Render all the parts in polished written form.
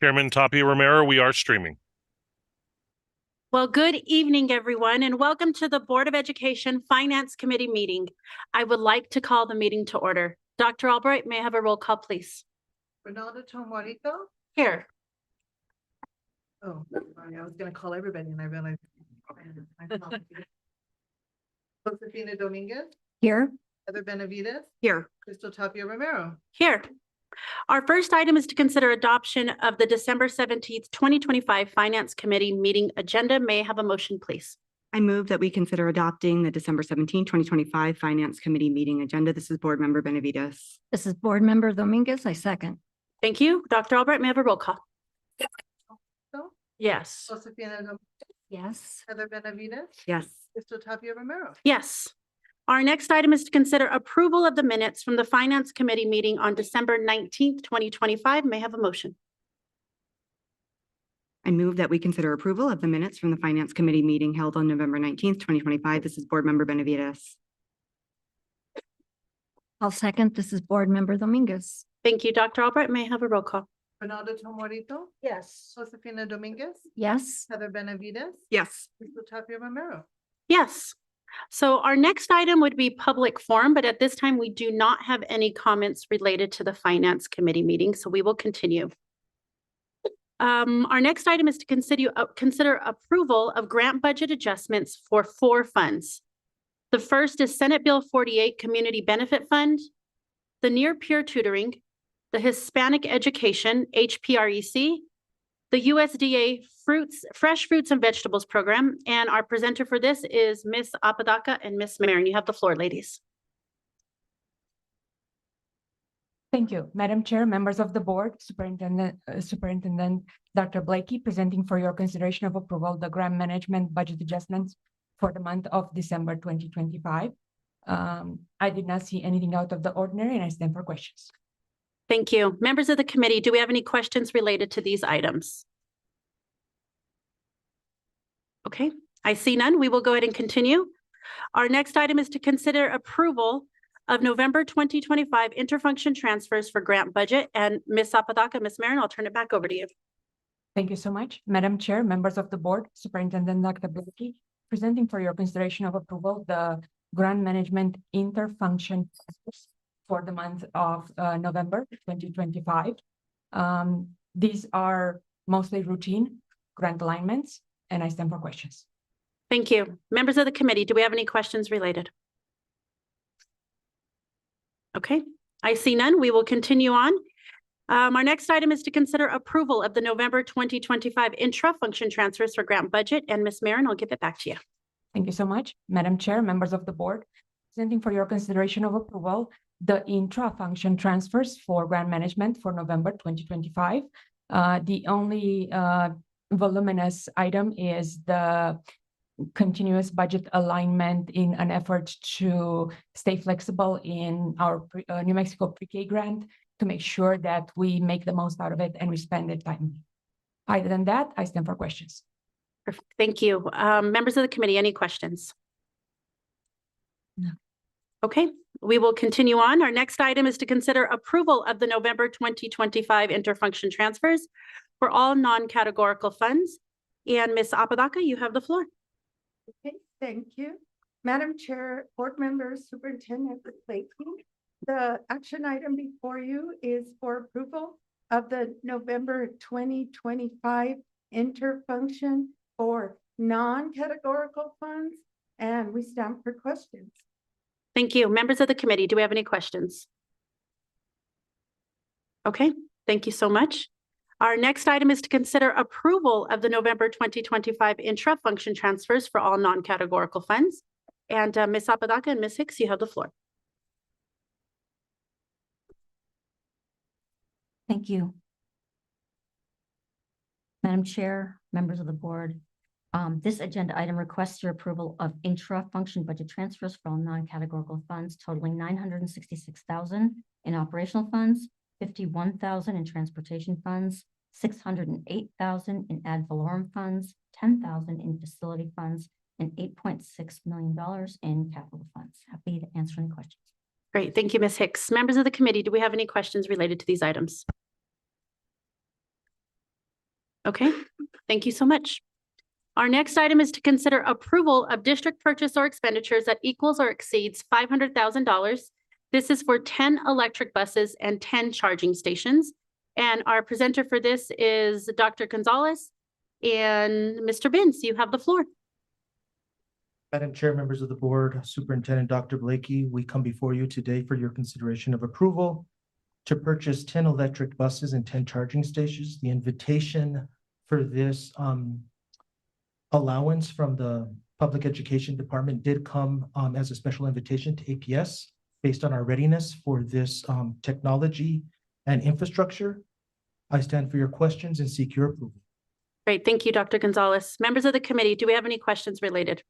Chairman Tapia Romero, we are streaming. Well, good evening, everyone, and welcome to the Board of Education Finance Committee meeting. I would like to call the meeting to order. Dr. Albright, may I have a roll call, please? Ronaldo Tomarito. Here. Oh, sorry, I was gonna call everybody and I realized. Josefina Dominguez, Here. Heather Benavides, Here. Crystal Tapia Romero. Here. Our first item is to consider adoption of the December 17th, 2025 Finance Committee meeting agenda. May I have a motion, please? I move that we consider adopting the December 17, 2025 Finance Committee meeting agenda. This is Board Member Benavides. This is Board Member Dominguez. I second. Thank you. Dr. Albright, may I have a roll call? So, Yes. Josefina Dominguez, Yes. Heather Benavides, Yes. Crystal Tapia Romero. Yes. Our next item is to consider approval of the minutes from the Finance Committee meeting on December 19th, 2025. May I have a motion? I move that we consider approval of the minutes from the Finance Committee meeting held on November 19th, 2025. This is Board Member Benavides. I'll second. This is Board Member Dominguez. Thank you, Dr. Albright. May I have a roll call? Ronaldo Tomarito, Yes. Josefina Dominguez, Yes. Heather Benavides, Yes. Crystal Tapia Romero. Yes. So our next item would be public forum, but at this time, we do not have any comments related to the Finance Committee meeting, so we will continue. Our next item is to consider approval of grant budget adjustments for 4 funds. The first is Senate Bill 48 Community Benefit Fund, the Near Peer Tutoring, the Hispanic Education, HPREC, the USDA Fresh Fruits and Vegetables Program, and our presenter for this is Ms. Apodaca and Ms. Marin. You have the floor, ladies. Thank you, Madam Chair, members of the board, Superintendent Dr. Blakey, presenting for your consideration of approval the grant management budget adjustments for the month of December 2025. I did not see anything out of the ordinary and I stand for questions. Thank you. Members of the committee, do we have any questions related to these items? Okay, I see none. We will go ahead and continue. Our next item is to consider approval of November 2025 interfunction transfers for grant budget. And Ms. Apodaca, Ms. Marin, I'll turn it back over to you. Thank you so much, Madam Chair, members of the board, Superintendent Dr. Blakey, presenting for your consideration of approval the grant management interfunction transfers for the month of November 2025. These are mostly routine grant alignments, and I stand for questions. Thank you. Members of the committee, do we have any questions related? Okay, I see none. We will continue on. Our next item is to consider approval of the November 2025 intra-function transfers for grant budget. And Ms. Marin, I'll give it back to you. Thank you so much, Madam Chair, members of the board, presenting for your consideration of approval the intra-function transfers for grant management for November 2025. The only voluminous item is the continuous budget alignment in an effort to stay flexible in our New Mexico pre-K grant to make sure that we make the most out of it and we spend it timely. Other than that, I stand for questions. Perfect. Thank you. Members of the committee, any questions? No. Okay, we will continue on. Our next item is to consider approval of the November 2025 interfunction transfers for all non-categorical funds. And Ms. Apodaca, you have the floor. Okay, thank you. Madam Chair, board members, Superintendent Blakey, the action item before you is for approval of the November 2025 interfunction for non-categorical funds, and we stand for questions. Thank you. Members of the committee, do we have any questions? Okay, thank you so much. Our next item is to consider approval of the November 2025 intra-function transfers for all non-categorical funds. And Ms. Apodaca and Ms. Hicks, you have the floor. Thank you. Madam Chair, members of the board, this agenda item requests your approval of intra-function budget transfers for all non-categorical funds totaling $966,000 in operational funds, $51,000 in transportation funds, $608,000 in ad valorem funds, $10,000 in facility funds, and $8.6 million in capital funds. Happy to answer any questions. Great. Thank you, Ms. Hicks. Members of the committee, do we have any questions related to these items? Okay, thank you so much. Our next item is to consider approval of district purchase or expenditures that equals or exceeds $500,000. This is for 10 electric buses and 10 charging stations. And our presenter for this is Dr. Gonzalez and Mr. Benz. You have the floor. Madam Chair, members of the board, Superintendent Dr. Blakey, we come before you today for your consideration of approval to purchase 10 electric buses and 10 charging stations. The invitation for this allowance from the Public Education Department did come as a special invitation to APS based on our readiness for this technology and infrastructure. I stand for your questions and seek your approval. Great. Thank you, Dr. Gonzalez. Members of the committee, do we have any questions related?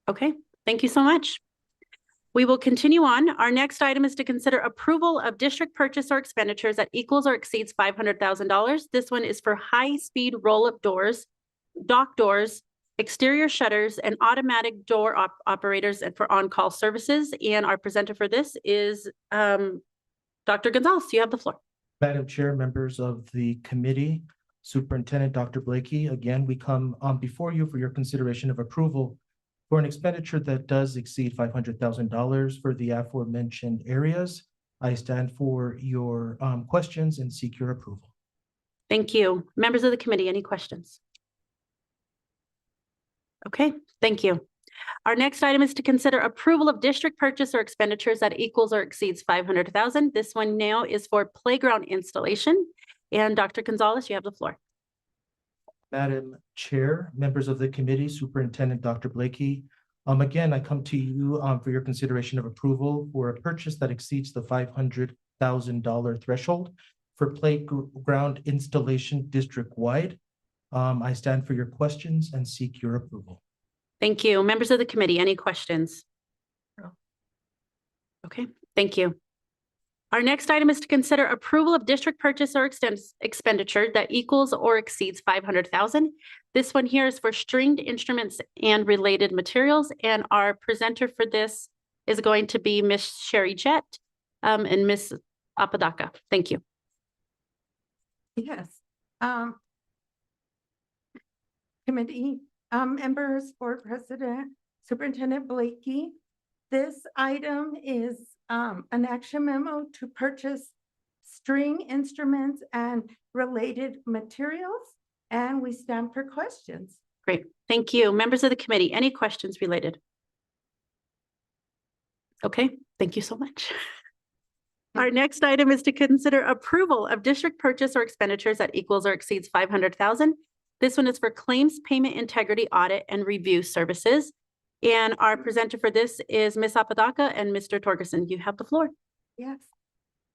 Okay, thank you so much. We will continue on. Our next item is to consider approval of district purchase or expenditures that equals or exceeds $500,000. This one is for high-speed roll-up doors, dock doors, exterior shutters, and automatic door operators and for on-call services. And our presenter for this is Dr. Gonzalez. You have the floor. Madam Chair, members of the committee, Superintendent Dr. Blakey, again, we come before you for your consideration of approval for an expenditure that does exceed $500,000 for the aforementioned areas. I stand for your questions and seek your approval. Thank you. Members of the committee, any questions? Okay, thank you. Our next item is to consider approval of district purchase or expenditures that equals or exceeds $500,000. This one now is for playground installation. And Dr. Gonzalez, you have the floor. Madam Chair, members of the committee, Superintendent Dr. Blakey, again, I come to you for your consideration of approval for a purchase that exceeds the $500,000 threshold for playground installation district-wide. I stand for your questions and seek your approval. Thank you. Members of the committee, any questions? No. Okay, thank you. Our next item is to consider approval of district purchase or expenditure that equals or exceeds $500,000. This one here is for stringed instruments and related materials. And our presenter for this is going to be Ms. Sherry Jett and Ms. Apodaca. Thank you. Yes. Committee members, board president, Superintendent Blakey. This item is an action memo to purchase string instruments and related materials, and we stand for questions. Great. Thank you. Members of the committee, any questions related? Okay, thank you so much. Our next item is to consider approval of district purchase or expenditures that equals or exceeds $500,000. This one is for claims payment integrity audit and review services. And our presenter for this is Ms. Apodaca and Mr. Torgerson. You have the floor. Yes.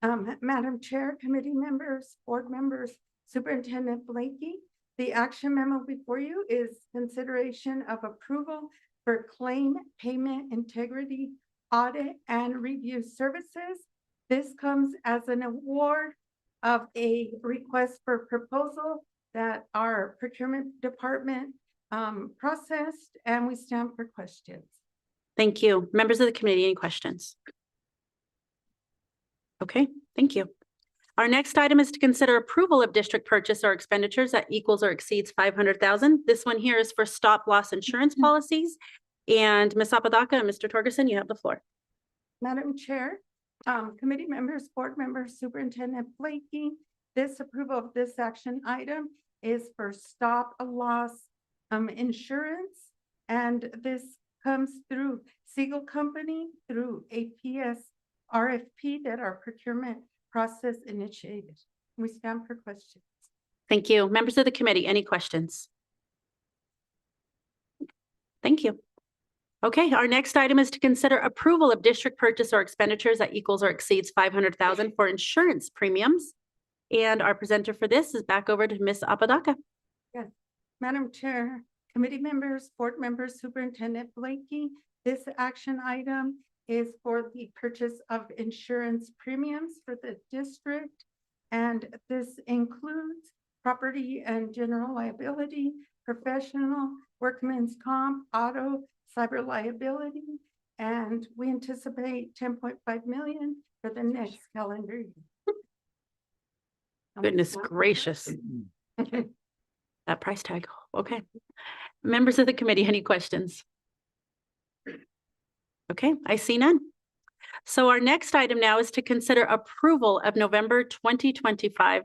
Madam Chair, committee members, board members, Superintendent Blakey, the action memo before you is consideration of approval for claim payment integrity audit and review services. This comes as an award of a request for proposal that our procurement department processed, and we stand for questions. Thank you. Members of the committee, any questions? Okay, thank you. Our next item is to consider approval of district purchase or expenditures that equals or exceeds $500,000. This one here is for stop loss insurance policies. And Ms. Apodaca and Mr. Torgerson, you have the floor. Madam Chair, committee members, board members, Superintendent Blakey, this approval of this action item is for stop loss insurance, and this comes through Siegel Company through APS RFP that our procurement process initiated. We stand for questions. Thank you. Members of the committee, any questions? Thank you. Okay, our next item is to consider approval of district purchase or expenditures that equals or exceeds $500,000 for insurance premiums. And our presenter for this is back over to Ms. Apodaca. Yes, Madam Chair, committee members, board members, Superintendent Blakey, this action item is for the purchase of insurance premiums for the district. And this includes property and general liability, professional, workman's comp, auto, cyber liability. And we anticipate 10.5 million for the next calendar year. Goodness gracious. That price tag. Okay. Members of the committee, any questions? Okay, I see none. So our next item now is to consider approval of November 2025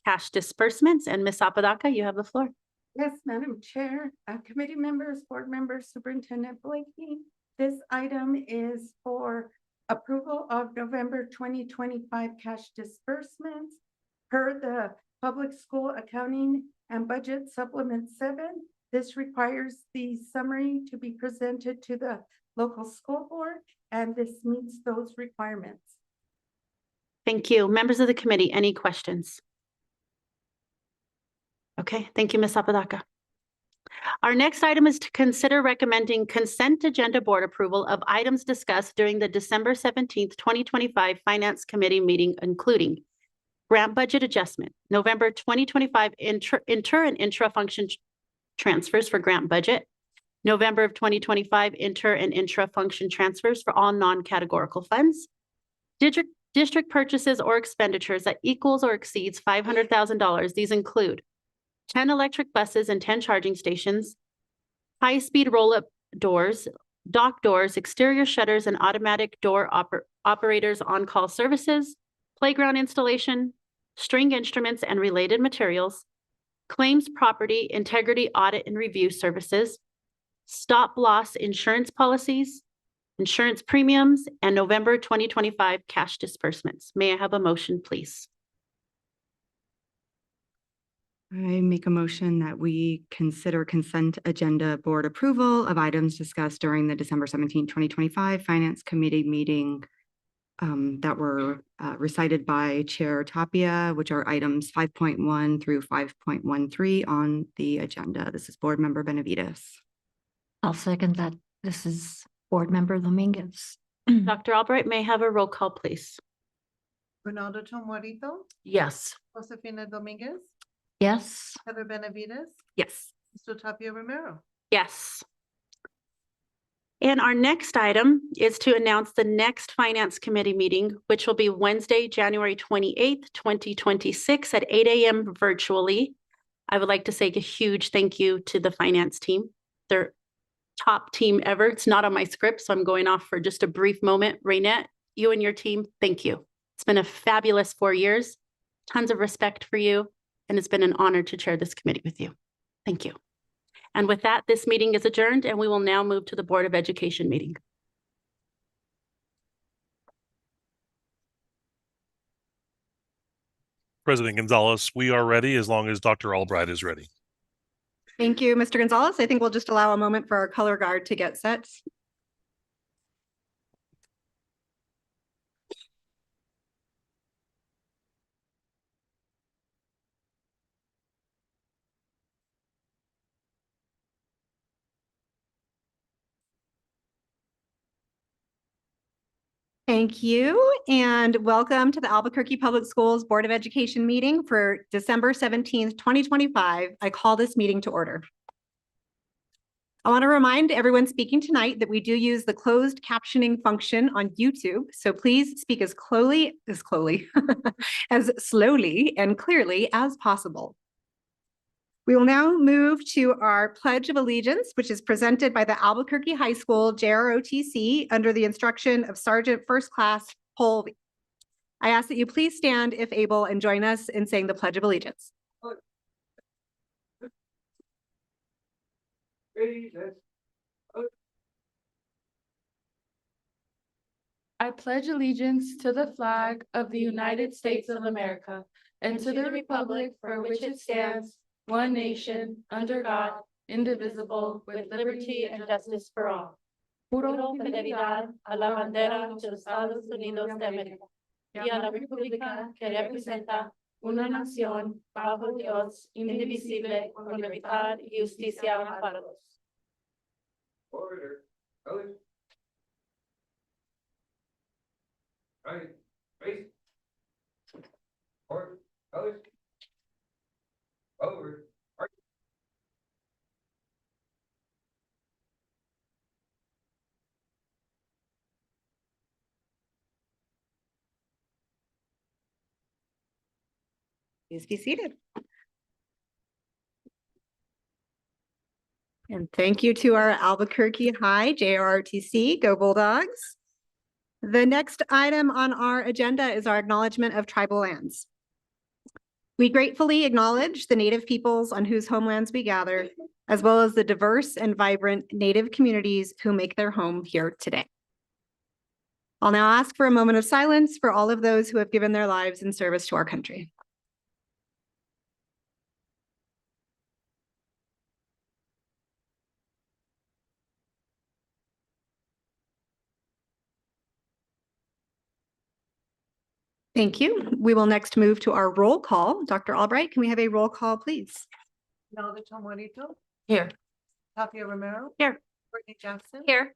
cash disbursements. And Ms. Apodaca, you have the floor. Yes, Madam Chair, committee members, board members, Superintendent Blakey. This item is for approval of November 2025 cash disbursements per the Public School Accounting and Budget Supplement 7. This requires the summary to be presented to the local school board, and this meets those requirements. Thank you. Members of the committee, any questions? Okay, thank you, Ms. Apodaca. Our next item is to consider recommending consent agenda board approval of items discussed during the December 17th, 2025 Finance Committee meeting, including grant budget adjustment, November 2025 inter and intra-function transfers for grant budget, November of 2025 inter and intra-function transfers for all non-categorical funds, district purchases or expenditures that equals or exceeds $500,000. These include 10 electric buses and 10 charging stations, high-speed roll-up doors, dock doors, exterior shutters, and automatic door operators on-call services, playground installation, string instruments and related materials, claims property integrity audit and review services, stop-loss insurance policies, insurance premiums, and November 2025 cash disbursements. May I have a motion, please? I make a motion that we consider consent agenda board approval of items discussed during the December 17, 2025 Finance Committee meeting that were recited by Chair Tapia, which are items 5.1 through 5.13 on the agenda. This is Board Member Benavides. I'll second that. This is Board Member Dominguez. Dr. Albright, may I have a roll call, please? Ronaldo Tomarito, Yes. Josefina Dominguez, Yes. Heather Benavides, Yes. Mr. Tapia Romero. Yes. And our next item is to announce the next Finance Committee meeting, which will be Wednesday, January 28th, 2026 at 8 a.m. virtually. I would like to say a huge thank you to the finance team. They're top team ever. It's not on my script, so I'm going off for just a brief moment. Raynette, you and your team, thank you. It's been a fabulous 4 years. Tons of respect for you, and it's been an honor to chair this committee with you. Thank you. And with that, this meeting is adjourned, and we will now move to the Board of Education meeting. President Gonzalez, we are ready as long as Dr. Albright is ready. Thank you, Mr. Gonzalez. I think we'll just allow a moment for our color guard to get set. Thank you, and welcome to the Albuquerque Public Schools Board of Education meeting for December 17th, 2025. I call this meeting to order. I want to remind everyone speaking tonight that we do use the closed captioning function on YouTube, so please speak as slowly as slowly and clearly as possible. We will now move to our Pledge of Allegiance, which is presented by the Albuquerque High School JROTC under the instruction of Sergeant First Class Holvey. I ask that you please stand if able and join us in saying the Pledge of Allegiance. I pledge allegiance to the flag of the United States of America and to the republic for which it stands, one nation, under God, indivisible, with liberty and justice for all. Juro fidelidad a la bandera de los Estados Unidos de América y a la república que representa una nación bajo Dios, indivisible, con libertad y justicia para todos. Order. Colors. Right. Face. Order. Colors. Over. Please be seated. And thank you to our Albuquerque High JROTC, Go Bulldogs. The next item on our agenda is our acknowledgement of tribal lands. We gratefully acknowledge the Native peoples on whose homelands we gather, as well as the diverse and vibrant Native communities who make their home here today. I'll now ask for a moment of silence for all of those who have given their lives in service to our country. Thank you. We will next move to our roll call. Dr. Albright, can we have a roll call, please? Ronaldo Tomarito, Here. Tapia Romero. Here. Courtney Jackson. Here.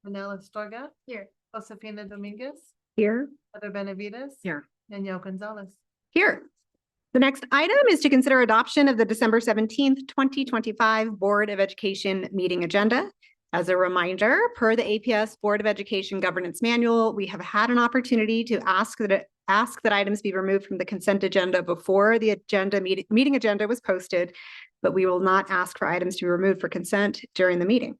Manila Astorga. Here. Josefina Dominguez, Here. Heather Benavides. Here. Danielle Gonzalez. Here. The next item is to consider adoption of the December 17th, 2025 Board of Education meeting agenda. As a reminder, per the APS Board of Education Governance Manual, we have had an opportunity to ask that items be removed from the consent agenda before the meeting agenda was posted, but we will not ask for items to be removed for consent during the meeting.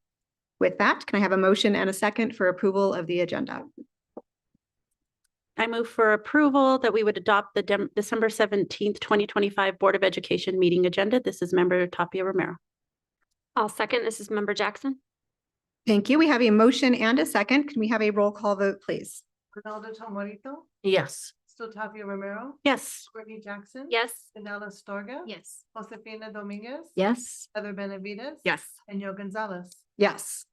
With that, can I have a motion and a second for approval of the agenda? I move for approval that we would adopt the December 17th, 2025 Board of Education meeting agenda. This is Member Tapia Romero. I'll second. This is Member Jackson. Thank you. We have a motion and a second. Can we have a roll call vote, please? Ronaldo Tomarito, Yes. still Tapia Romero. Yes. Courtney Jackson. Yes. Manila Astorga. Yes. Josefina Dominguez. Yes. Heather Benavides. Yes. Danielle Gonzalez. Yes.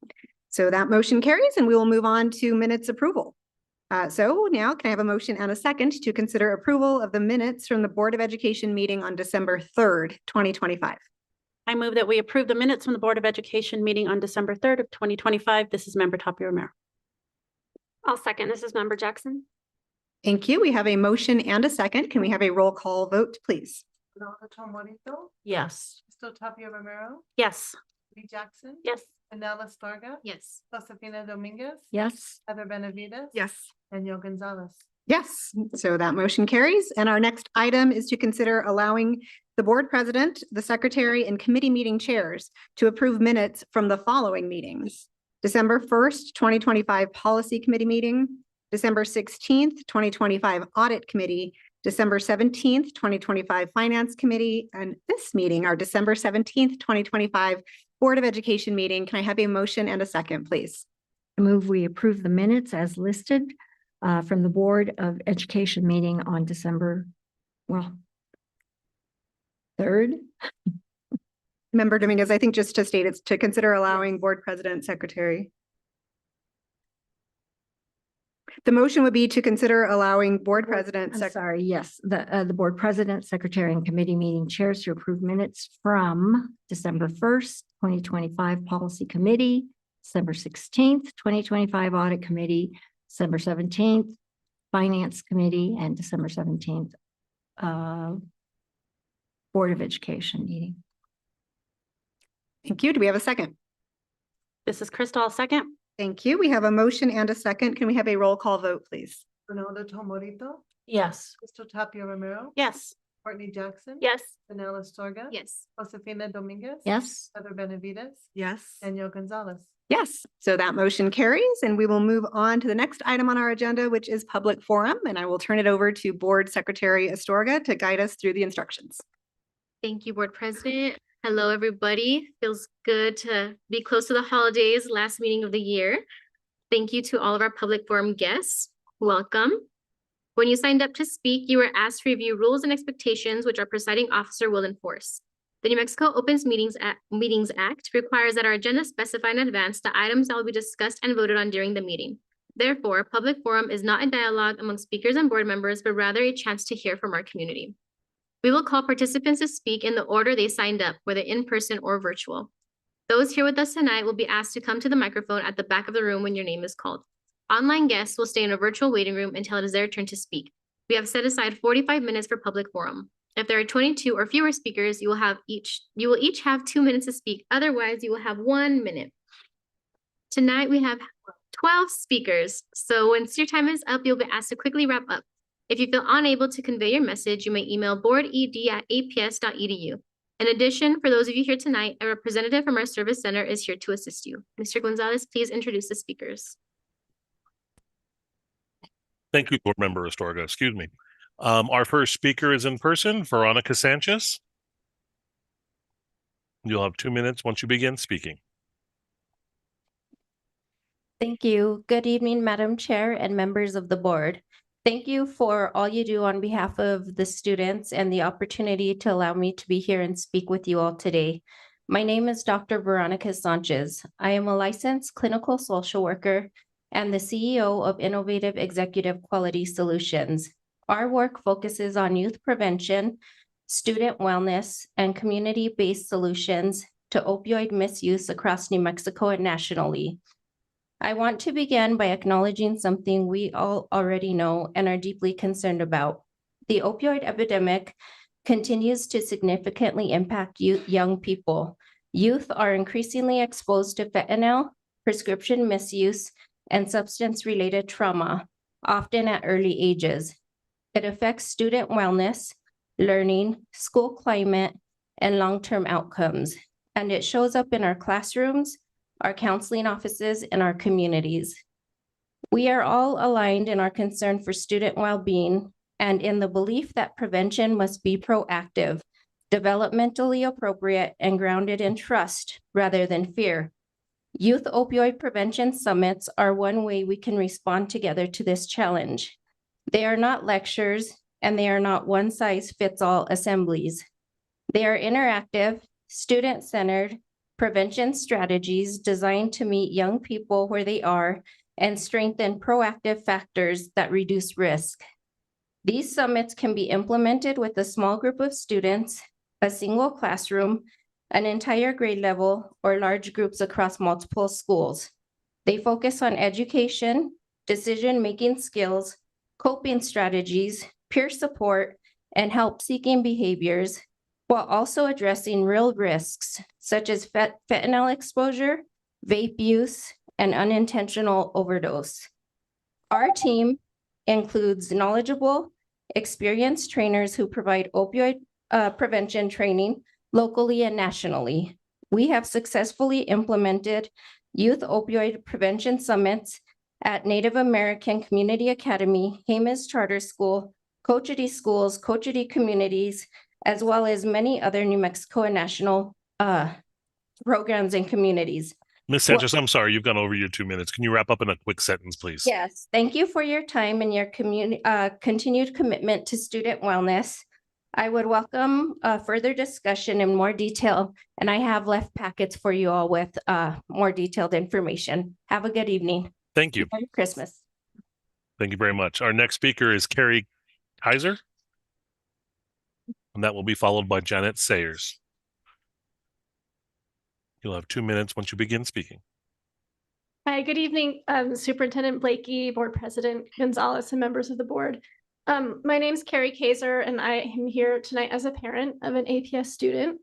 So that motion carries and we will move on to minutes approval. So now can I have a motion and a second to consider approval of the minutes from the Board of Education meeting on December 3rd, 2025? I move that we approve the minutes from the Board of Education meeting on December 3rd of 2025. This is Member Tapia Romero. I'll second. This is Member Jackson. Thank you. We have a motion and a second. Can we have a roll call vote, please? Ronaldo Tomarito, Yes. still Tapia Romero. Yes. Courtney Jackson. Yes. Manila Astorga. Yes. Josefina Dominguez. Yes. Heather Benavides. Yes. Danielle Gonzalez. Yes, so that motion carries. And our next item is to consider allowing the board president, the secretary, and committee meeting chairs to approve minutes from the following meetings. December 1st, 2025 Policy Committee meeting, December 16th, 2025 Audit Committee, December 17th, 2025 Finance Committee, and this meeting, our December 17th, 2025 Board of Education meeting. Can I have a motion and a second, please? I move we approve the minutes as listed from the Board of Education meeting on December, 3rd. Member Dominguez, I think just to state, it's to consider allowing board president, secretary. The motion would be to consider allowing board president. I'm sorry, yes, the board president, secretary, and committee meeting chairs to approve minutes from December 1st, 2025 Policy Committee, December 16th, 2025 Audit Committee, December 17th Finance Committee, and December 17th Board of Education meeting. Thank you. Do we have a second? This is Crystal, second. Thank you. We have a motion and a second. Can we have a roll call vote, please? Ronaldo Tomarito, Yes. still Tapia Romero. Yes. Courtney Jackson. Yes. Manila Astorga. Yes. Josefina Dominguez. Yes. Heather Benavides. Yes. Danielle Gonzalez. Yes, so that motion carries and we will move on to the next item on our agenda, which is public forum. And I will turn it over to Board Secretary Astorga to guide us through the instructions. Thank you, Board President. Hello, everybody. Feels good to be close to the holidays, last meeting of the year. Thank you to all of our public forum guests. Welcome. When you signed up to speak, you were asked to review rules and expectations which our presiding officer will enforce. The New Mexico Opens Meetings Act requires that our agenda specify in advance the items that will be discussed and voted on during the meeting. Therefore, public forum is not a dialogue among speakers and board members, but rather a chance to hear from our community. We will call participants to speak in the order they signed up, whether in person or virtual. Those here with us tonight will be asked to come to the microphone at the back of the room when your name is called. Online guests will stay in a virtual waiting room until it is their turn to speak. We have set aside 45 minutes for public forum. If there are 22 or fewer speakers, you will each have 2 minutes to speak. Otherwise, you will have 1 minute. Tonight, we have 12 speakers. So once your time is up, you'll be asked to quickly wrap up. If you feel unable to convey your message, you may email boarded@aps.edu. In addition, for those of you here tonight, a representative from our service center is here to assist you. Mr. Gonzalez, please introduce the speakers. Thank you, Board Member Astorga. Excuse me. Our first speaker is in person, Veronica Sanchez. You'll have 2 minutes once you begin speaking. Thank you. Good evening, Madam Chair and members of the board. Thank you for all you do on behalf of the students and the opportunity to allow me to be here and speak with you all today. My name is Dr. Veronica Sanchez. I am a licensed clinical social worker and the CEO of Innovative Executive Quality Solutions. Our work focuses on youth prevention, student wellness, and community-based solutions to opioid misuse across New Mexico and nationally. I want to begin by acknowledging something we all already know and are deeply concerned about. The opioid epidemic continues to significantly impact young people. Youth are increasingly exposed to fentanyl, prescription misuse, and substance-related trauma, often at early ages. It affects student wellness, learning, school climate, and long-term outcomes, and it shows up in our classrooms, our counseling offices, and our communities. We are all aligned in our concern for student well-being and in the belief that prevention must be proactive, developmentally appropriate, and grounded in trust rather than fear. Youth opioid prevention summits are one way we can respond together to this challenge. They are not lectures, and they are not one-size-fits-all assemblies. They are interactive, student-centered, prevention strategies designed to meet young people where they are and strengthen proactive factors that reduce risk. These summits can be implemented with a small group of students, a single classroom, an entire grade level, or large groups across multiple schools. They focus on education, decision-making skills, coping strategies, peer support, and help-seeking behaviors, while also addressing real risks such as fentanyl exposure, vape use, and unintentional overdose. Our team includes knowledgeable, experienced trainers who provide opioid prevention training locally and nationally. We have successfully implemented youth opioid prevention summits at Native American Community Academy, Jemez Charter School, Cochiti Schools, Cochiti Communities, as well as many other New Mexico and national programs and communities. Ms. Sanchez, I'm sorry, you've gone over your 2 minutes. Can you wrap up in a quick sentence, please? Yes, thank you for your time and your continued commitment to student wellness. I would welcome further discussion in more detail, and I have left packets for you all with more detailed information. Have a good evening. Thank you. Merry Christmas. Thank you very much. Our next speaker is Carrie Kaiser, and that will be followed by Janet Sayers. You'll have 2 minutes once you begin speaking. Hi, good evening, Superintendent Blakey, Board President Gonzalez, and members of the board. My name is Carrie Kaiser, and I am here tonight as a parent of an APS student.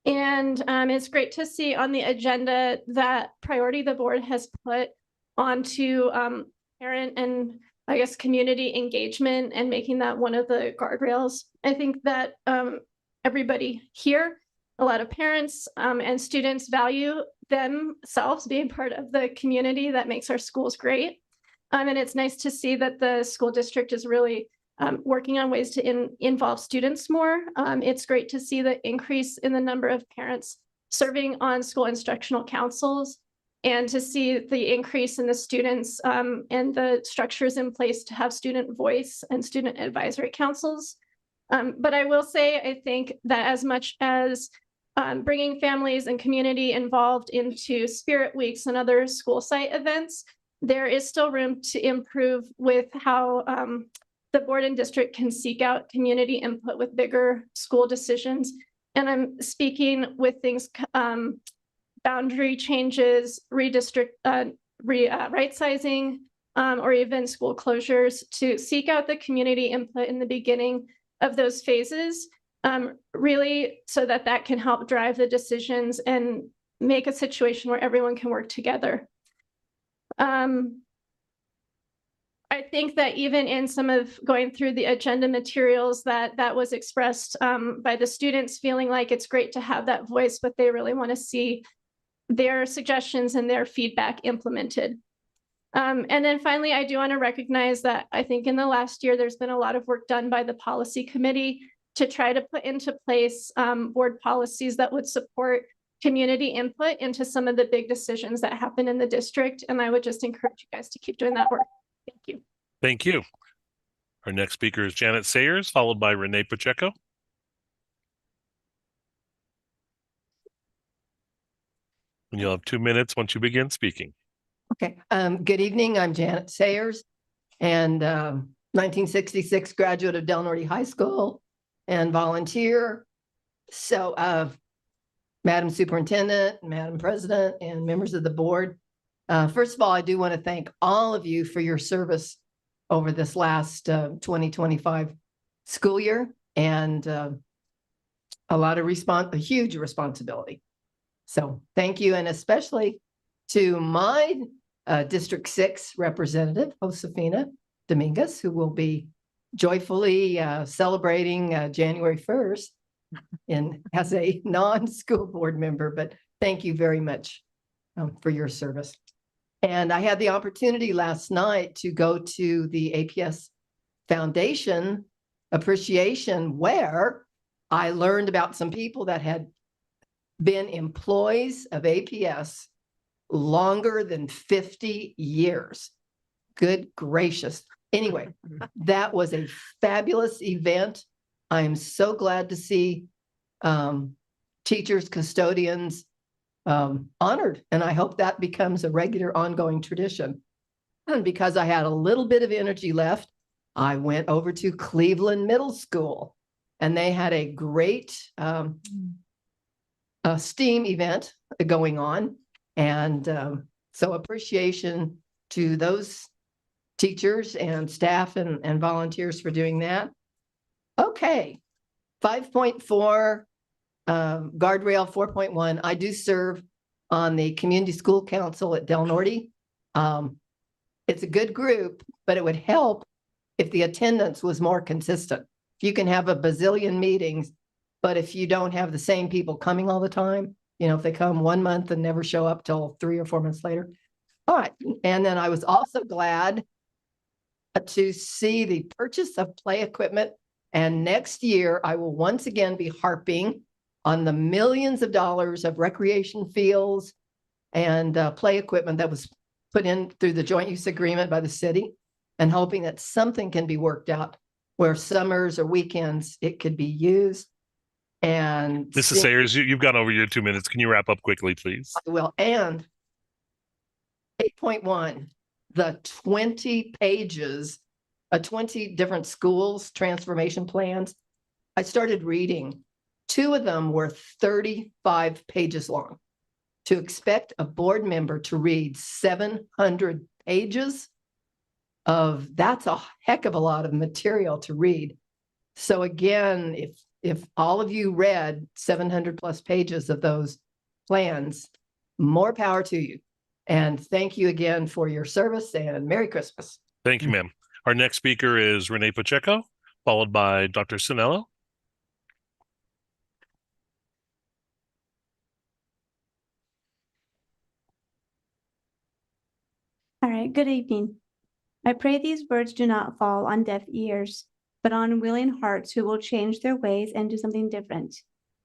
And it's great to see on the agenda that priority the board has put onto parent and I guess community engagement and making that one of the guardrails. I think that everybody here, a lot of parents and students value themselves being part of the community that makes our schools great. And it's nice to see that the school district is really working on ways to involve students more. It's great to see the increase in the number of parents serving on school instructional councils and to see the increase in the students and the structures in place to have student voice and student advisory councils. But I will say, I think that as much as bringing families and community involved into Spirit Weeks and other school site events, there is still room to improve with how the board and district can seek out community input with bigger school decisions. And I'm speaking with things, boundary changes, right sizing, or even school closures to seek out the community input in the beginning of those phases really so that that can help drive the decisions and make a situation where everyone can work together. I think that even in some of going through the agenda materials that was expressed by the students feeling like it's great to have that voice, but they really want to see their suggestions and their feedback implemented. And then finally, I do want to recognize that I think in the last year, there's been a lot of work done by the policy committee to try to put into place board policies that would support community input into some of the big decisions that happen in the district. And I would just encourage you guys to keep doing that work. Thank you. Thank you. Our next speaker is Janet Sayers, followed by Renee Pacheco. And you'll have 2 minutes once you begin speaking. Okay, good evening. I'm Janet Sayers and 1966 graduate of Del Norte High School and volunteer. So Madam Superintendent, Madam President, and members of the board. First of all, I do want to thank all of you for your service over this last 2025 school year and a huge responsibility. So thank you, and especially to my District 6 representative, Josefina Dominguez, who will be joyfully celebrating January 1st as a non-school board member, but thank you very much for your service. And I had the opportunity last night to go to the APS Foundation appreciation, where I learned about some people that had been employees of APS longer than 50 years. Good gracious. Anyway, that was a fabulous event. I am so glad to see teachers, custodians honored, and I hope that becomes a regular ongoing tradition. And because I had a little bit of energy left, I went over to Cleveland Middle School, and they had a great STEAM event going on. And so appreciation to those teachers and staff and volunteers for doing that. Okay, 5.4, guardrail 4.1. I do serve on the Community School Council at Del Norte. It's a good group, but it would help if the attendance was more consistent. You can have a bazillion meetings, but if you don't have the same people coming all the time, you know, if they come 1 month and never show up till 3 or 4 months later. All right. And then I was also glad to see the purchase of play equipment. And next year, I will once again be harping on the millions of dollars of recreation fields and play equipment that was put in through the joint use agreement by the city, and hoping that something can be worked out where summers or weekends it could be used. And Mrs. Sayers, you've gone over your 2 minutes. Can you wrap up quickly, please? I will. And 8.1, the 20 pages, 20 different schools transformation plans. I started reading. 2 of them were 35 pages long. To expect a board member to read 700 pages that's a heck of a lot of material to read. So again, if all of you read 700 plus pages of those plans, more power to you. And thank you again for your service, and Merry Christmas. Thank you, ma'am. Our next speaker is Renee Pacheco, followed by Dr. Sinello. All right, good evening. I pray these words do not fall on deaf ears, but on willing hearts who will change their ways and do something different.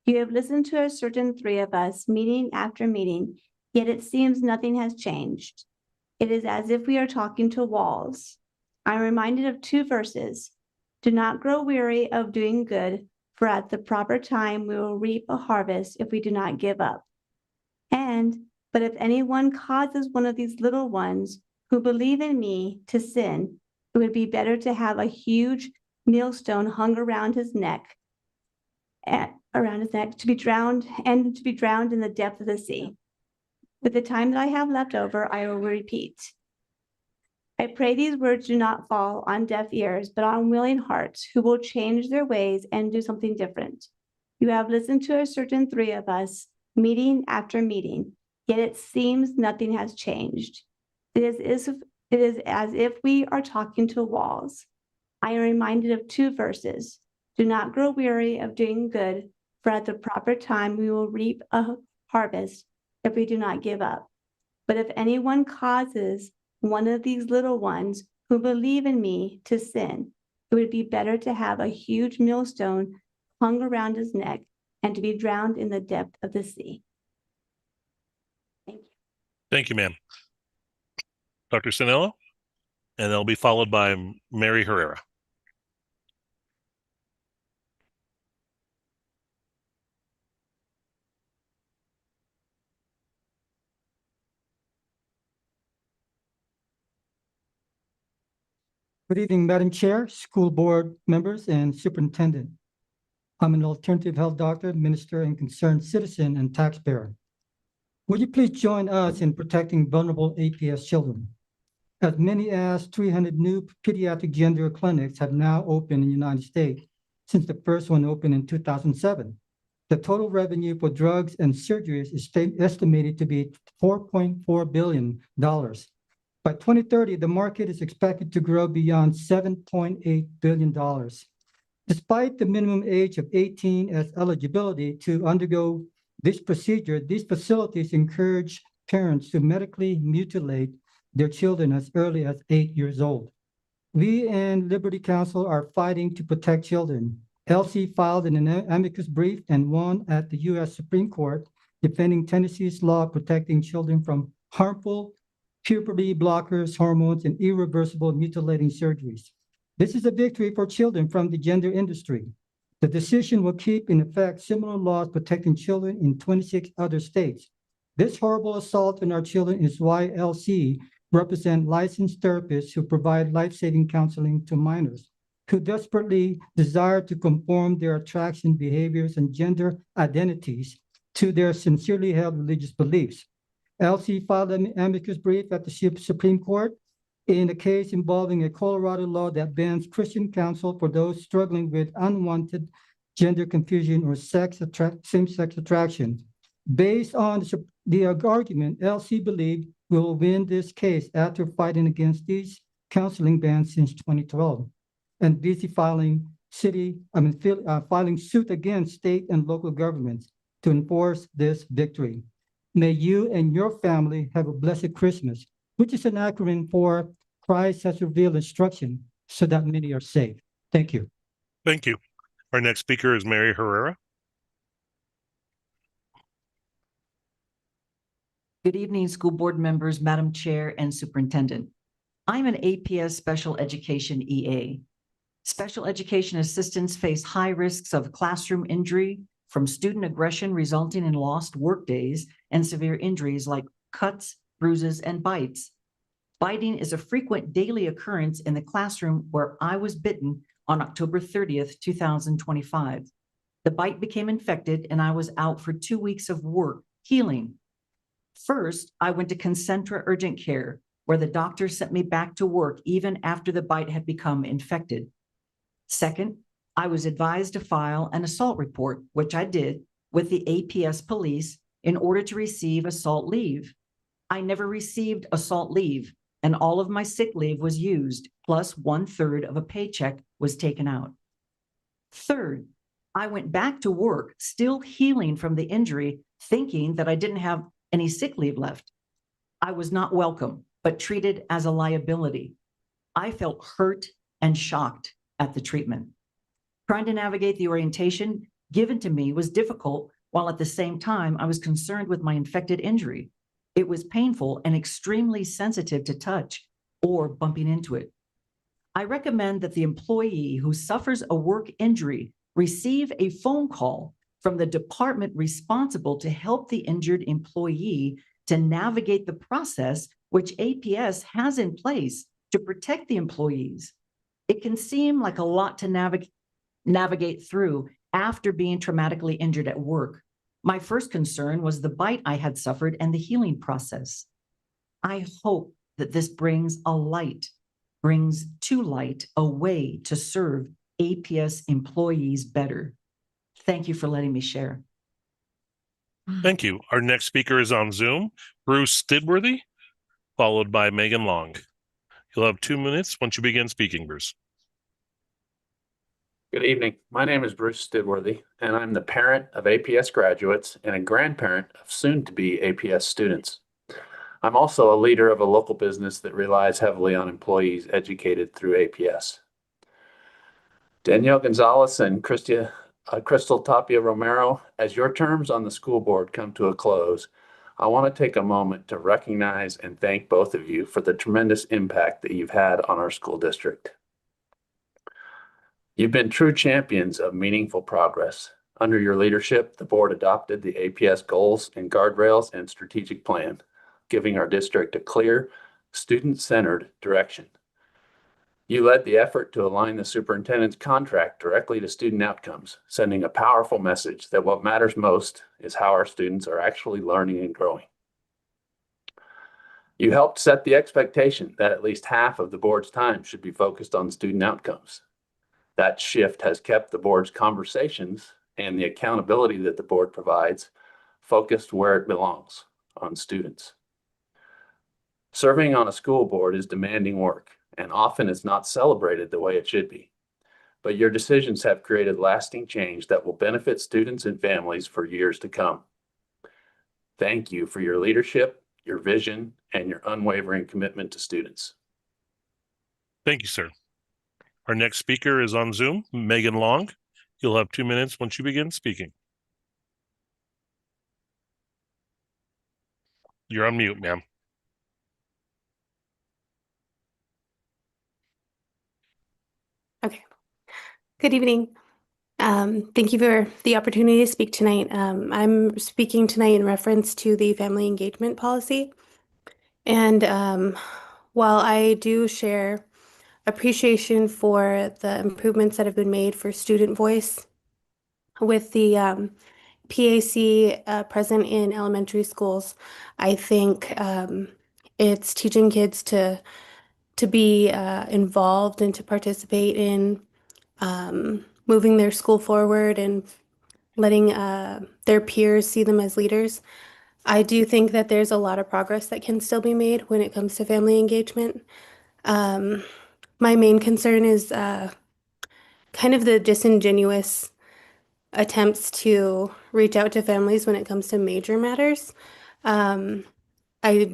You have listened to a certain 3 of us meeting after meeting, yet it seems nothing has changed. It is as if we are talking to walls. I'm reminded of 2 verses. Do not grow weary of doing good, for at the proper time we will reap a harvest if we do not give up. But if anyone causes one of these little ones who believe in me to sin, it would be better to have a huge millstone hung around his neck, to be drowned in the depth of the sea. With the time that I have left over, I will repeat. I pray these words do not fall on deaf ears, but on willing hearts who will change their ways and do something different. You have listened to a certain three of us, meeting after meeting, yet it seems nothing has changed. It is as if we are talking to walls. I am reminded of two verses. Do not grow weary of doing good, for at the proper time we will reap a harvest if we do not give up. But if anyone causes one of these little ones who believe in me to sin, it would be better to have a huge millstone hung around his neck and to be drowned in the depth of the sea. Thank you. Thank you, ma'am. Dr. Sinello, and they'll be followed by Mary Herrera. Good evening, Madam Chair, school board members, and superintendent. I'm an alternative health doctor, minister, and concerned citizen and taxpayer. Would you please join us in protecting vulnerable APS children? As many as 300 new pediatric gender clinics have now opened in the United States since the first one opened in 2007. The total revenue for drugs and surgeries is estimated to be $4.4 billion. By 2030, the market is expected to grow beyond $7.8 billion. Despite the minimum age of 18 as eligibility to undergo this procedure, these facilities encourage parents to medically mutilate their children as early as 8 years old. We and Liberty Counsel are fighting to protect children. LC filed an amicus brief and won at the U.S. Supreme Court, defending Tennessee's law protecting children from harmful puberty blockers, hormones, and irreversible mutilating surgeries. This is a victory for children from the gender industry. The decision will keep in effect similar laws protecting children in 26 other states. This horrible assault on our children is why LC represent licensed therapists who provide life-saving counseling to minors who desperately desire to conform their attraction behaviors and gender identities to their sincerely held religious beliefs. LC filed an amicus brief at the Supreme Court in a case involving a Colorado law that bans Christian counsel for those struggling with unwanted gender confusion or same-sex attraction. Based on the argument, LC believed we will win this case after fighting against these counseling bans since 2012 and busy filing suit against state and local governments to enforce this victory. May you and your family have a blessed Christmas, which is an acronym for Christ has revealed instruction so that many are saved. Thank you. Thank you. Our next speaker is Mary Herrera. Good evening, school board members, Madam Chair, and Superintendent. I'm an APS Special Education EA. Special education assistants face high risks of classroom injury from student aggression resulting in lost work days and severe injuries like cuts, bruises, and bites. Biting is a frequent daily occurrence in the classroom where I was bitten on October 30th, 2025. The bite became infected and I was out for 2 weeks of work healing. First, I went to Concentra Urgent Care, where the doctor sent me back to work even after the bite had become infected. Second, I was advised to file an assault report, which I did, with the APS police in order to receive assault leave. I never received assault leave, and all of my sick leave was used, plus 1/3 of a paycheck was taken out. Third, I went back to work, still healing from the injury, thinking that I didn't have any sick leave left. I was not welcome, but treated as a liability. I felt hurt and shocked at the treatment. Trying to navigate the orientation given to me was difficult, while at the same time, I was concerned with my infected injury. It was painful and extremely sensitive to touch or bumping into it. I recommend that the employee who suffers a work injury receive a phone call from the department responsible to help the injured employee to navigate the process which APS has in place to protect the employees. It can seem like a lot to navigate through after being traumatically injured at work. My first concern was the bite I had suffered and the healing process. I hope that this brings to light a way to serve APS employees better. Thank you for letting me share. Thank you. Our next speaker is on Zoom, Bruce Stidworthy, followed by Megan Long. You'll have 2 minutes once you begin speaking, Bruce. Good evening. My name is Bruce Stidworthy, and I'm the parent of APS graduates and a grandparent of soon-to-be APS students. I'm also a leader of a local business that relies heavily on employees educated through APS. Danielle Gonzalez and Crystal Tapia Romero, as your terms on the school board come to a close, I want to take a moment to recognize and thank both of you for the tremendous impact that you've had on our school district. You've been true champions of meaningful progress. Under your leadership, the board adopted the APS goals and guardrails and strategic plan, giving our district a clear, student-centered direction. You led the effort to align the superintendent's contract directly to student outcomes, sending a powerful message that what matters most is how our students are actually learning and growing. You helped set the expectation that at least half of the board's time should be focused on student outcomes. That shift has kept the board's conversations and the accountability that the board provides focused where it belongs, on students. Serving on a school board is demanding work, and often it's not celebrated the way it should be. But your decisions have created lasting change that will benefit students and families for years to come. Thank you for your leadership, your vision, and your unwavering commitment to students. Thank you, sir. Our next speaker is on Zoom, Megan Long. You'll have 2 minutes once you begin speaking. You're on mute, ma'am. Okay. Good evening. Thank you for the opportunity to speak tonight. I'm speaking tonight in reference to the family engagement policy. And while I do share appreciation for the improvements that have been made for student voice with the PAC present in elementary schools, I think it's teaching kids to be involved and to participate in moving their school forward and letting their peers see them as leaders. I do think that there's a lot of progress that can still be made when it comes to family engagement. My main concern is kind of the disingenuous attempts to reach out to families when it comes to major matters. I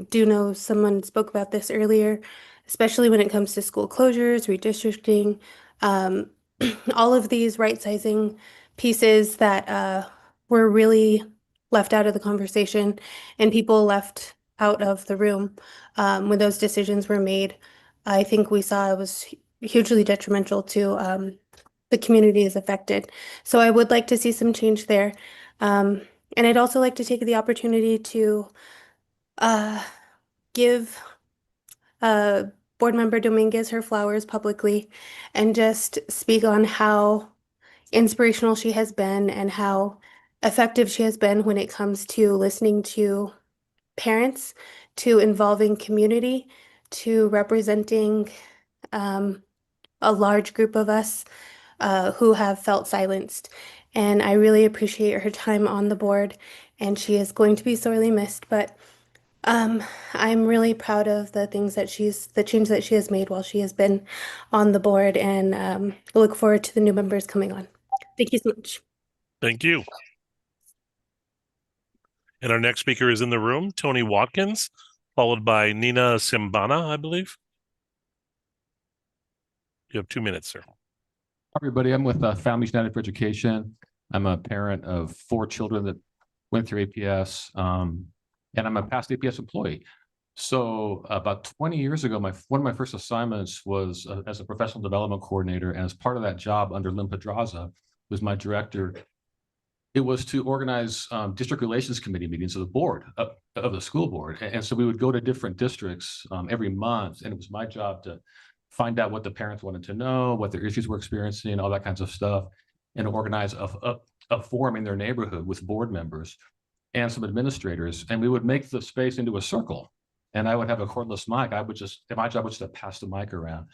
do know someone spoke about this earlier, especially when it comes to school closures, redistricting, all of these right-sizing pieces that were really left out of the conversation and people left out of the room when those decisions were made. I think we saw it was hugely detrimental to the communities affected. So I would like to see some change there. And I'd also like to take the opportunity to give Board Member Dominguez her flowers publicly and just speak on how inspirational she has been and how effective she has been when it comes to listening to parents, to involving community, to representing a large group of us who have felt silenced. And I really appreciate her time on the board, and she is going to be sorely missed, but I'm really proud of the things that the change that she has made while she has been on the board, and look forward to the new members coming on. Thank you so much. Thank you. And our next speaker is in the room, Tony Watkins, followed by Nina Simbana, I believe. You have 2 minutes, sir. Everybody, I'm with Families United for Education. I'm a parent of 4 children that went through APS, and I'm a past APS employee. So about 20 years ago, one of my first assignments was as a professional development coordinator, and as part of that job under Lynn Pedraza, was my director. It was to organize district relations committee meetings of the board, of the school board. And so we would go to different districts every month, and it was my job to find out what the parents wanted to know, what their issues were experiencing, all that kinds of stuff, and organize a forum in their neighborhood with board members and some administrators. And we would make the space into a circle. and I would have a cordless mic. My job was just to pass the mic around.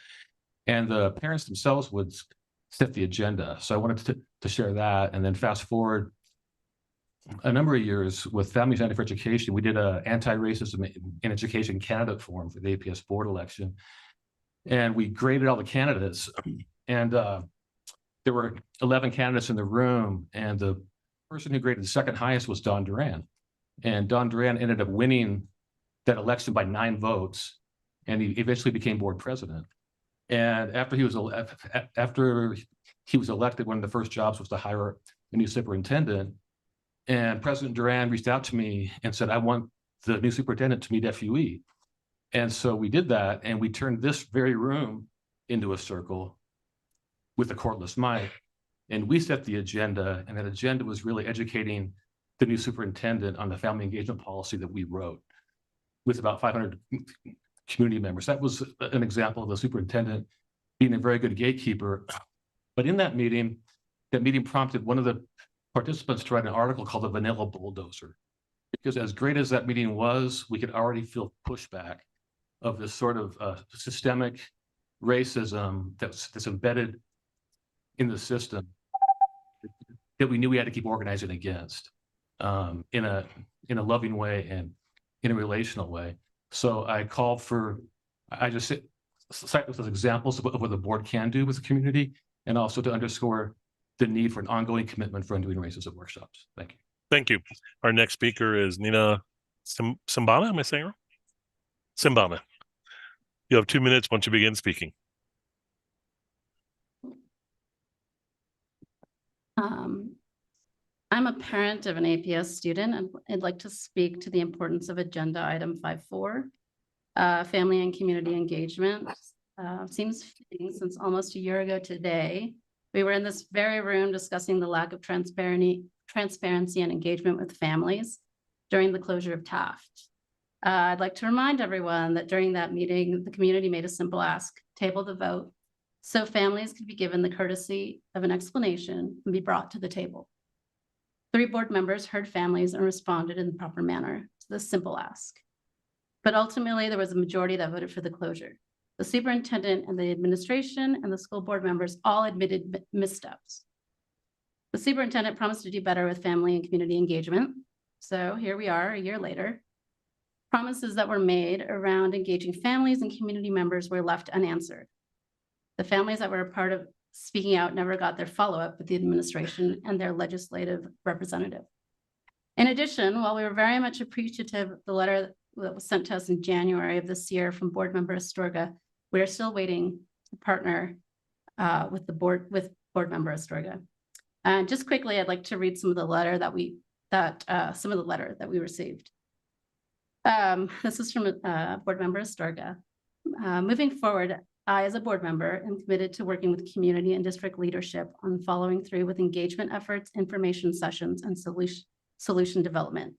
And the parents themselves would set the agenda. So I wanted to share that. And then fast forward a number of years with Families United for Education, we did a anti-racism in education candidate forum for the APS board election. And we graded all the candidates. And there were 11 candidates in the room. And the person who graded the second highest was Don Duran. And Don Duran ended up winning that election by 9 votes. And he eventually became board president. And after he was elected, one of the first jobs was to hire a new superintendent. And President Duran reached out to me and said, I want the new superintendent to meet FUE. And so we did that, and we turned this very room into a circle with a cordless mic. And we set the agenda, and that agenda was really educating the new superintendent on the family engagement policy that we wrote with about 500 community members. That was an example of the superintendent being a very good gatekeeper. But in that meeting prompted one of the participants to write an article called the Vanilla Bulldozer, because as great as that meeting was, we could already feel pushback of this sort of systemic racism that's embedded in the system that we knew we had to keep organizing against in a loving way and in a relational way. So I called for, I just cite those examples of what the board can do with the community, and also to underscore the need for an ongoing commitment for undoing racism workshops. Thank you. Thank you. Our next speaker is Nina Simbana. Am I saying it wrong? Simbana. You have 2 minutes once you begin speaking. I'm a parent of an APS student, and I'd like to speak to the importance of agenda item 5.4, family and community engagement. Seems fitting since almost a year ago today, we were in this very room discussing the lack of transparency and engagement with families during the closure of Taft. I'd like to remind everyone that during that meeting, the community made a simple ask: table the vote, so families could be given the courtesy of an explanation and be brought to the table. 3 board members heard families and responded in the proper manner to this simple ask. But ultimately, there was a majority that voted for the closure. The superintendent and the administration and the school board members all admitted missteps. The superintendent promised to do better with family and community engagement. So here we are a year later. Promises that were made around engaging families and community members were left unanswered. The families that were a part of speaking out never got their follow-up with the administration and their legislative representative. In addition, while we were very much appreciative of the letter that was sent to us in January of this year from board member Astorga, we are still waiting to partner with board member Astorga. And just quickly, I'd like to read some of the letter that we received. This is from board member Astorga. Moving forward, I, as a board member, am committed to working with community and district leadership on following through with engagement efforts, information sessions, and solution development.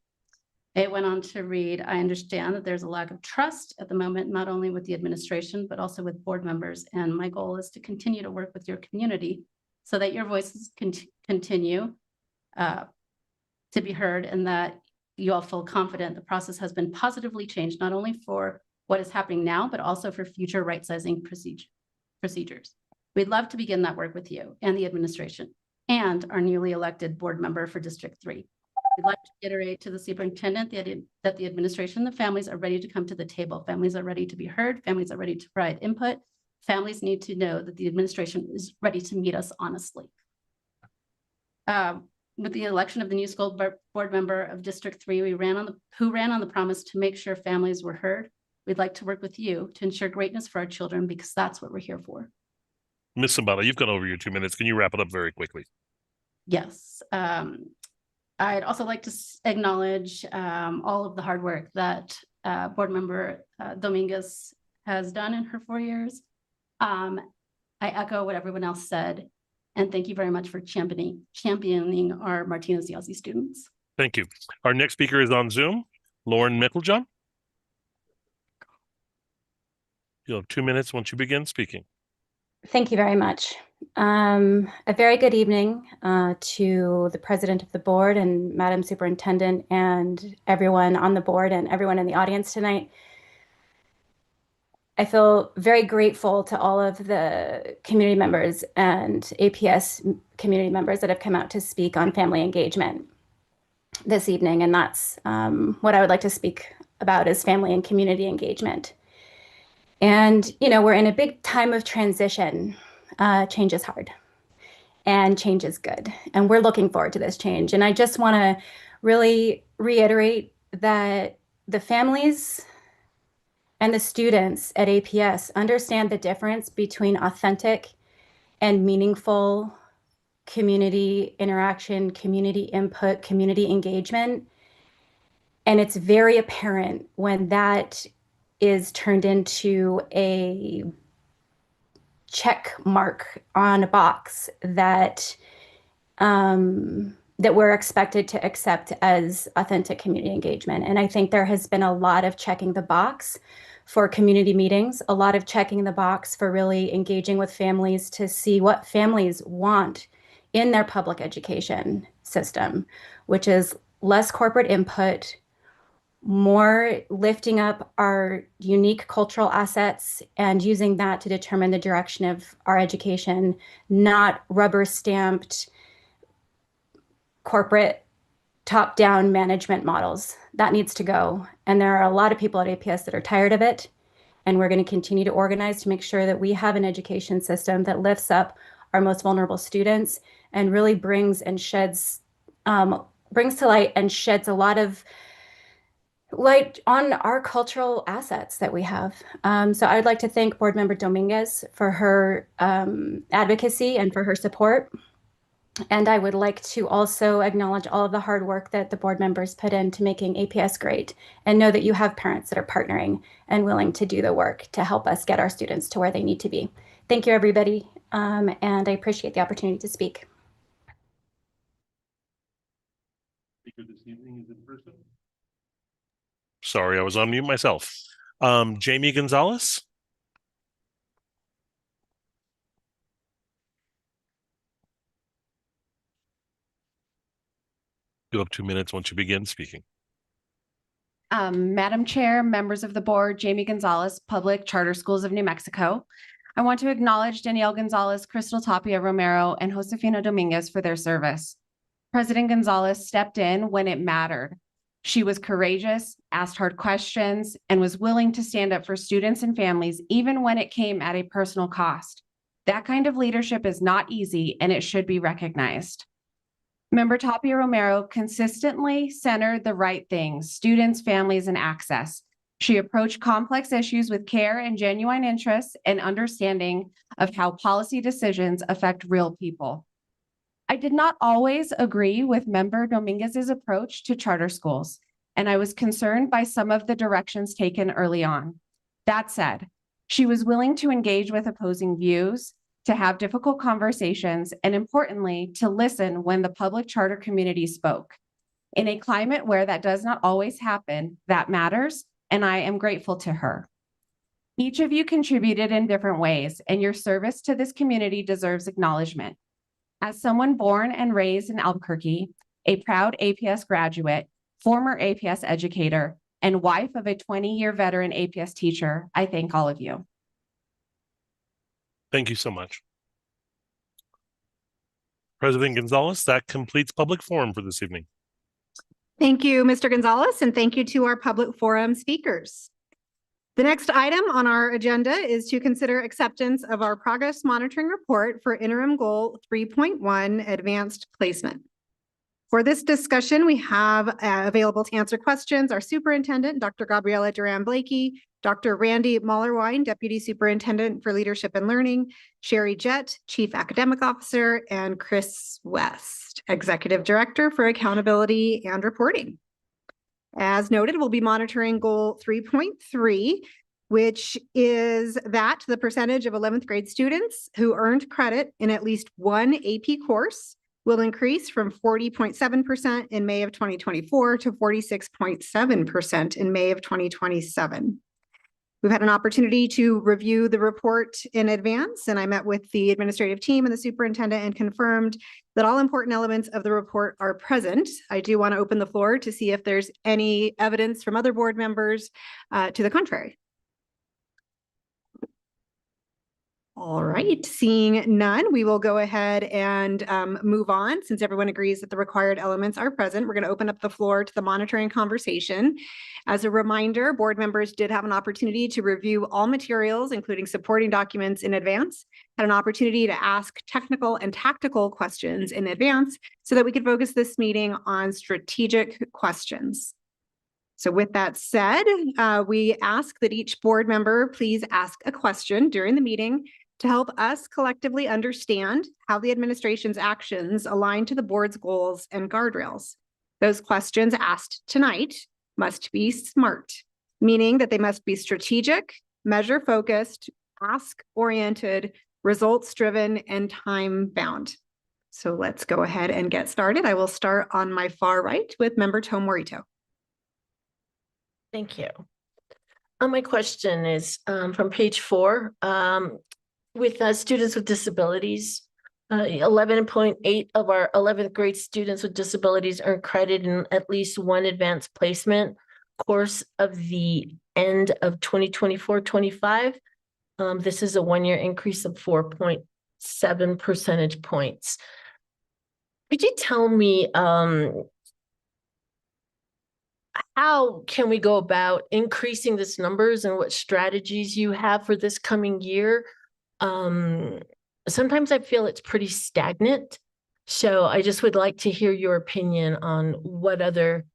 It went on to read, I understand that there's a lack of trust at the moment, not only with the administration, but also with board members. And my goal is to continue to work with your community so that your voices can continue to be heard, and that you all feel confident the process has been positively changed, not only for what is happening now, but also for future right-sizing procedures. We'd love to begin that work with you and the administration and our newly elected board member for District 3. We'd like to reiterate to the superintendent that the administration and the families are ready to come to the table. Families are ready to be heard. Families are ready to provide input. Families need to know that the administration is ready to meet us honestly. With the election of the new school board member of District 3, who ran on the promise to make sure families were heard, we'd like to work with you to ensure greatness for our children, because that's what we're here for. Ms. Simbana, you've gone over your 2 minutes. Can you wrap it up very quickly? Yes. I'd also like to acknowledge all of the hard work that board member Dominguez has done in her 4 years. I echo what everyone else said, and thank you very much for championing our Martinez Yazzie students. Thank you. Our next speaker is on Zoom, Lauren Meiklejohn. You'll have 2 minutes once you begin speaking. Thank you very much. A very good evening to the president of the board and Madam Superintendent and everyone on the board and everyone in the audience tonight. I feel very grateful to all of the community members and APS community members that have come out to speak on family engagement this evening. And that's what I would like to speak about is family and community engagement. And, you know, we're in a big time of transition. Change is hard and change is good. And we're looking forward to this change. And I just want to really reiterate that the families and the students at APS understand the difference between authentic and meaningful community interaction, community input, community engagement. And it's very apparent when that is turned into a check mark on a box that that we're expected to accept as authentic community engagement. And I think there has been a lot of checking the box for community meetings, a lot of checking the box for really engaging with families to see what families want in their public education system, which is less corporate input, more lifting up our unique cultural assets and using that to determine the direction of our education, not rubber stamped corporate top-down management models. That needs to go. And there are a lot of people at APS that are tired of it. And we're going to continue to organize to make sure that we have an education system that lifts up our most vulnerable students and really brings and sheds, brings to light and sheds a lot of light on our cultural assets that we have. So I'd like to thank Board Member Dominguez for her advocacy and for her support. And I would like to also acknowledge all of the hard work that the board members put into making APS great, and know that you have parents that are partnering and willing to do the work to help us get our students to where they need to be. Thank you, everybody. And I appreciate the opportunity to speak. Sorry, I was on mute myself. Jamie Gonzalez. You'll have 2 minutes once you begin speaking. Madam Chair, members of the board, Jamie Gonzalez, Public Charter Schools of New Mexico. I want to acknowledge Danielle Gonzalez, Crystal Tapia Romero, and Josefina Dominguez for their service. President Gonzalez stepped in when it mattered. She was courageous, asked hard questions, and was willing to stand up for students and families, even when it came at a personal cost. That kind of leadership is not easy, and it should be recognized. Member Tapia Romero consistently centered the right things, students, families, and access. She approached complex issues with care and genuine interest and understanding of how policy decisions affect real people. I did not always agree with Member Dominguez's approach to charter schools, and I was concerned by some of the directions taken early on. That said, she was willing to engage with opposing views, to have difficult conversations, and importantly, to listen when the public charter community spoke. In a climate where that does not always happen, that matters, and I am grateful to her. Each of you contributed in different ways, and your service to this community deserves acknowledgement. As someone born and raised in Albuquerque, a proud APS graduate, former APS educator, and wife of a 20-year veteran APS teacher, I thank all of you. Thank you so much. President Gonzalez, that completes public forum for this evening. Thank you, Mr. Gonzalez, and thank you to our public forum speakers. The next item on our agenda is to consider acceptance of our progress monitoring report for interim goal 3.1 advanced placement. For this discussion, we have available to answer questions our superintendent, Dr. Gabriela Duran Blakey, Dr. Randy Mollerwine, Deputy Superintendent for Leadership and Learning, Sherry Jett, Chief Academic Officer, and Chris West, Executive Director for Accountability and Reporting. As noted, we'll be monitoring goal 3.3, which is that the percentage of 11th grade students who earned credit in at least one AP course will increase from 40.7% in May of 2024 to 46.7% in May of 2027. We've had an opportunity to review the report in advance, and I met with the administrative team and the superintendent and confirmed that all important elements of the report are present. I do want to open the floor to see if there's any evidence from other board members to the contrary. All right, seeing none, we will go ahead and move on. Since everyone agrees that the required elements are present, we're going to open up the floor to the monitoring conversation. As a reminder, board members did have an opportunity to review all materials, including supporting documents in advance, had an opportunity to ask technical and tactical questions in advance so that we could focus this meeting on strategic questions. So with that said, we ask that each board member please ask a question during the meeting to help us collectively understand how the administration's actions align to the board's goals and guardrails. Those questions asked tonight must be SMART, meaning that they must be strategic, measure-focused, task-oriented, results-driven, and time-bound. So let's go ahead and get started. I will start on my far right with Member Tom Morito. Thank you. My question is from page 4. With students with disabilities, 11.8 of our 11th grade students with disabilities earn credit in at least one advanced placement course of the end of 2024-25. This is a one-year increase of 4.7 percentage points. Could you tell me how can we go about increasing this numbers and what strategies you have for this coming year? Sometimes I feel it's pretty stagnant. So I just would like to hear your opinion on what other,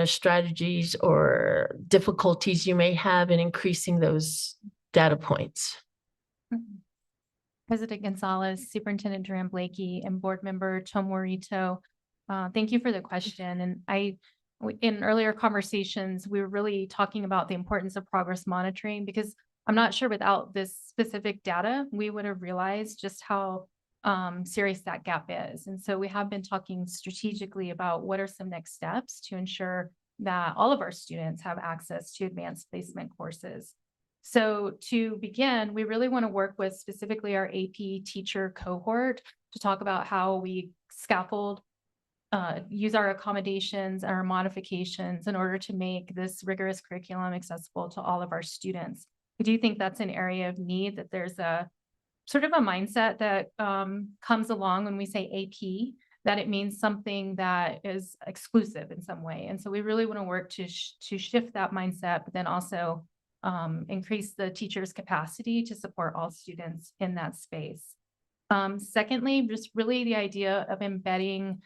strategies or difficulties you may have in increasing those data points. President Gonzalez, Superintendent Duran Blakey, and Board Member Tom Morito, thank you for the question. And in earlier conversations, we were really talking about the importance of progress monitoring, because I'm not sure without this specific data, we would have realized just how serious that gap is. And so we have been talking strategically about what are some next steps to ensure that all of our students have access to advanced placement courses. So to begin, we really want to work with specifically our AP teacher cohort to talk about how we scaffold, use our accommodations, our modifications in order to make this rigorous curriculum accessible to all of our students. I do think that's an area of need, that there's a sort of a mindset that comes along when we say AP, that it means something that is exclusive in some way. And so we really want to work to shift that mindset, but then also increase the teacher's capacity to support all students in that space. Secondly, just really the idea of embedding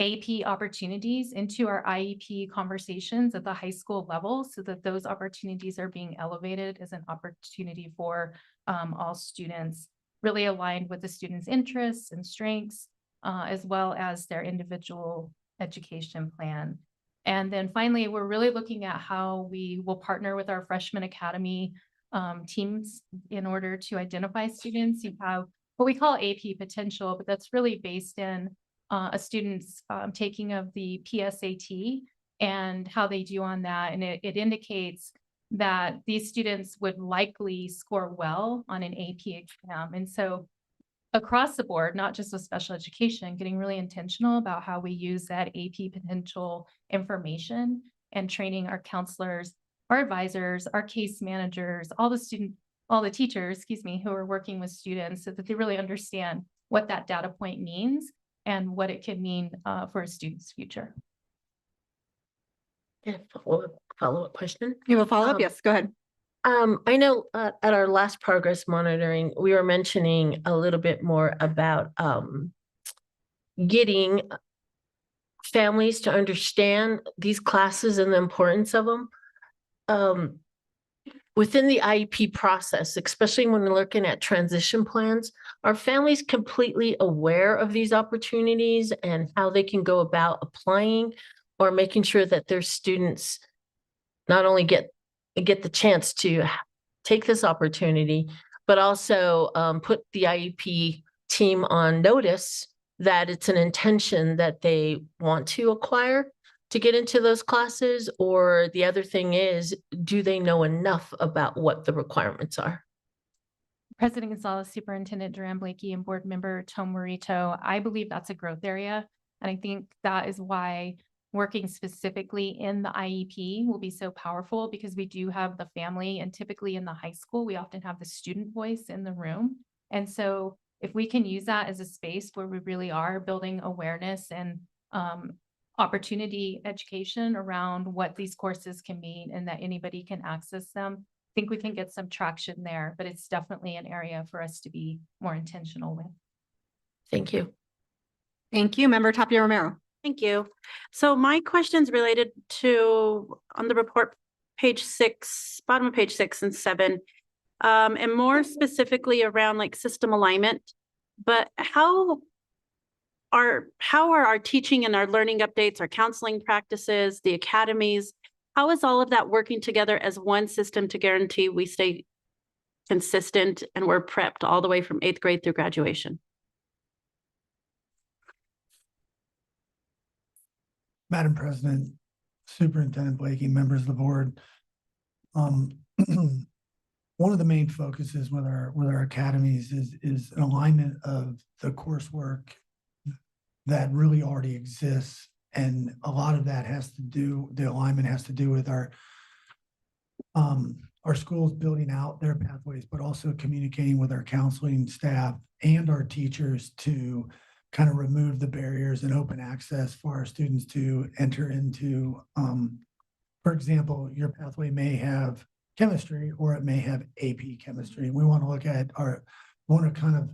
AP opportunities into our IEP conversations at the high school level, so that those opportunities are being elevated as an opportunity for all students, really aligned with the students' interests and strengths, as well as their individual education plan. And then finally, we're really looking at how we will partner with our freshman academy teams in order to identify students who have what we call AP potential, but that's really based in a student's taking of the PSAT and how they do on that. And it indicates that these students would likely score well on an AP exam. And so across the board, not just with special education, getting really intentional about how we use that AP potential information and training our counselors, our advisors, our case managers, all the teachers, who are working with students, so that they really understand what that data point means and what it could mean for a student's future. Yeah, follow-up question. You have a follow-up? Yes, go ahead. I know at our last progress monitoring, we were mentioning a little bit more about getting families to understand these classes and the importance of them. Within the IEP process, especially when we're looking at transition plans, are families completely aware of these opportunities and how they can go about applying or making sure that their students not only get the chance to take this opportunity, but also put the IEP team on notice that it's an intention that they want to acquire to get into those classes? Or the other thing is, do they know enough about what the requirements are? President Gonzalez, Superintendent Duran Blakey, and Board Member Tom Morito, I believe that's a growth area. And I think that is why working specifically in the IEP will be so powerful, because we do have the family, and typically in the high school, we often have the student voice in the room. And so if we can use that as a space where we really are building awareness and opportunity education around what these courses can mean and that anybody can access them, I think we can get some traction there, but it's definitely an area for us to be more intentional with. Thank you. Thank you. Member Tapia Romero. Thank you. So my question's related to, on the report, page 6, bottom of page 6 and 7, and more specifically around like system alignment. But how are our teaching and our learning updates, our counseling practices, the academies, how is all of that working together as one system to guarantee we stay consistent and we're prepped all the way from 8th grade through graduation? Madam President, Superintendent Blakey, members of the board. One of the main focuses with our academies is an alignment of the coursework that really already exists. And a lot of that the alignment has to do with our schools building out their pathways, but also communicating with our counseling staff and our teachers to kind of remove the barriers and open access for our students to enter into, for example, your pathway may have chemistry or it may have AP chemistry. We want to kind of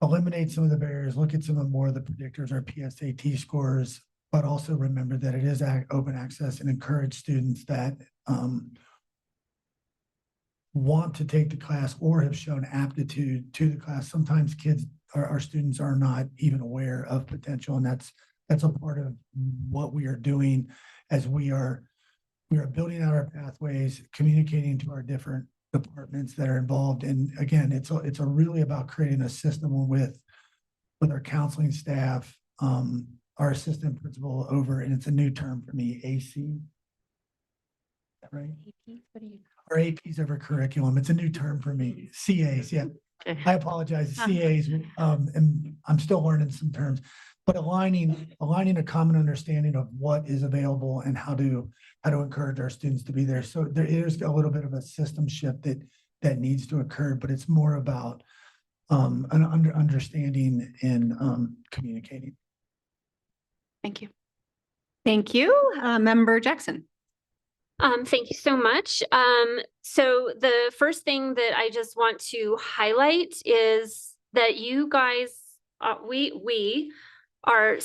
eliminate some of the barriers, look at some of more of the predictors, our PSAT scores, but also remember that it is open access and encourage students that want to take the class or have shown aptitude to the class. Sometimes our students are not even aware of potential, and that's a part of what we are doing as we are building out our pathways, communicating to our different departments that are involved. And again, it's really about creating a system with our counseling staff, our assistant principal and it's a new term for me, AC. Right? Our APs over curriculum. It's a new term for me. CAs, yeah. I apologize, CAs, and I'm still learning some terms, but aligning a common understanding of what is available and how to encourage our students to be there. So there is a little bit of a system shift that needs to occur, but it's more about an understanding and communicating. Thank you. Thank you. Member Jackson. Thank you so much. So the first thing that I just want to highlight is that you guys, we are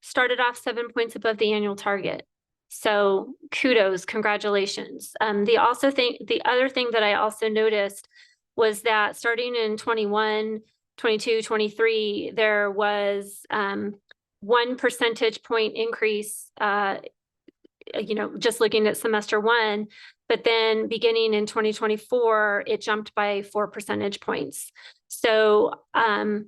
started off 7 points above the annual target. So kudos, congratulations. The other thing that I also noticed was that starting in 21, 22, 23, there was 1 percentage point increase, just looking at semester 1, but then beginning in 2024, it jumped by 4 percentage points. So I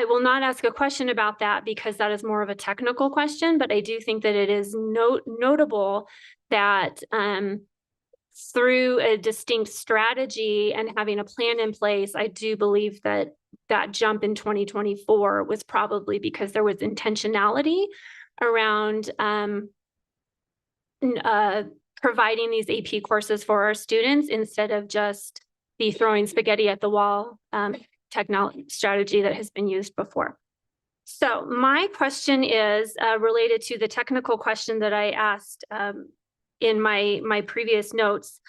will not ask a question about that because that is more of a technical question, but I do think that it is notable that through a distinct strategy and having a plan in place, I do believe that that jump in 2024 was probably because there was intentionality around providing these AP courses for our students instead of just the throwing spaghetti at the wall technology strategy that has been used before. So my question is related to the technical question that I asked in my previous notes.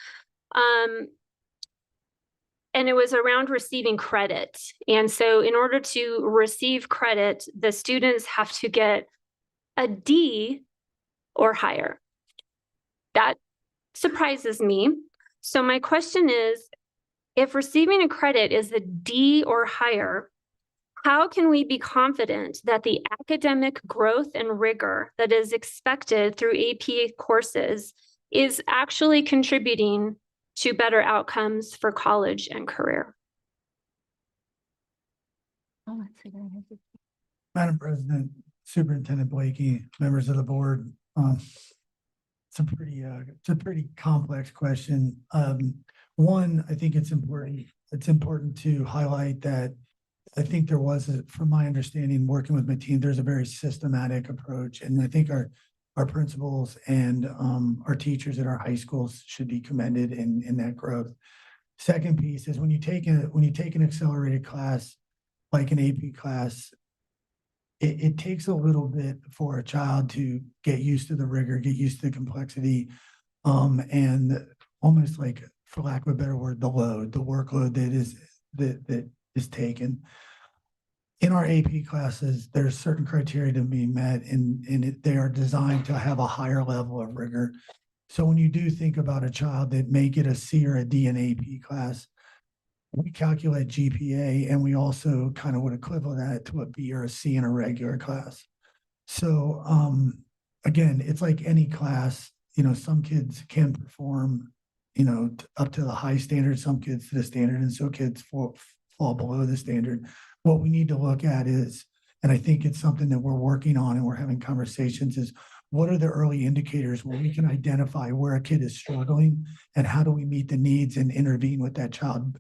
And it was around receiving credit. And so in order to receive credit, the students have to get a D or higher. That surprises me. So my question is, if receiving a credit is a D or higher, how can we be confident that the academic growth and rigor that is expected through AP courses is actually contributing to better outcomes for college and career? Madam President, Superintendent Blakey, members of the board, it's a pretty complex question. One, I think it's important to highlight that I think there was, from my understanding, working with my team, there's a very systematic approach, and I think our principals and our teachers at our high schools should be commended in that growth. Second piece is when you take an accelerated class, like an AP class, it takes a little bit for a child to get used to the rigor, get used to the complexity, and almost like, for lack of a better word, the workload that is taken. In our AP classes, there's certain criteria to be met, and they are designed to have a higher level of rigor. So when you do think about a child that may get a C or a D in AP class, we calculate GPA, and we also kind of would equivalent that to a B or a C in a regular class. So again, it's like any class, some kids can perform, up to the high standard, some kids to the standard, and so kids fall below the standard. What we need to look at is, and I think it's something that we're working on and we're having conversations, is what are the early indicators where we can identify where a kid is struggling, and how do we meet the needs and intervene with that child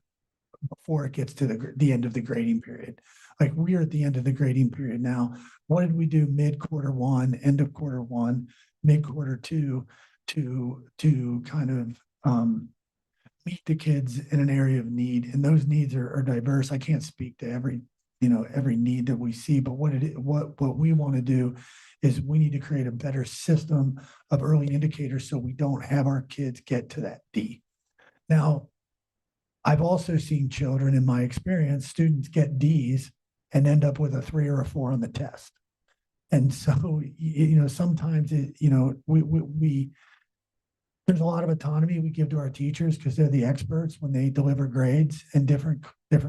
before it gets to the end of the grading period. Like, we're at the end of the grading period now. What did we do mid-quarter one, end of quarter one, mid-quarter two to kind of meet the kids in an area of need? And those needs are diverse. I can't speak to every need that we see, but what we want to do is we need to create a better system of early indicators so we don't have our kids get to that D. Now, I've also seen children, in my experience, students get Ds and end up with a 3 or a 4 on the test. And so, sometimes there's a lot of autonomy we give to our teachers because they're the experts when they deliver grades, and different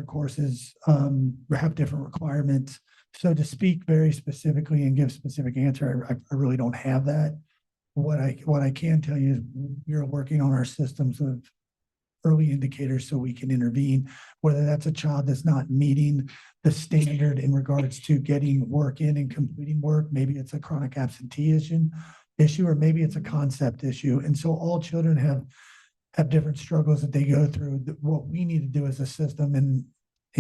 courses have different requirements. So to speak very specifically and give specific answer, I really don't have that. What I can tell you is we're working on our systems of early indicators so we can intervene, whether that's a child that's not meeting the standard in regards to getting work in and completing work. Maybe it's a chronic absenteeism issue, or maybe it's a concept issue. And so all children have different struggles that they go through. What we need to do as a system, and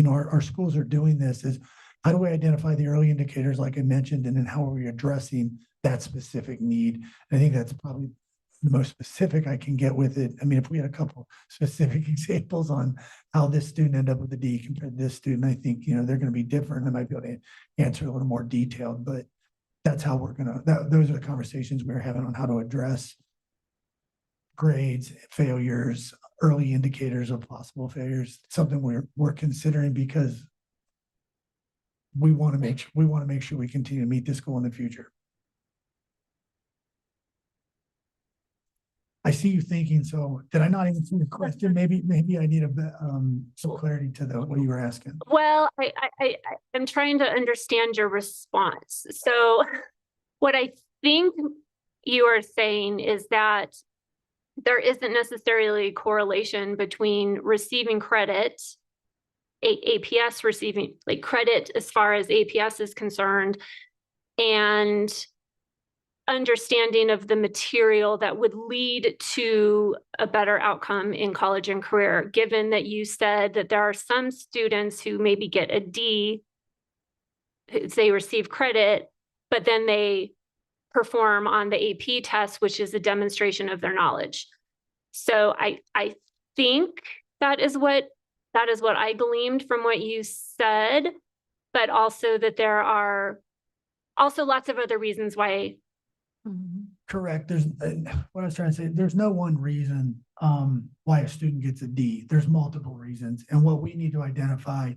our schools are doing this, is how do we identify the early indicators, like I mentioned, and then how are we addressing that specific need? And I think that's probably the most specific I can get with it. I mean, if we had a couple specific examples on how this student ended up with a D compared to this student, I think, they're going to be different. I might be able to answer a little more detailed, but that's how those are the conversations we're having on how to address grades, failures, early indicators of possible failures. It's something we're considering because we want to make sure we continue to meet this goal in the future. I see you thinking, so did I not answer your question? Maybe I need some clarity to what you were asking. Well, I'm trying to understand your response. So what I think you are saying is that there isn't necessarily a correlation between receiving credit, APS receiving credit as far as APS is concerned, and understanding of the material that would lead to a better outcome in college and career, given that you said that there are some students who maybe get a D, they receive credit, but then they perform on the AP test, which is a demonstration of their knowledge. So I think that is what I gleaned from what you said, but also that there are also lots of other reasons why. Correct. There's what I was trying to say. There's no one reason why a student gets a D. There's multiple reasons. And what we need to identify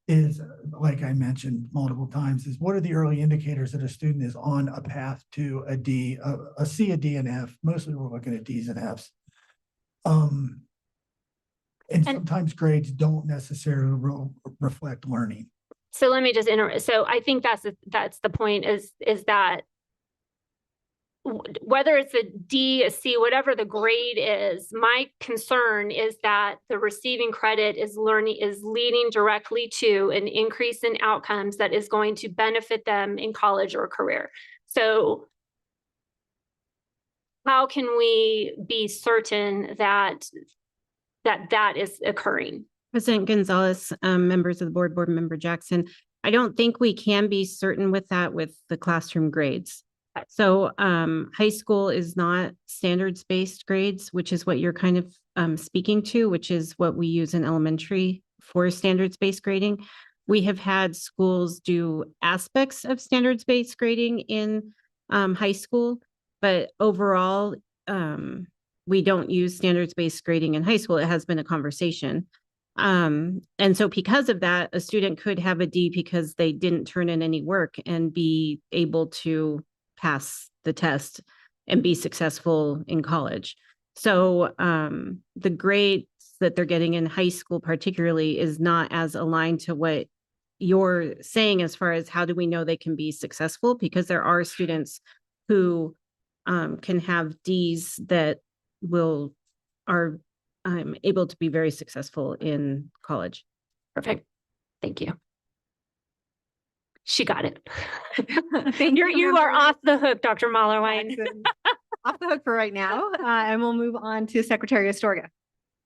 is, like I mentioned multiple times, is what are the early indicators that a student is on a path to a D, a C, a D, and F. Mostly we're looking at Ds and Fs. And sometimes grades don't necessarily reflect learning. So let me just interrupt. So I think that's the point is that whether it's a D, a C, whatever the grade is, my concern is that the receiving credit is leading directly to an increase in outcomes that is going to benefit them in college or career. So how can we be certain that is occurring? President Gonzalez, members of the board member Jackson, I don't think we can be certain with that with the classroom grades. So high school is not standards-based grades, which is what you're kind of speaking to, which is what we use in elementary for standards-based grading. We have had schools do aspects of standards-based grading in high school, but overall, we don't use standards-based grading in high school. It has been a conversation. And so because of that, a student could have a D because they didn't turn in any work and be able to pass the test and be successful in college. So the grades that they're getting in high school particularly is not as aligned to what you're saying as far as how do we know they can be successful, because there are students who can have Ds that are able to be very successful in college. Perfect. Thank you. She got it. Thank You are off the hook, Dr. Mahlerwein. Off the hook for right now, and we'll move on to Secretary Astorga.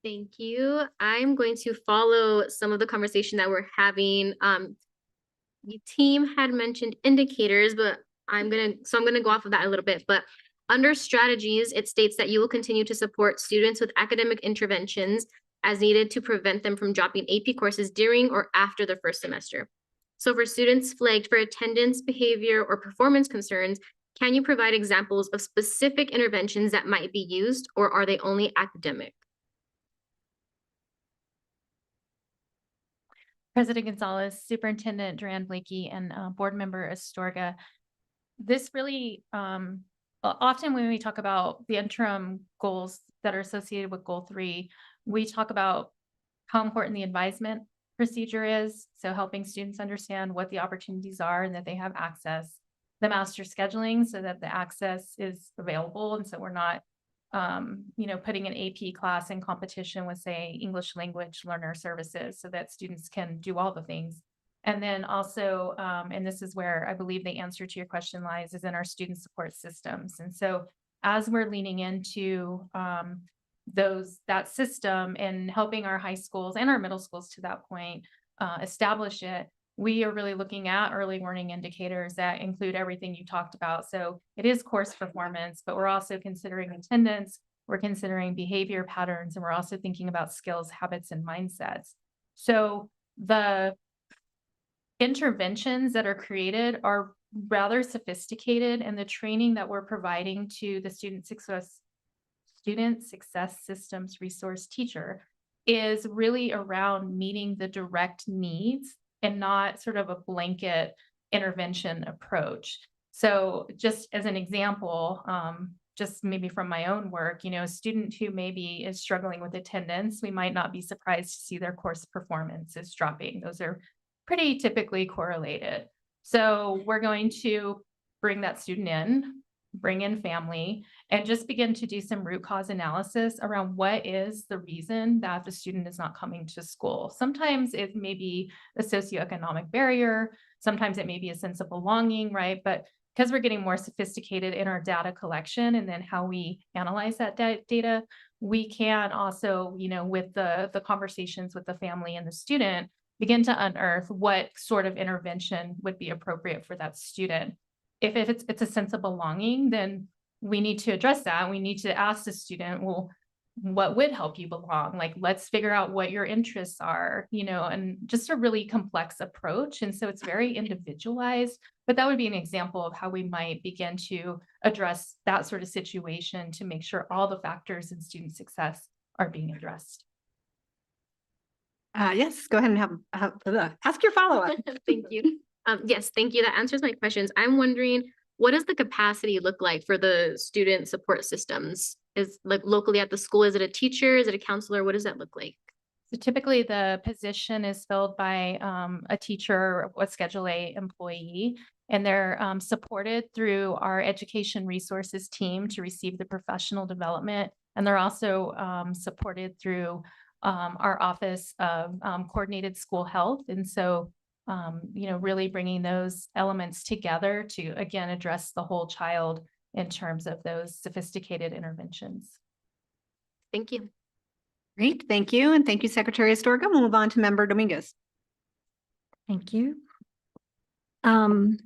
Thank you. I'm going to follow some of the conversation that we're having. The team had mentioned indicators, but I'm gonna go off of that a little bit. But under strategies, it states that you will continue to support students with academic interventions as needed to prevent them from dropping AP courses during or after the first semester. So for students flagged for attendance, behavior, or performance concerns, can you provide examples of specific interventions that might be used, or are they only academic? President Gonzalez, Superintendent Duran Blakey, and Board Member Astorga. This really, often when we talk about the interim goals that are associated with Goal 3, we talk about how important the advisement procedure is. So helping students understand what the opportunities are and that they have access. The master scheduling so that the access is available. And so we're not, putting an AP class in competition with, say, English language learner services so that students can do all the things. And then also, and this is where I believe the answer to your question lies, is in our student support systems. And so as we're leaning into that system and helping our high schools and our middle schools to that point establish it, we are really looking at early warning indicators that include everything you talked about. So it is course performance, but we're also considering attendance, we're considering behavior patterns, and we're also thinking about skills, habits, and mindsets. So the interventions that are created are rather sophisticated, and the training that we're providing to the student success systems resource teacher is really around meeting the direct needs and not sort of a blanket intervention approach. So just as an example, just maybe from my own work, a student who maybe is struggling with attendance, we might not be surprised to see their course performance is dropping. Those are pretty typically correlated. So we're going to bring that student in, bring in family, and just begin to do some root cause analysis around what is the reason that the student is not coming to school. Sometimes it may be a socioeconomic barrier. Sometimes it may be a sense of belonging, right? But because we're getting more sophisticated in our data collection and then how we analyze that data, we can also, with the conversations with the family and the student, begin to unearth what sort of intervention would be appropriate for that student. If it's a sense of belonging, then we need to address that. We need to ask the student, well, what would help you belong? Like, let's figure out what your interests are, and just a really complex approach. And so it's very individualized, but that would be an example of how we might begin to address that sort of situation to make sure all the factors in student success are being addressed. Yes, go ahead and ask your follow-up. Thank you. Yes, thank you. That answers my questions. I'm wondering, what does the capacity look like for the student support systems? Is like locally at the school, is it a teacher? Is it a counselor? What does that look like? So typically the position is filled by a teacher or a Schedule A employee, and they're supported through our education resources team to receive the professional development. And they're also supported through our Office of Coordinated School Health. And so really bringing those elements together to, again, address the whole child in terms of those sophisticated interventions. Thank you. Great, thank you. And thank you, Secretary Astorga. We'll move on to Member Dominguez. Thank you. So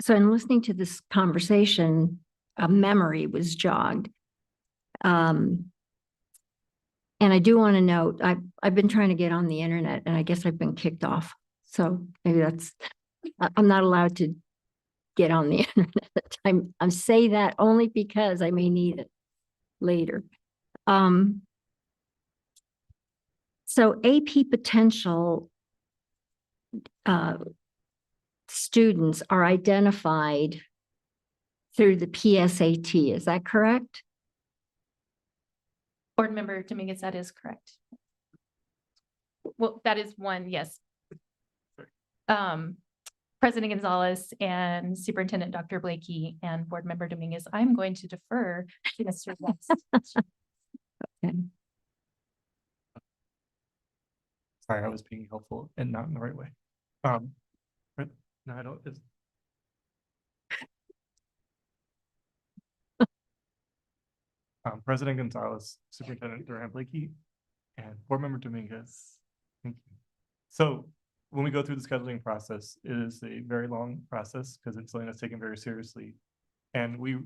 in listening to this conversation, a memory was jogged. And I do want to note, I've been trying to get on the internet and I guess I've been kicked off. So maybe I'm not allowed to get on the internet. I'm say that only because I may need it later. So AP potential students are identified through the PSAT, is that correct? Board Member Dominguez, that is correct. Well, that is one, yes. President Gonzalez and Superintendent Dr. Blakey and Board Member Dominguez, I'm going to defer to Mr. West. Okay. Sorry, I was being helpful and not in the right way. But no, I don't. President Gonzalez, Superintendent Durham Blakey, and Board Member Dominguez. Thank you. So when we go through the scheduling process, it is a very long process because it's something that's taken very seriously. And we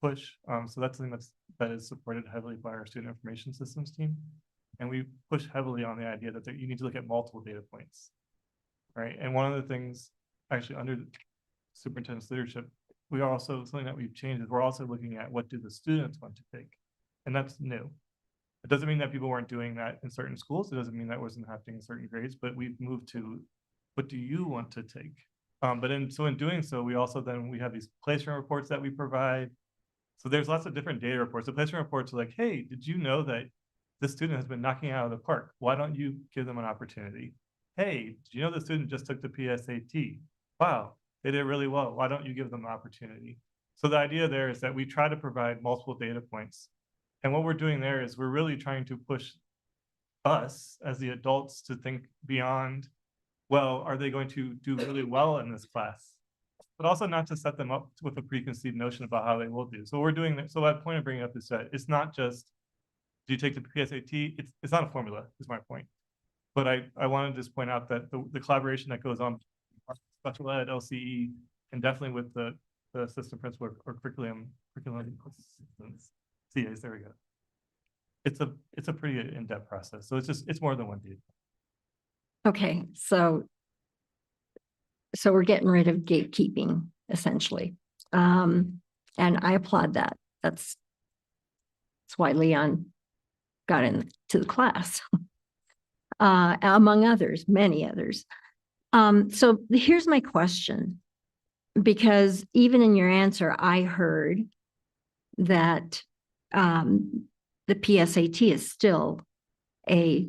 push, so that's something that is supported heavily by our student information systems team. And we push heavily on the idea that you need to look at multiple data points, right? And one of the things actually under the superintendent's leadership, we also, something that we've changed is we're also looking at what do the students want to take? And that's new. It doesn't mean that people weren't doing that in certain schools. It doesn't mean that wasn't happening in certain grades, but we've moved to what do you want to take? But in doing so, we also we have these placement reports that we provide. So there's lots of different data reports. The placement reports are like, hey, did you know that this student has been knocking out of the park? Why don't you give them an opportunity? Hey, did you know the student just took the PSAT? Wow, they did really well. Why don't you give them an opportunity? So the idea there is that we try to provide multiple data points. And what we're doing there is we're really trying to push us as the adults to think beyond, well, are they going to do really well in this class? But also not to set them up with a preconceived notion about how they will do. So we're doing that. So my point of bringing up is that it's not just, do you take the PSAT? It's not a formula, is my point. But I wanted to just point out that the collaboration that goes on, special ed, LCE, and definitely with the assistant principal or curriculum assistants, CAs, there we go. It's a pretty in-depth process. So it's more than one data. Okay, so we're getting rid of gatekeeping essentially. And I applaud that. That's why Leon got into the class, among others, many others. So here's my question, because even in your answer, I heard that the PSAT is still a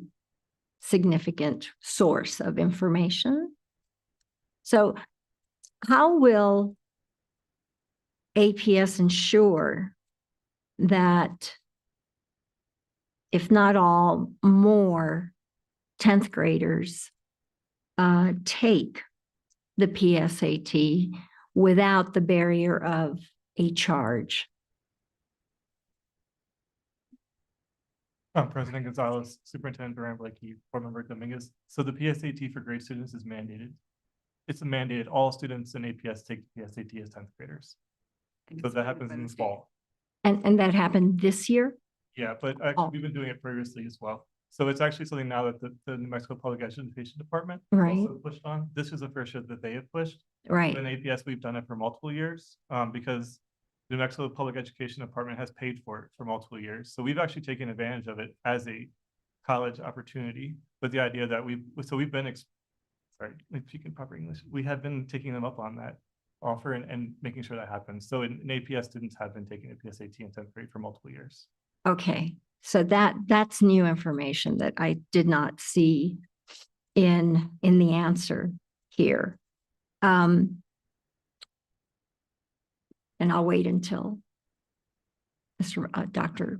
significant source of information. So how will APS ensure that, if not all, more 10th graders take the PSAT without the barrier of a charge? President Gonzalez, Superintendent Durham Blakey, Board Member Dominguez. So the PSAT for grade students is mandated. It's mandated. All students in APS take the PSAT as 10th graders. So that happens in the fall. And that happened this year? Yeah, but actually we've been doing it previously as well. So it's actually something now that the New Mexico Public Education Department also pushed on. This is the first year that they have pushed. Right. In APS, we've done it for multiple years because the New Mexico Public Education Department has paid for it for multiple years. So we've actually taken advantage of it as a college opportunity with the idea that we've been, sorry, if you can proper English, we have been taking them up on that offer and making sure that happens. So in APS, students have been taking a PSAT in 10th grade for multiple years. Okay, so that's new information that I did not see in the answer here. And I'll wait until Dr.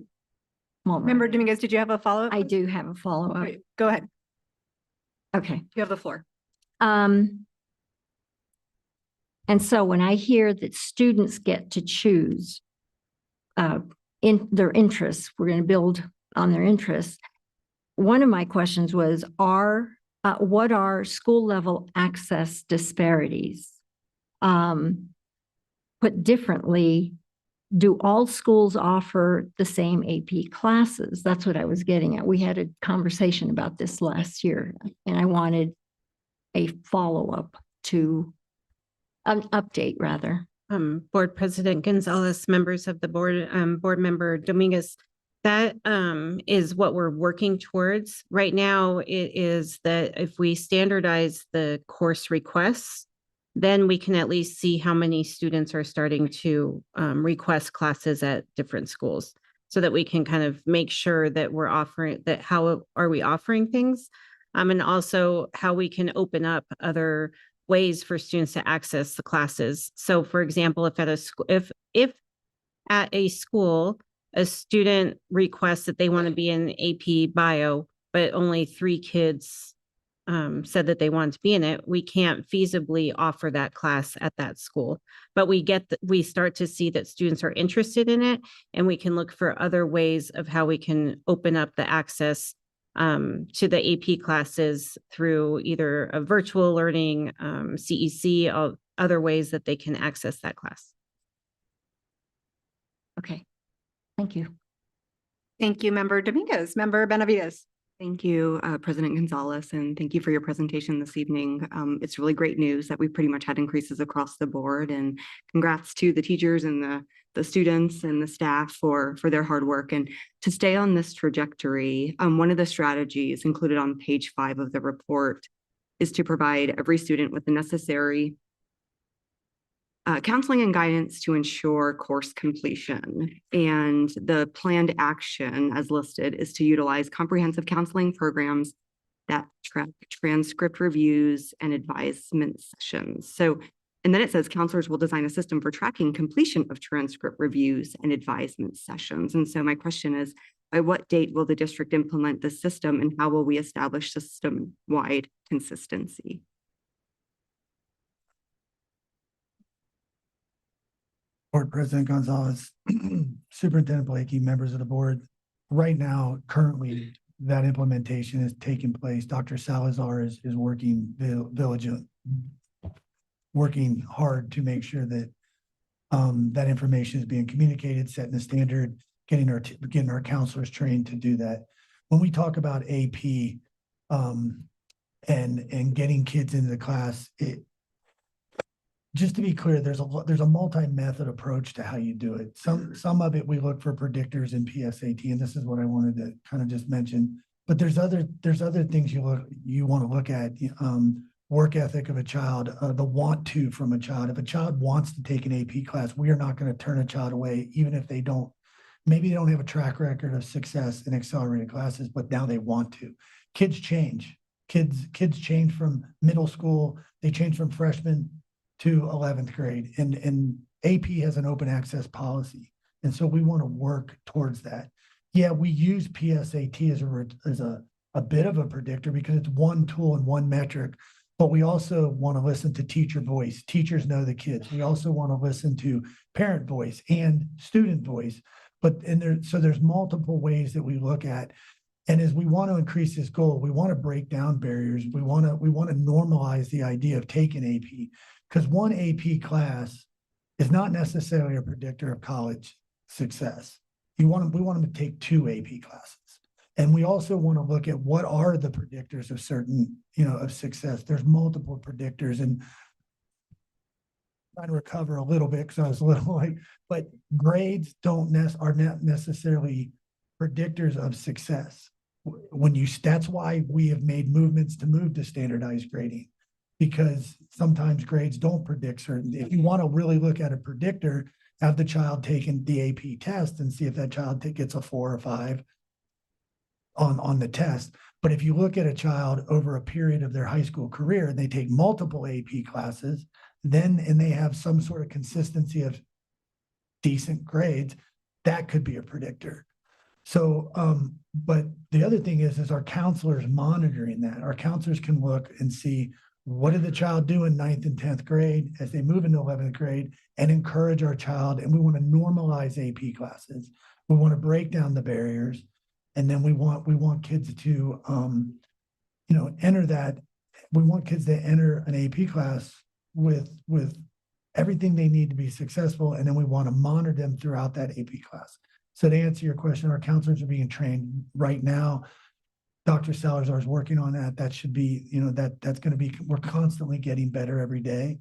Mulmer. Member Dominguez, did you have a follow-up? I do have a follow-up. Go ahead. Okay. You have the floor. And so when I hear that students get to choose in their interests, we're going to build on their interests. One of my questions was, what are school level access disparities? Put differently, do all schools offer the same AP classes? That's what I was getting at. We had a conversation about this last year, and I wanted a follow-up to an update rather. Board President Gonzalez, members of the board, Board Member Dominguez, that is what we're working towards. Right now, it is that if we standardize the course requests, then we can at least see how many students are starting to request classes at different schools, so that we can kind of make sure that we're offering, that how are we offering things, and also how we can open up other ways for students to access the classes. So for example, if at a school, if at a school, a student requests that they want to be in AP Bio, but only 3 kids said that they wanted to be in it, we can't feasibly offer that class at that school. But we start to see that students are interested in it, and we can look for other ways of how we can open up the access to the AP classes through either a virtual learning, CEC, or other ways that they can access that class. Okay, thank you. Thank you, Member Dominguez. Member Benavides. Thank you, President Gonzalez, and thank you for your presentation this evening. It's really great news that we pretty much had increases across the board, and congrats to the teachers and the students and the staff for their hard work. And to stay on this trajectory, one of the strategies included on page 5 of the report is to provide every student with the necessary counseling and guidance to ensure course completion. And the planned action as listed is to utilize comprehensive counseling programs that track transcript reviews and advisement sessions. So, and then it says counselors will design a system for tracking completion of transcript reviews and advisement sessions. And so my question is, by what date will the district implement the system, and how will we establish system-wide consistency? Board President Gonzalez, Superintendent Blakey, members of the board. Right now, currently, that implementation is taking place. Dr. Salazar is working diligent, working hard to make sure that that information is being communicated, setting the standard, getting our counselors trained to do that. When we talk about AP and getting kids into the class, just to be clear, there's a multi-method approach to how you do it. Some of it we look for predictors in PSAT, and this is what I wanted to kind of just mention. But there's other things you want to look at. Work ethic of a child, the want to from a child. If a child wants to take an AP class, we are not going to turn a child away, even if they don't. Maybe they don't have a track record of success in accelerated classes, but now they want to. Kids change. Kids change from middle school. They change from freshman to 11th grade, and AP has an open access policy. And so we want to work towards that. Yeah, we use PSAT as a bit of a predictor because it's one tool and one metric, but we also want to listen to teacher voice. Teachers know the kids. We also want to listen to parent voice and student voice. So there's multiple ways that we look at. And as we want to increase this goal, we want to break down barriers. We want to normalize the idea of taking AP. Because one AP class is not necessarily a predictor of college success. We want them to take 2 AP classes. And we also want to look at what are the predictors of certain, of success. There's multiple predictors, and trying to recover a little bit because I was a little like, but grades are not necessarily predictors of success. That's why we have made movements to move to standardized grading. Because sometimes grades don't predict certain. If you want to really look at a predictor, have the child taken the AP test and see if that child gets a 4 or 5 on the test. But if you look at a child over a period of their high school career and they take multiple AP classes, and they have some sort of consistency of decent grades, that could be a predictor. So, but the other thing is our counselors monitoring that. Our counselors can look and see, what did the child do in 9th and 10th grade as they move into 11th grade, and encourage our child. And we want to normalize AP classes. We want to break down the barriers. And then we want kids to, enter that. We want kids to enter an AP class with everything they need to be successful. And then we want to monitor them throughout that AP class. So to answer your question, our counselors are being trained right now. Dr. Salazar is working on that. That should be, that's going to be, we're constantly getting better every day.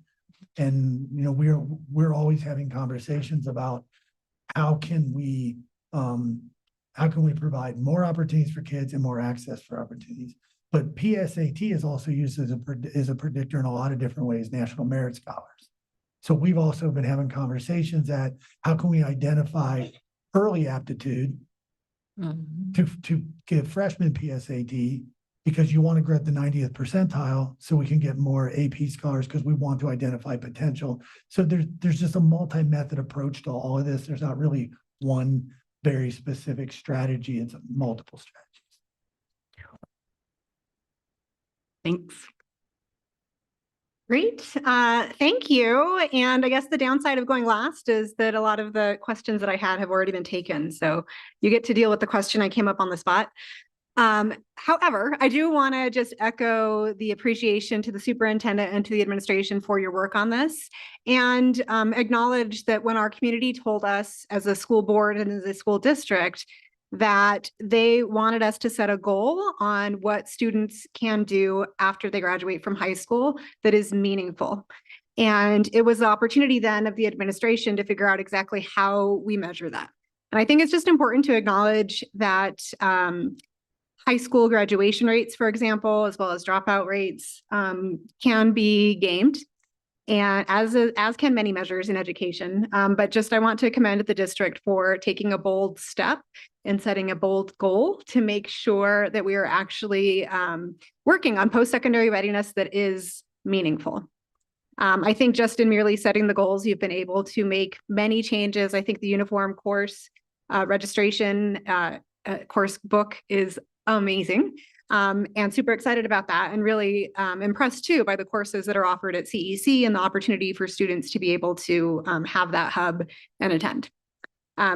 And, we're always having conversations about how can we provide more opportunities for kids and more access for opportunities. But PSAT is also used as a predictor in a lot of different ways, national merit scholars. So we've also been having conversations that how can we identify early aptitude to give freshmen PSAT, because you want to get the 90th percentile so we can get more AP scholars, because we want to identify potential. So there's just a multi-method approach to all of this. There's not really one very specific strategy. It's multiple strategies. Thanks. Great, thank you. And I guess the downside of going last is that a lot of the questions that I had have already been taken. So you get to deal with the question I came up on the spot. However, I do want to just echo the appreciation to the superintendent and to the administration for your work on this, and acknowledge that when our community told us as a school board and as a school district that they wanted us to set a goal on what students can do after they graduate from high school that is meaningful. And it was the opportunity then of the administration to figure out exactly how we measure that. And I think it's just important to acknowledge that high school graduation rates, for example, as well as dropout rates, can be gamed, and as can many measures in education. But just I want to commend the district for taking a bold step and setting a bold goal to make sure that we are actually working on post-secondary readiness that is meaningful. I think just in merely setting the goals, you've been able to make many changes. I think the uniform course registration course book is amazing, and super excited about that, and really impressed too by the courses that are offered at CEC and the opportunity for students to be able to have that hub and attend.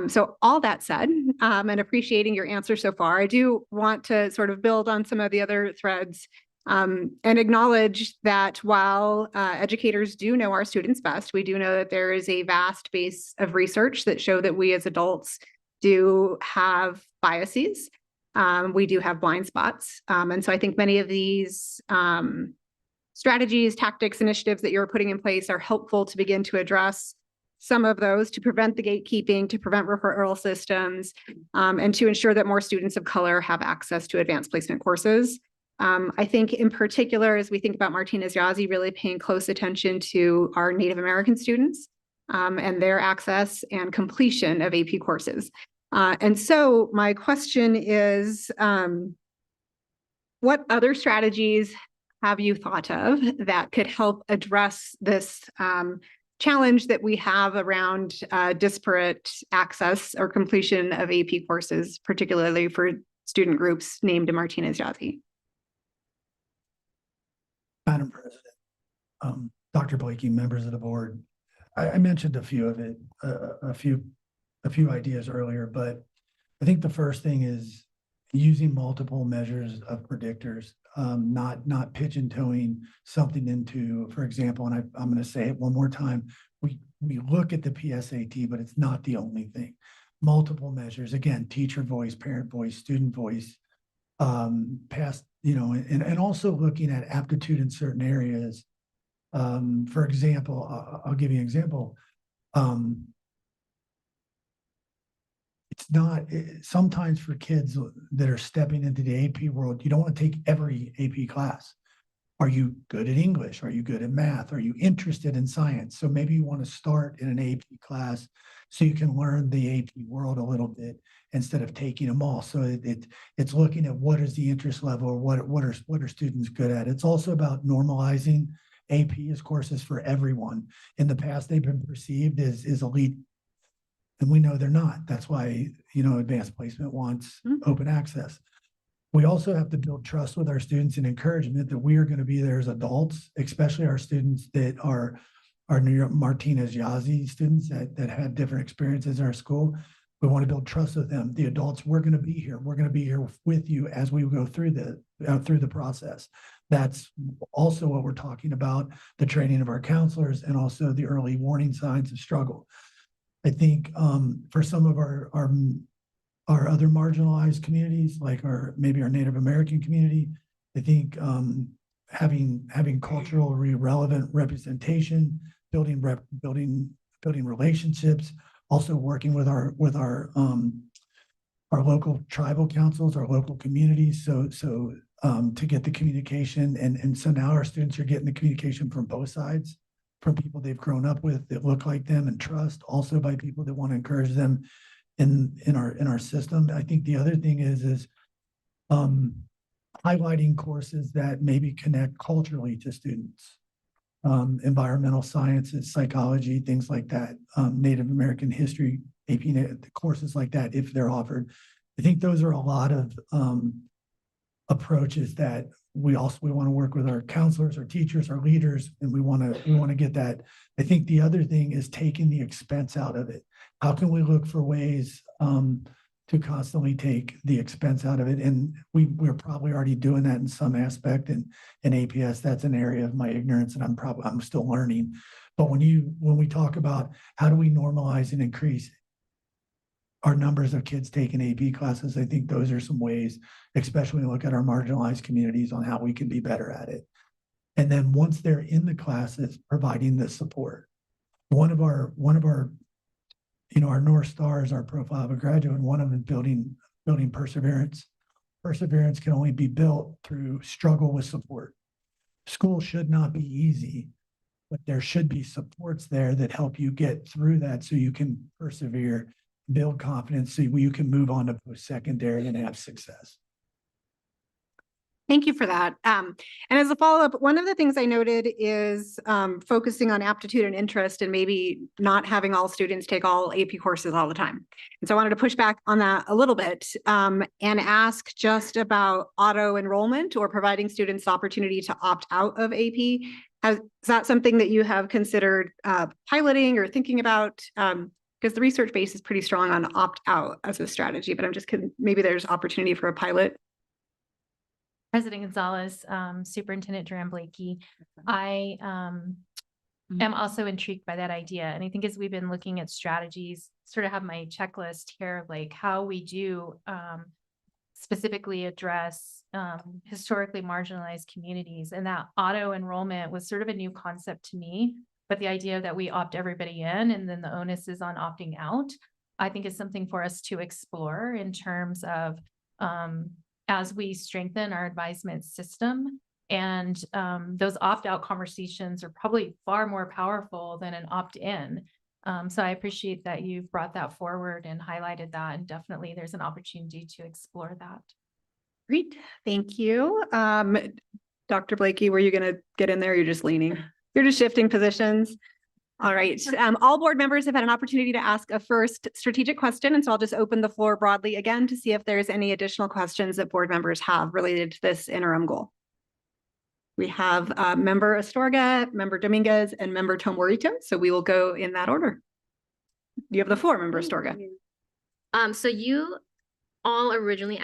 So all that said, and appreciating your answer so far, I do want to sort of build on some of the other threads and acknowledge that while educators do know our students best, we do know that there is a vast base of research that show that we as adults do have biases. We do have blind spots. And so I think many of these strategies, tactics, initiatives that you're putting in place are helpful to begin to address some of those, to prevent the gatekeeping, to prevent referral systems, and to ensure that more students of color have access to advanced placement courses. I think in particular, as we think about Martinez-Yazzie, really paying close attention to our Native American students and their access and completion of AP courses. And so my question is, what other strategies have you thought of that could help address this challenge that we have around disparate access or completion of AP courses, particularly for student groups named Martinez-Yazzie? Madam President, Dr. Blakey, members of the board, I mentioned a few of it, a few ideas earlier, but I think the first thing is using multiple measures of predictors, not pigeon-toeing something into, for example, and I'm going to say it one more time, we look at the PSAT, but it's not the only thing. Multiple measures, again, teacher voice, parent voice, student voice, past, and also looking at aptitude in certain areas. For example, I'll give you an example. It's not, sometimes for kids that are stepping into the AP world, you don't want to take every AP class. Are you good at English? Are you good at math? Are you interested in science? So maybe you want to start in an AP class so you can learn the AP world a little bit instead of taking them all. So it's looking at what is the interest level, or what are students good at. It's also about normalizing AP as courses for everyone. In the past, they've been perceived as elite, and we know they're not. That's why, advanced placement wants open access. We also have to build trust with our students and encouragement that we are going to be there as adults, especially our students that are New York Martinez-Yazzie students that had different experiences in our school. We want to build trust with them. The adults, we're going to be here. We're going to be here with you as we go through through the process. That's also what we're talking about, the training of our counselors and also the early warning signs of struggle. I think for some of our other marginalized communities, like maybe our Native American community, I think having culturally relevant representation, building relationships, also working with our local tribal councils, our local communities, so to get the communication, and so now our students are getting the communication from both sides, from people they've grown up with that look like them and trust, also by people that want to encourage them in our system. I think the other thing is highlighting courses that maybe connect culturally to students. Environmental sciences, psychology, things like that, Native American history, AP courses like that, if they're offered. I think those are a lot of approaches that we want to work with our counselors, our teachers, our leaders, and we want to get that. I think the other thing is taking the expense out of it. How can we look for ways to constantly take the expense out of it? And we're probably already doing that in some aspect. And in APS, that's an area of my ignorance, and I'm still learning. But when we talk about how do we normalize and increase our numbers of kids taking AP classes, I think those are some ways, especially when we look at our marginalized communities, on how we can be better at it. And then once they're in the classes, providing the support. One of our our North Star is our profile of a graduate, and one of them is building perseverance. Perseverance can only be built through struggle with support. School should not be easy, but there should be supports there that help you get through that so you can persevere, build confidence, so you can move on to post-secondary and have success. Thank you for that. And as a follow-up, one of the things I noted is focusing on aptitude and interest, and maybe not having all students take all AP courses all the time. And so I wanted to push back on that a little bit and ask just about auto enrollment or providing students the opportunity to opt out of AP. Is that something that you have considered piloting or thinking about? Because the research base is pretty strong on opt out as a strategy, but I'm just kidding. Maybe there's opportunity for a pilot. President Gonzalez, Superintendent Duran Blakey, I am also intrigued by that idea. And I think as we've been looking at strategies, sort of have my checklist here of like how we do specifically address historically marginalized communities. And that auto enrollment was sort of a new concept to me, but the idea that we opt everybody in and then the onus is on opting out, I think is something for us to explore in terms of as we strengthen our advisement system. And those opt-out conversations are probably far more powerful than an opt-in. So I appreciate that you've brought that forward and highlighted that, and definitely there's an opportunity to explore that. Great, thank you. Dr. Blakey, were you going to get in there? You're just leaning. You're just shifting positions. All right. All board members have had an opportunity to ask a first strategic question. And so I'll just open the floor broadly again to see if there's any additional questions that board members have related to this interim goal. We have Member Astorga, Member Dominguez, and Member Tomorito. So we will go in that order. You have the floor, Member Astorga. So you all originally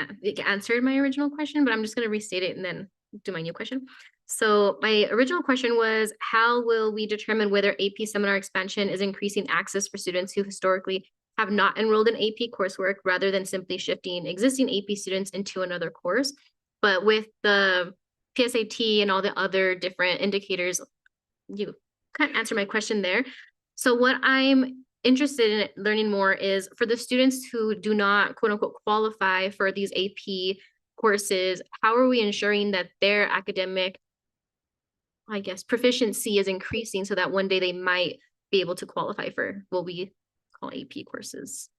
answered my original question, but I'm just going to restate it and then do my new question. So my original question was, how will we determine whether AP seminar expansion is increasing access for students who historically have not enrolled in AP coursework rather than simply shifting existing AP students into another course? But with the PSAT and all the other different indicators, you kind of answered my question there. So what I'm interested in learning more is for the students who do not quote unquote qualify for these AP courses, how are we ensuring that their academic, I guess, proficiency is increasing so that one day they might be able to qualify for what we call AP courses?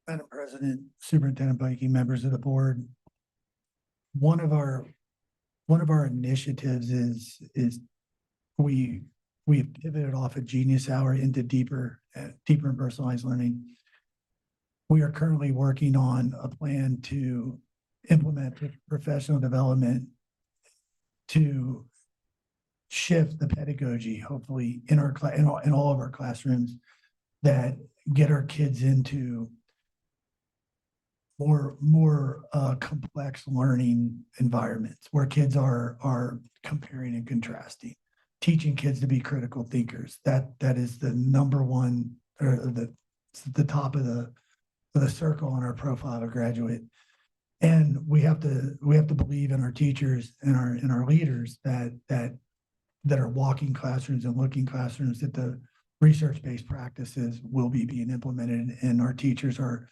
Madam President, Superintendent Blakey, members of the board, one of our initiatives is we pivoted off of Genius Hour into deeper and personalized learning. We are currently working on a plan to implement professional development to shift the pedagogy, hopefully in our in all of our classrooms, that get our kids into more complex learning environments where kids are comparing and contrasting, teaching kids to be critical thinkers. That is the number one, or the top of the circle on our profile of a graduate. And we have to believe in our teachers and our leaders that are walking classrooms and looking classrooms, that the research-based practices will be being implemented, and our teachers are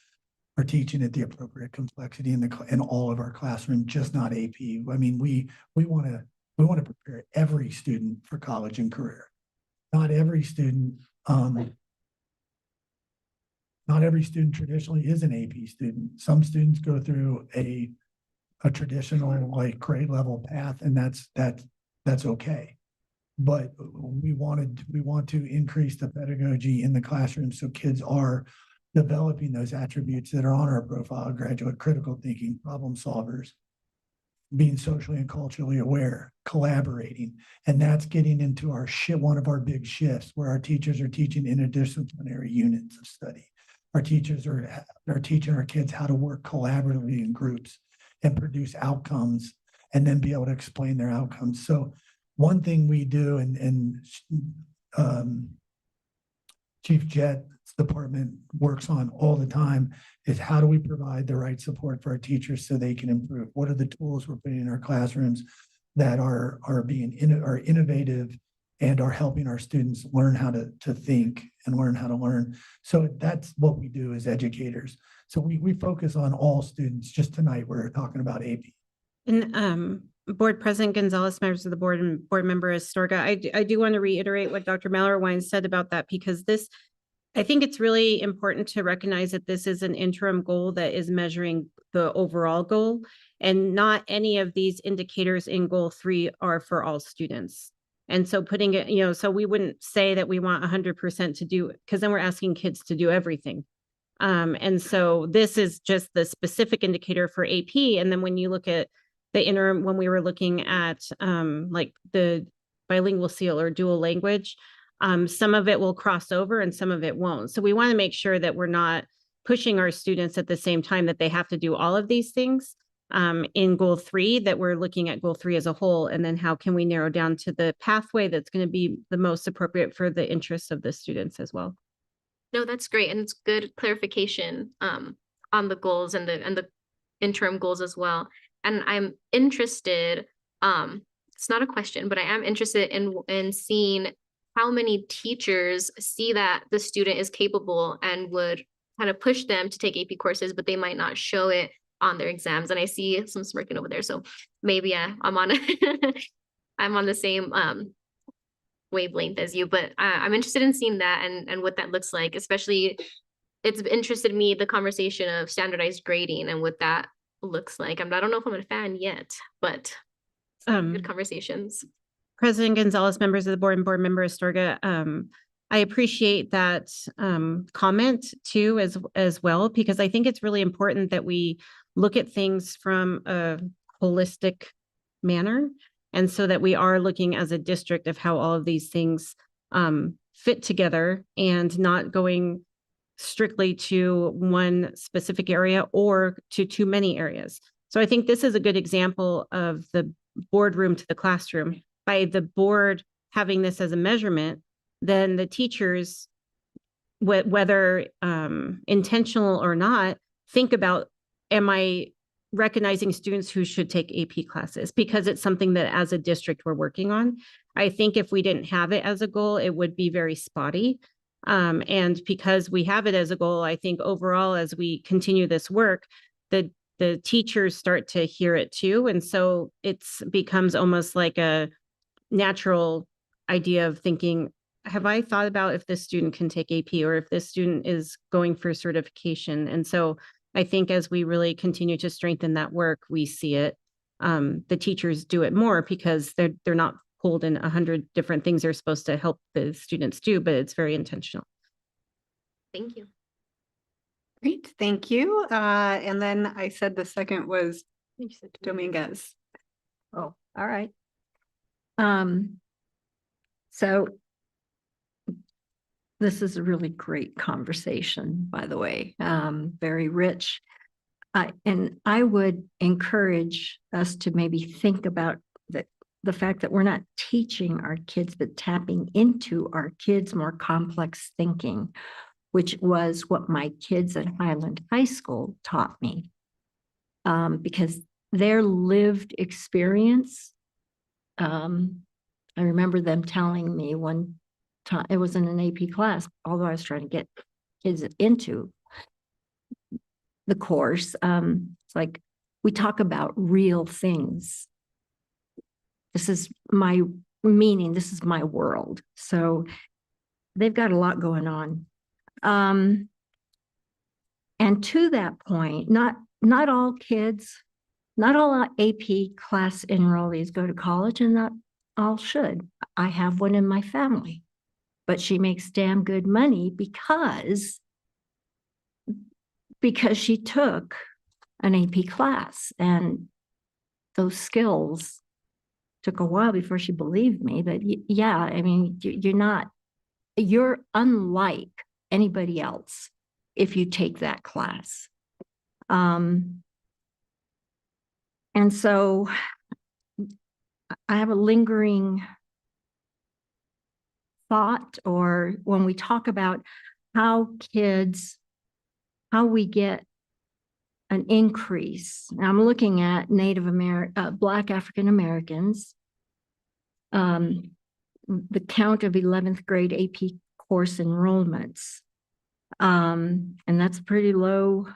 teaching at the appropriate complexity in all of our classroom, just not AP. I mean, we want to prepare every student for college and career. Not every student traditionally is an AP student. Some students go through a traditional like grade level path, and that's okay. But we want to increase the pedagogy in the classroom so kids are developing those attributes that are on our profile: graduate, critical thinking, problem solvers, being socially and culturally aware, collaborating. And that's getting into one of our big shifts, where our teachers are teaching interdisciplinary units of study. Our teachers are teaching our kids how to work collaboratively in groups and produce outcomes, and then be able to explain their outcomes. So one thing we do, and Chief Jett's department works on all the time, is how do we provide the right support for our teachers so they can improve? What are the tools we're putting in our classrooms that are innovative and are helping our students learn how to think and learn how to learn? So that's what we do as educators. So we focus on all students. Just tonight, we're talking about AP. And Board President Gonzalez, members of the board, and board member Astorga, I do want to reiterate what Dr. Mallerwein said about that, because I think it's really important to recognize that this is an interim goal that is measuring the overall goal, and not any of these indicators in goal 3 are for all students. And so putting it, so we wouldn't say that we want 100% to do, because then we're asking kids to do everything. And so this is just the specific indicator for AP. And then when you look at the interim, when we were looking at like the bilingual seal or dual language, some of it will cross over and some of it won't. So we want to make sure that we're not pushing our students at the same time that they have to do all of these things in goal 3, that we're looking at goal 3 as a whole, and then how can we narrow down to the pathway that's going to be the most appropriate for the interests of the students as well. No, that's great. And it's good clarification on the goals and the interim goals as well. And I'm interested, it's not a question, but I am interested in seeing how many teachers see that the student is capable and would kind of push them to take AP courses, but they might not show it on their exams. And I see some smirking over there. So maybe I'm on I'm on the same wavelength as you, but I'm interested in seeing that and what that looks like. Especially, it's interested me, the conversation of standardized grading and what that looks like. I don't know if I'm a fan yet, but good conversations. President Gonzalez, members of the board, and board member Astorga, I appreciate that comment too as well, because I think it's really important that we look at things from a holistic manner, and so that we are looking as a district of how all of these things fit together, and not going strictly to one specific area or to too many areas. So I think this is a good example of the boardroom to the classroom. By the board having this as a measurement, then the teachers, whether intentional or not, think about, am I recognizing students who should take AP classes? Because it's something that as a district we're working on. I think if we didn't have it as a goal, it would be very spotty. And because we have it as a goal, I think overall, as we continue this work, the teachers start to hear it too. And so it becomes almost like a natural idea of thinking, have I thought about if this student can take AP, or if this student is going for certification? And so I think as we really continue to strengthen that work, we see it. The teachers do it more because they're not pulled in 100 different things they're supposed to help the students do, but it's very intentional. Thank you. Great, thank you. And then I said the second was Dominguez. Oh, all right. So this is a really great conversation, by the way, very rich. I would encourage us to maybe think about the fact that we're not teaching our kids, but tapping into our kids' more complex thinking, which was what my kids at Highland High School taught me. Because their lived experience, I remember them telling me one time, it was in an AP class, although I was trying to get kids into the course. It's like, we talk about real things. This is my meaning. This is my world. So they've got a lot going on. And to that point, not all kids, not all AP class enrollees go to college, and not all should. I have one in my family, but she makes damn good money because she took an AP class, and those skills took a while before she believed me. But yeah, I mean, you're unlike anybody else if you take that class. And so I have a lingering thought, or when we talk about how we get an increase. I'm looking at Black African Americans, the count of 11th grade AP course enrollments. And that's a pretty low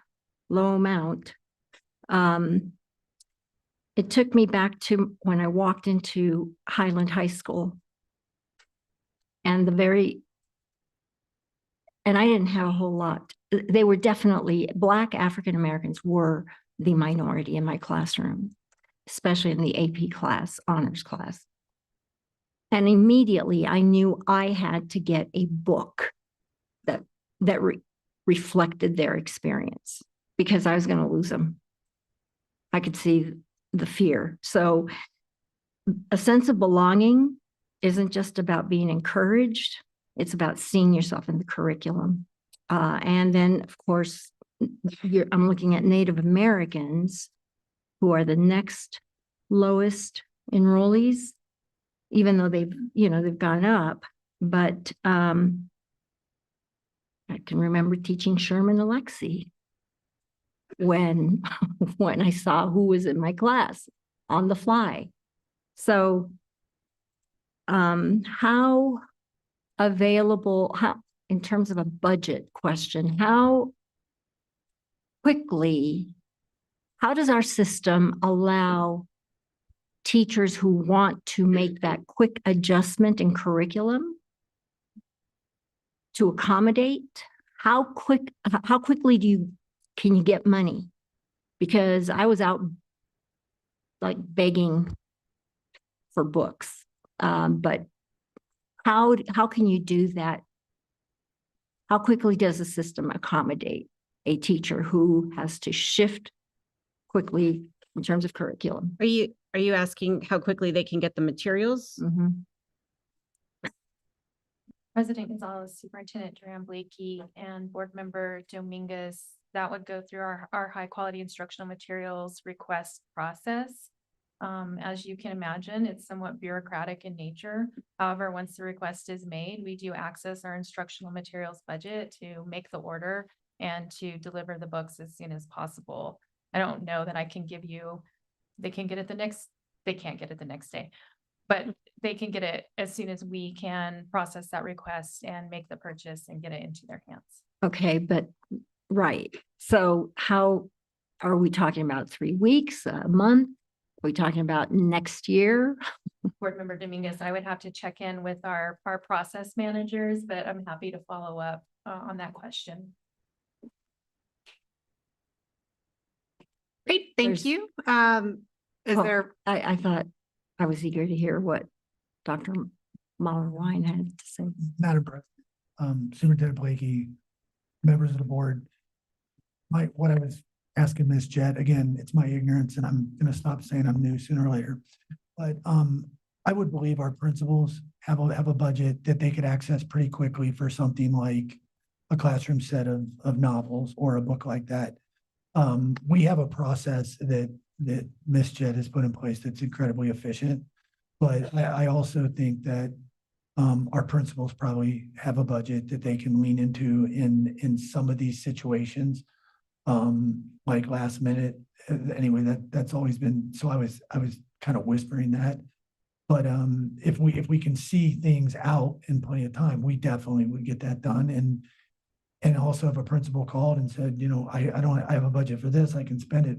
amount. It took me back to when I walked into Highland High School, and I didn't have a whole lot. They were definitely, Black African Americans were the minority in my classroom, especially in the AP class, honors class. And immediately I knew I had to get a book that reflected their experience, because I was going to lose them. I could see the fear. So a sense of belonging isn't just about being encouraged. It's about seeing yourself in the curriculum. And then, of course, I'm looking at Native Americans, who are the next lowest enrollees, even though they've gone up. But I can remember teaching Sherman Alexie when I saw who was in my class on the fly. So how in terms of a budget question, how does our system allow teachers who want to make that quick adjustment in curriculum to accommodate? How quickly can you get money? Because I was out like begging for books, but how can you do that? How quickly does the system accommodate a teacher who has to shift quickly in terms of curriculum? Are you asking how quickly they can get the materials? Mm-hmm. President Gonzalez, Superintendent Duran Blakey, and Board Member Dominguez, that would go through our high quality instructional materials request process. As you can imagine, it's somewhat bureaucratic in nature. However, once the request is made, we do access our instructional materials budget to make the order and to deliver the books as soon as possible. I don't know that I can give you, they can't get it the next day, but they can get it as soon as we can process that request and make the purchase and get it into their hands. Okay, but right. So how are we talking about? 3 weeks, a month? Are we talking about next year? Board Member Dominguez, I would have to check in with our process managers, but I'm happy to follow up on that question. Great, thank you. I thought I was eager to hear what Dr. Muller-Wine had to say. Madam President, Superintendent Blakey, members of the board, what I was asking Ms. Jett, again, it's my ignorance, and I'm going to stop saying I'm new sooner or later. But I would believe our principals have a budget that they could access pretty quickly for something like a classroom set of novels or a book like that. We have a process that Ms. Jett has put in place that's incredibly efficient. But I also think that our principals probably have a budget that they can lean into in some of these situations. Like last minute, anyway, that's always been, so I was kind of whispering that. But if we can see things out in plenty of time, we definitely would get that done. And also if a principal called and said, you know, I have a budget for this, I can spend it.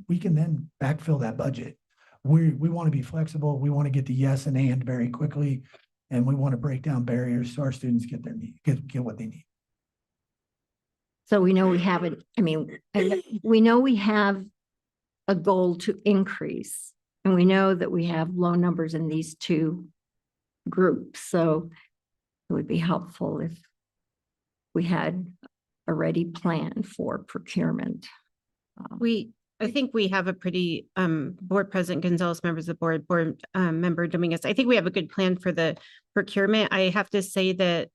We can then backfill that budget. We want to be flexible. We want to get the yes and very quickly. And we want to break down barriers so our students get get what they need. So we know we have it, I mean, we know we have a goal to increase, and we know that we have low numbers in these two groups. So it would be helpful if we had a ready plan for procurement. I think we have a pretty, Board President Gonzalez, members of the board member Dominguez, I think we have a good plan for the procurement. I have to say that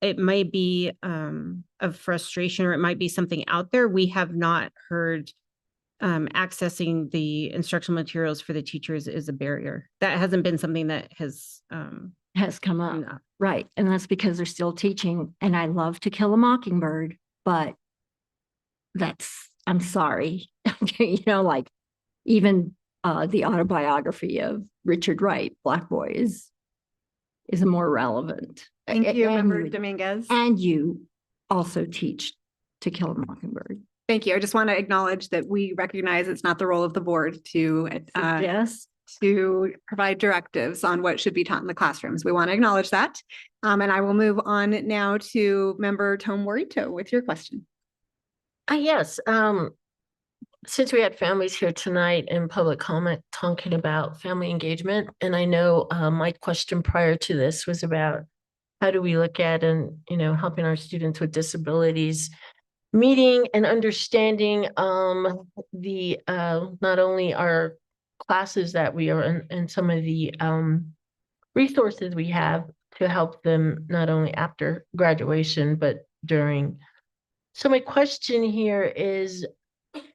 it might be of frustration, or it might be something out there. We have not heard accessing the instructional materials for the teachers is a barrier. That hasn't been something that has come up. Right. And that's because they're still teaching. And I love To Kill a Mockingbird, but I'm sorry. You know, like even the autobiography of Richard Wright, Black Boy, is more relevant. Thank you, And Member Dominguez. And you also teach To Kill a Mockingbird. Thank you. I just want to acknowledge that we recognize it's not the role of the board to provide directives on what should be taught in the classrooms. We want to acknowledge that. And I will move on now to Member Tom Warito with your question. Yes, since we had families here tonight in public comment talking about family engagement, and I know my question prior to this was about how do we look at helping our students with disabilities, meeting and understanding the not only our classes that we are in and some of the resources we have to help them not only after graduation but during. So my question here is,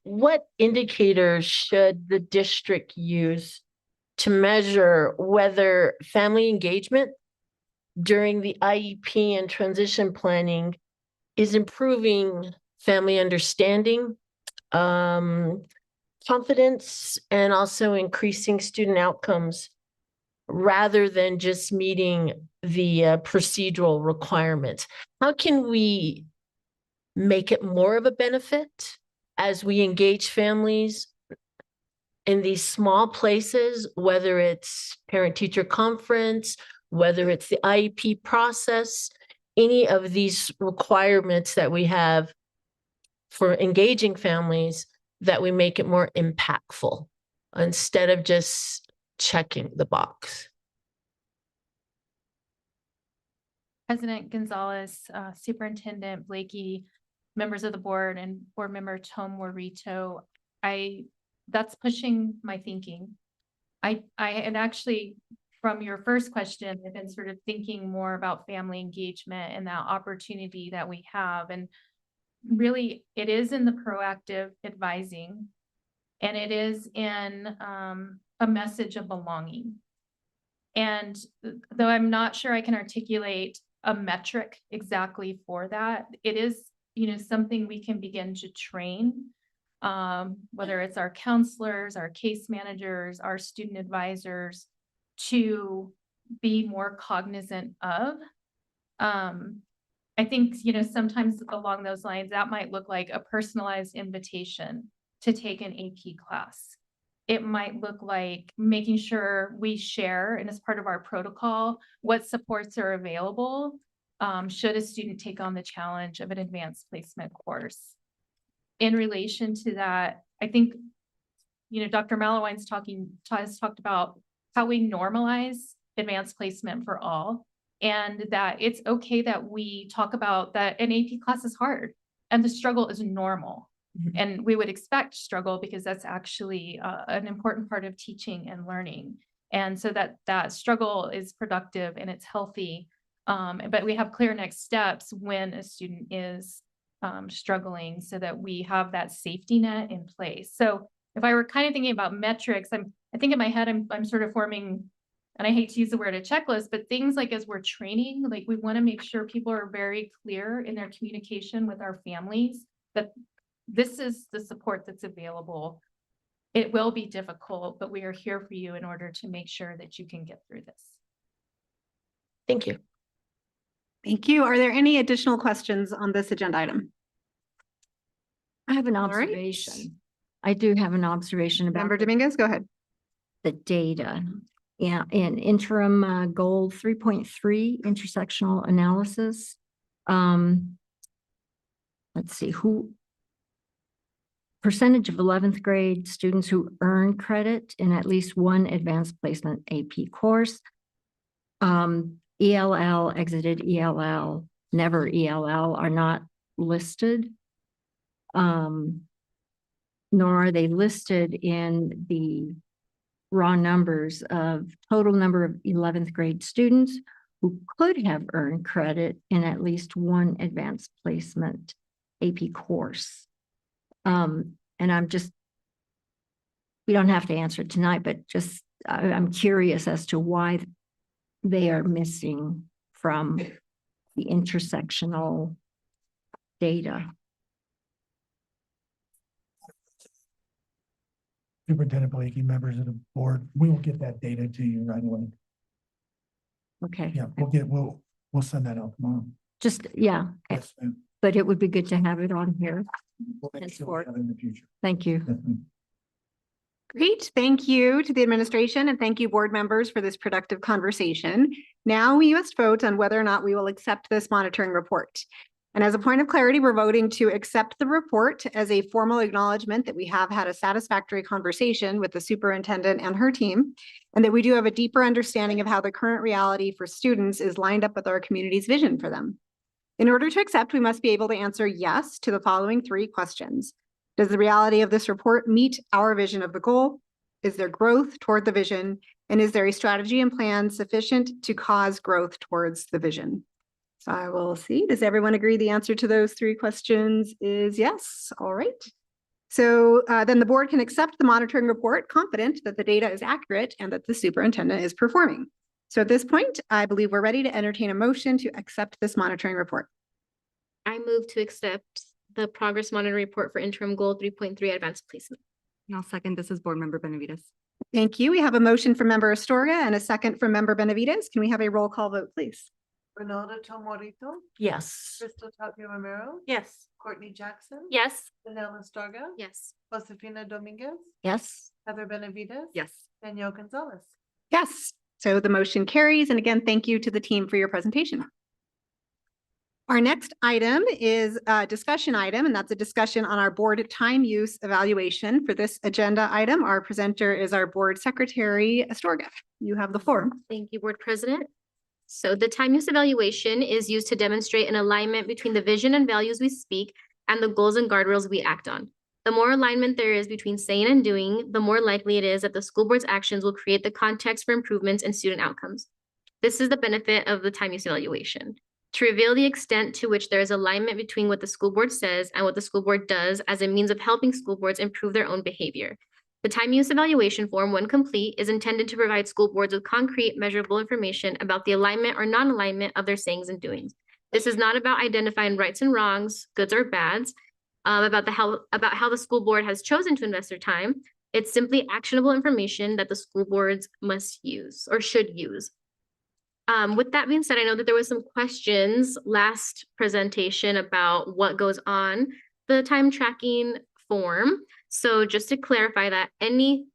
what indicators should the district use to measure whether family engagement during the IEP and transition planning is improving family understanding, confidence, and also increasing student outcomes rather than just meeting the procedural requirements? How can we make it more of a benefit as we engage families in these small places, whether it's parent-teacher conference, whether it's the IEP process, any of these requirements that we have for engaging families, that we make it more impactful instead of just checking the box? President Gonzalez, Superintendent Blakey, members of the board, and board member Tom Warito, that's pushing my thinking. I had actually, from your first question, I've been sort of thinking more about family engagement and that opportunity that we have. And really, it is in the proactive advising, and it is in a message of belonging. And though I'm not sure I can articulate a metric exactly for that, it is something we can begin to train, whether it's our counselors, our case managers, our student advisors, to be more cognizant of. I think, sometimes along those lines, that might look like a personalized invitation to take an AP class. It might look like making sure we share, and as part of our protocol, what supports are available should a student take on the challenge of an advanced placement course. In relation to that, I think, Dr. Malawine's has talked about how we normalize advanced placement for all, and that it's okay that we talk about that an AP class is hard and the struggle is normal. And we would expect struggle because that's actually an important part of teaching and learning. And so that struggle is productive and it's healthy. But we have clear next steps when a student is struggling so that we have that safety net in place. So if I were kind of thinking about metrics, I think in my head, I'm sort of forming, and I hate to use the word a checklist, but things like as we're training, like we want to make sure people are very clear in their communication with our families that this is the support that's available. It will be difficult, but we are here for you in order to make sure that you can get through this. Thank you. Thank you. Are there any additional questions on this agenda item? I have an All right. observation. I do have an observation about Member Dominguez, go ahead. the data. Yeah, in interim goal 3.3 intersectional analysis. Let's see, percentage of 11th grade students who earn credit in at least one advanced placement AP course. ELL, exited ELL, never ELL are not listed. Nor are they listed in the raw numbers of total number of 11th grade students who could have earned credit in at least one advanced placement AP course. And we don't have to answer it tonight, but just I'm curious as to why they are missing from the intersectional data. Superintendent Blakey, members of the board, we will get that data to you right away. Okay. Yeah, we'll send that out tomorrow. Just, yeah, Yes, ma'am. but it would be good to have it on here. We'll make sure we henceforth. have it in the future. Thank you. Yes, ma'am. Great. Thank you to the administration and thank you board members for this productive conversation. Now we must vote on whether or not we will accept this monitoring report. And as a point of clarity, we're voting to accept the report as a formal acknowledgement that we have had a satisfactory conversation with the superintendent and her team, and that we do have a deeper understanding of how the current reality for students is lined up with our community's vision for them. In order to accept, we must be able to answer yes to the following three questions. Does the reality of this report meet our vision of the goal? Is there growth toward the vision? And is there a strategy and plan sufficient to cause growth towards the vision? So I will see. Does everyone agree the answer to those three questions is yes? All right. So then the board can accept the monitoring report, confident that the data is accurate and that the superintendent is performing. So at this point, I believe we're ready to entertain a motion to accept this monitoring report. I move to accept the progress monitoring report for interim goal 3.3 advanced placement. And I'll second. This is Board Member Benavides. Thank you. We have a motion from Member Astorga and a second from Member Benavides. Can we have a roll call vote, please? Renata Tomorito, Yes. Crystal Tapia Romero, Yes. Courtney Jackson. Yes. Danelle Astorga. Yes. Josefina Dominguez, Yes. Heather Benavides. Yes. Danielle Gonzalez. Yes. So the motion carries. And again, thank you to the team for your presentation. Our next item is a discussion item, and that's a discussion on our board time use evaluation. For this agenda item, our presenter is our board secretary, Astorga. You have the floor. Thank you, Board President. So the time use evaluation is used to demonstrate an alignment between the vision and values we speak and the goals and guardrails we act on. The more alignment there is between saying and doing, the more likely it is that the school board's actions will create the context for improvements in student outcomes. This is the benefit of the time use evaluation, to reveal the extent to which there is alignment between what the school board says and what the school board does as a means of helping school boards improve their own behavior. The time use evaluation form, when complete, is intended to provide school boards with concrete, measurable information about the alignment or non-alignment of their sayings and doings. This is not about identifying rights and wrongs, goods or bads, about how the school board has chosen to invest their time. It's simply actionable information that the school boards must use or should use. With that being said, I know that there was some questions last presentation about what goes on the time tracking form. So just to clarify that any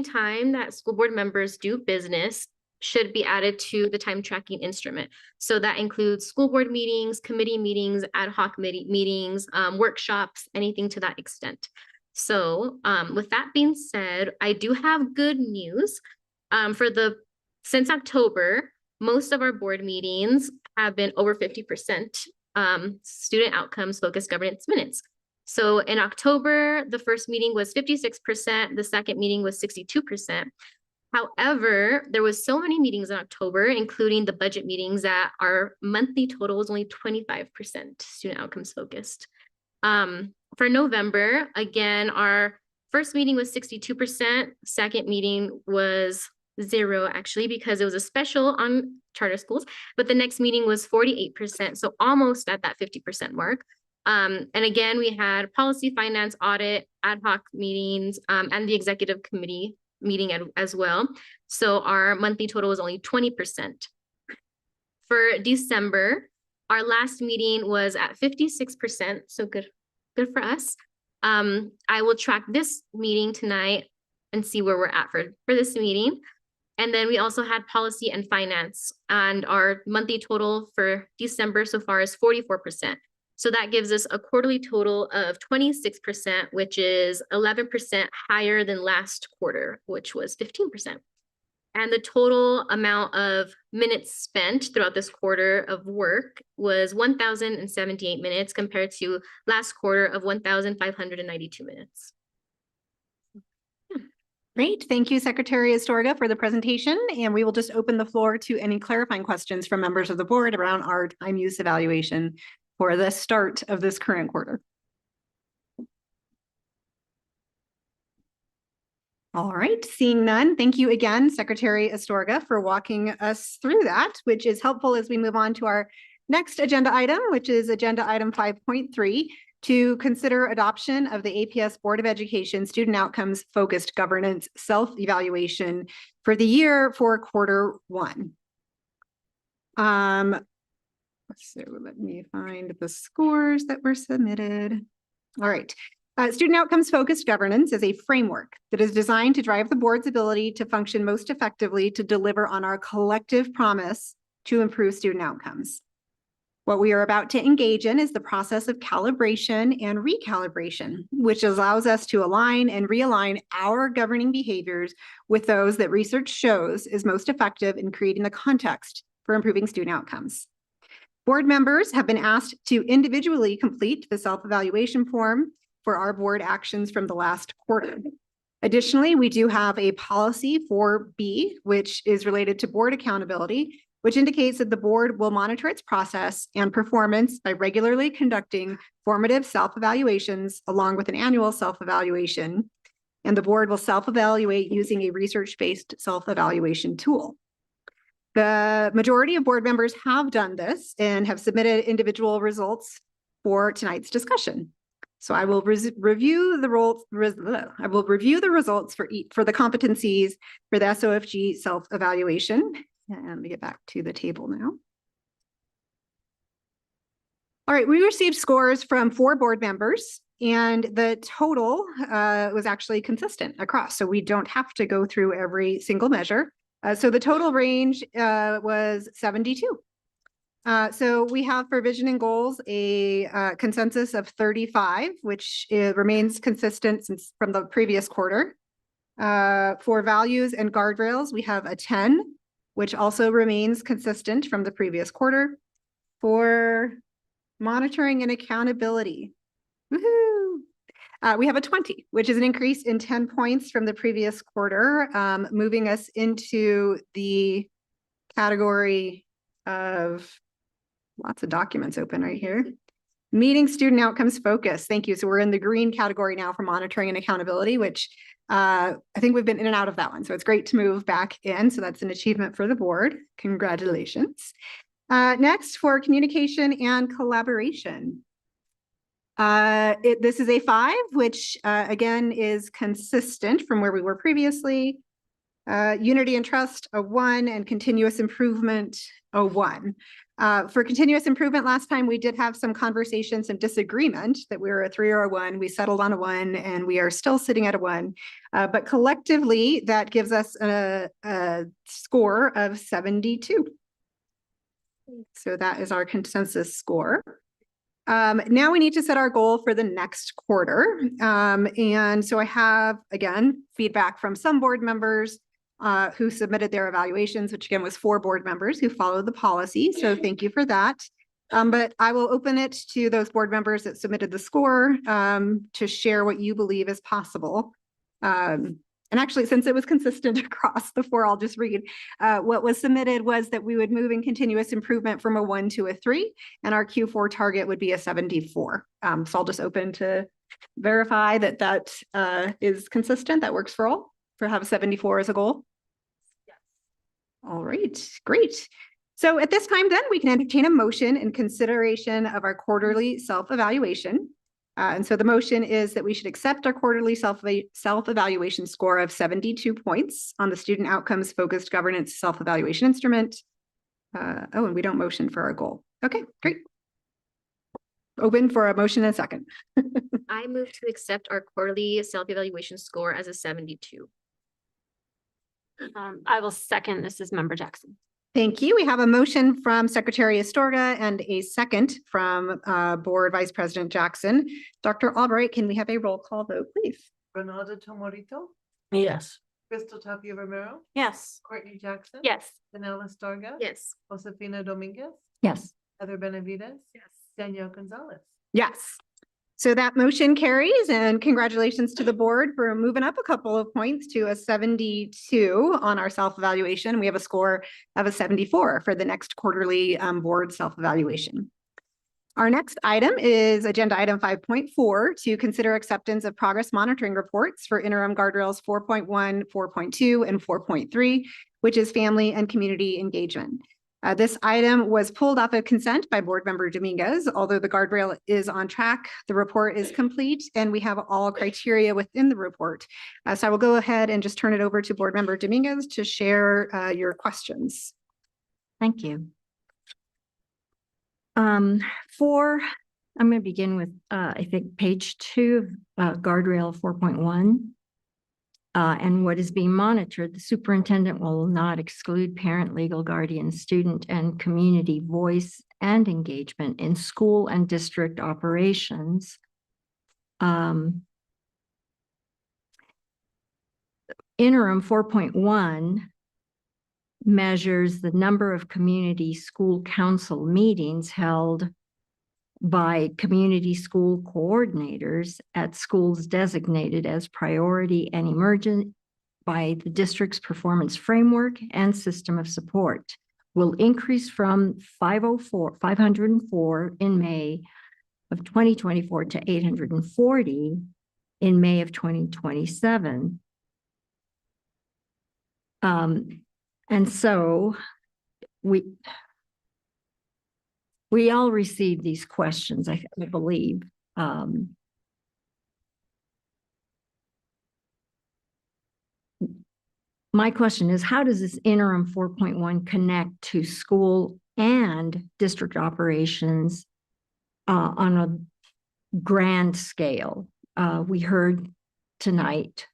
time that school board members do business should be added to the time tracking instrument. So that includes school board meetings, committee meetings, ad hoc meetings, workshops, anything to that extent. So with that being said, I do have good news. Since October, most of our board meetings have been over 50% student outcomes focused governance minutes. So in October, the first meeting was 56%, the second meeting was 62%. However, there was so many meetings in October, including the budget meetings, that our monthly total was only 25% student outcomes focused. For November, again, our first meeting was 62%, second meeting was 0 actually, because it was a special on charter schools, but the next meeting was 48%, so almost at that 50% mark. And again, we had policy, finance, audit, ad hoc meetings, and the executive committee meeting as well. So our monthly total was only 20%. For December, our last meeting was at 56%, so good for us. I will track this meeting tonight and see where we're at for this meeting. And then we also had policy and finance, and our monthly total for December so far is 44%. So that gives us a quarterly total of 26%, which is 11% higher than last quarter, which was 15%. And the total amount of minutes spent throughout this quarter of work was 1,078 minutes compared to last quarter of 1,592 minutes. Great. Thank you, Secretary Astorga, for the presentation. And we will just open the floor to any clarifying questions from members of the board around our time use evaluation for the start of this current quarter. All right, seeing none, thank you again, Secretary Astorga, for walking us through that, which is helpful as we move on to our next agenda item, which is agenda item 5.3, to consider adoption of the APS Board of Education Student Outcomes Focused Governance Self-Evaluation for the year for quarter one. So let me find the scores that were submitted. All right. Student outcomes focused governance is a framework that is designed to drive the board's ability to function most effectively to deliver on our collective promise to improve student outcomes. What we are about to engage in is the process of calibration and recalibration, which allows us to align and realign our governing behaviors with those that research shows is most effective in creating the context for improving student outcomes. Board members have been asked to individually complete the self-evaluation form for our board actions from the last quarter. Additionally, we do have a policy for B, which is related to board accountability, which indicates that the board will monitor its process and performance by regularly conducting formative self-evaluations along with an annual self-evaluation. And the board will self-evaluate using a research-based self-evaluation tool. The majority of board members have done this and have submitted individual results for tonight's discussion. So I will review the results for the competencies for the SOFG self-evaluation. And let me get back to the table now. All right, we received scores from 4 board members, and the total was actually consistent across. So we don't have to go through every single measure. So the total range was 72. So we have for vision and goals a consensus of 35, which remains consistent since from the previous quarter. For values and guardrails, we have a 10, which also remains consistent from the previous quarter. For monitoring and accountability, woohoo! We have a 20, which is an increase in 10 points from the previous quarter, moving us into the category of lots of documents open right here. Meeting student outcomes focus. Thank you. So we're in the green category now for monitoring and accountability, which I think we've been in and out of that one. So it's great to move back in. So that's an achievement for the board. Congratulations. Next, for communication and collaboration. This is a 5, which again is consistent from where we were previously. Unity and trust, a 1, and continuous improvement, a 1. For continuous improvement, last time we did have some conversations and disagreement that we were a 3 or a 1. We settled on a 1, and we are still sitting at a 1. But collectively, that gives us a score of 72. So that is our consensus score. Now we need to set our goal for the next quarter. And so I have, again, feedback from some board members who submitted their evaluations, which again was 4 board members who followed the policy. So thank you for that. But I will open it to those board members that submitted the score to share what you believe is possible. And actually, since it was consistent across the four, I'll just read. What was submitted was that we would move in continuous improvement from a 1 to a 3, and our Q4 target would be a 74. So I'll just open to verify that that is consistent. That works for all, for have 74 as a goal. All right, great. So at this time, then we can entertain a motion in consideration of our quarterly self-evaluation. And so the motion is that we should accept our quarterly self-evaluation score of 72 points on the Student Outcomes Focused Governance Self-Evaluation Instrument. Oh, and we don't motion for our goal. Okay, great. Open for a motion and a second. I move to accept our quarterly self-evaluation score as a 72. I will second. This is Member Jackson. Thank you. We have a motion from Secretary Astorga and a second from Board Vice President Jackson. Dr. Albright, can we have a roll call vote, please? Bernardo Tomorito, Yes. Crystal Tapia Romero, Yes. Courtney Jackson. Yes. Danella Starga. Yes. Josefina Dominguez, Yes. Heather Benavides. Yes. Danielle Gonzalez. Yes. So that motion carries, and congratulations to the board for moving up a couple of points to a 72 on our self-evaluation. We have a score of a 74 for the next quarterly board self-evaluation. Our next item is agenda item 5.4 to consider acceptance of progress monitoring reports for interim guardrails 4.1, 4.2, and 4.3, which is family and community engagement. This item was pulled off of consent by Board Member Dominguez. Although the guardrail is on track, the report is complete, and we have all criteria within the report. So I will go ahead and just turn it over to Board Member Dominguez to share your questions. Thank you. I'm going to begin with, I think, page 2 of guardrail 4.1. And what is being monitored, the superintendent will not exclude parent, legal guardian, student, and community voice and engagement in school and district operations. Interim 4.1 measures the number of community school council meetings held by community school coordinators at schools designated as priority and emergent by the district's performance framework and system of support will increase from 504 in May of 2024 to 840 in May of 2027. And so we all received these questions, I believe. My question is, how does this interim 4.1 connect to school and district operations on a grand scale? We heard tonight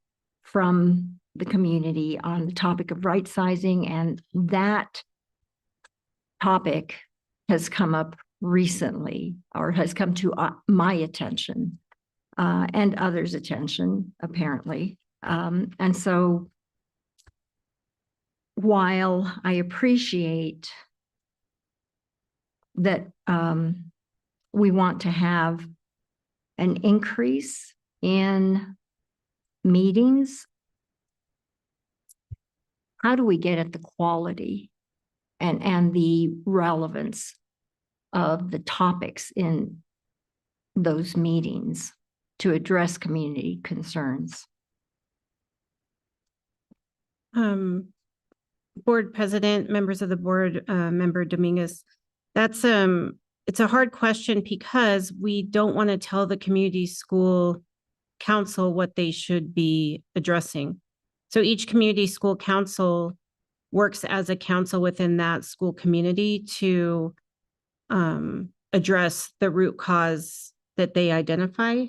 from the community on the topic of right sizing, and that topic has come up recently, or has come to my attention and others' attention, apparently. And so while I appreciate that we want to have an increase in meetings, how do we get at the quality and the relevance of the topics in those meetings to address community concerns? Board President, members of the board, Member Dominguez, that's it's a hard question because we don't want to tell the community school council what they should be addressing. So each community school council works as a council within that school community to address the root cause that they identify.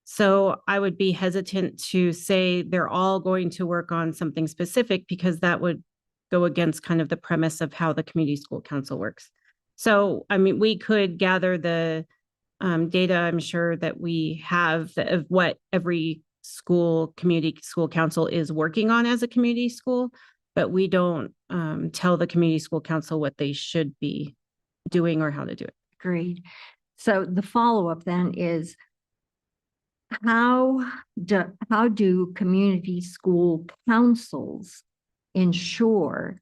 So I would be hesitant to say they're all going to work on something specific, because that would go against kind of the premise of how the community school council works. So, I mean, we could gather the data, I'm sure that we have, of what every community school council is working on as a community school, but we don't tell the community school council what they should be doing or how to do it. Agreed. So the follow-up then is, how do community school councils ensure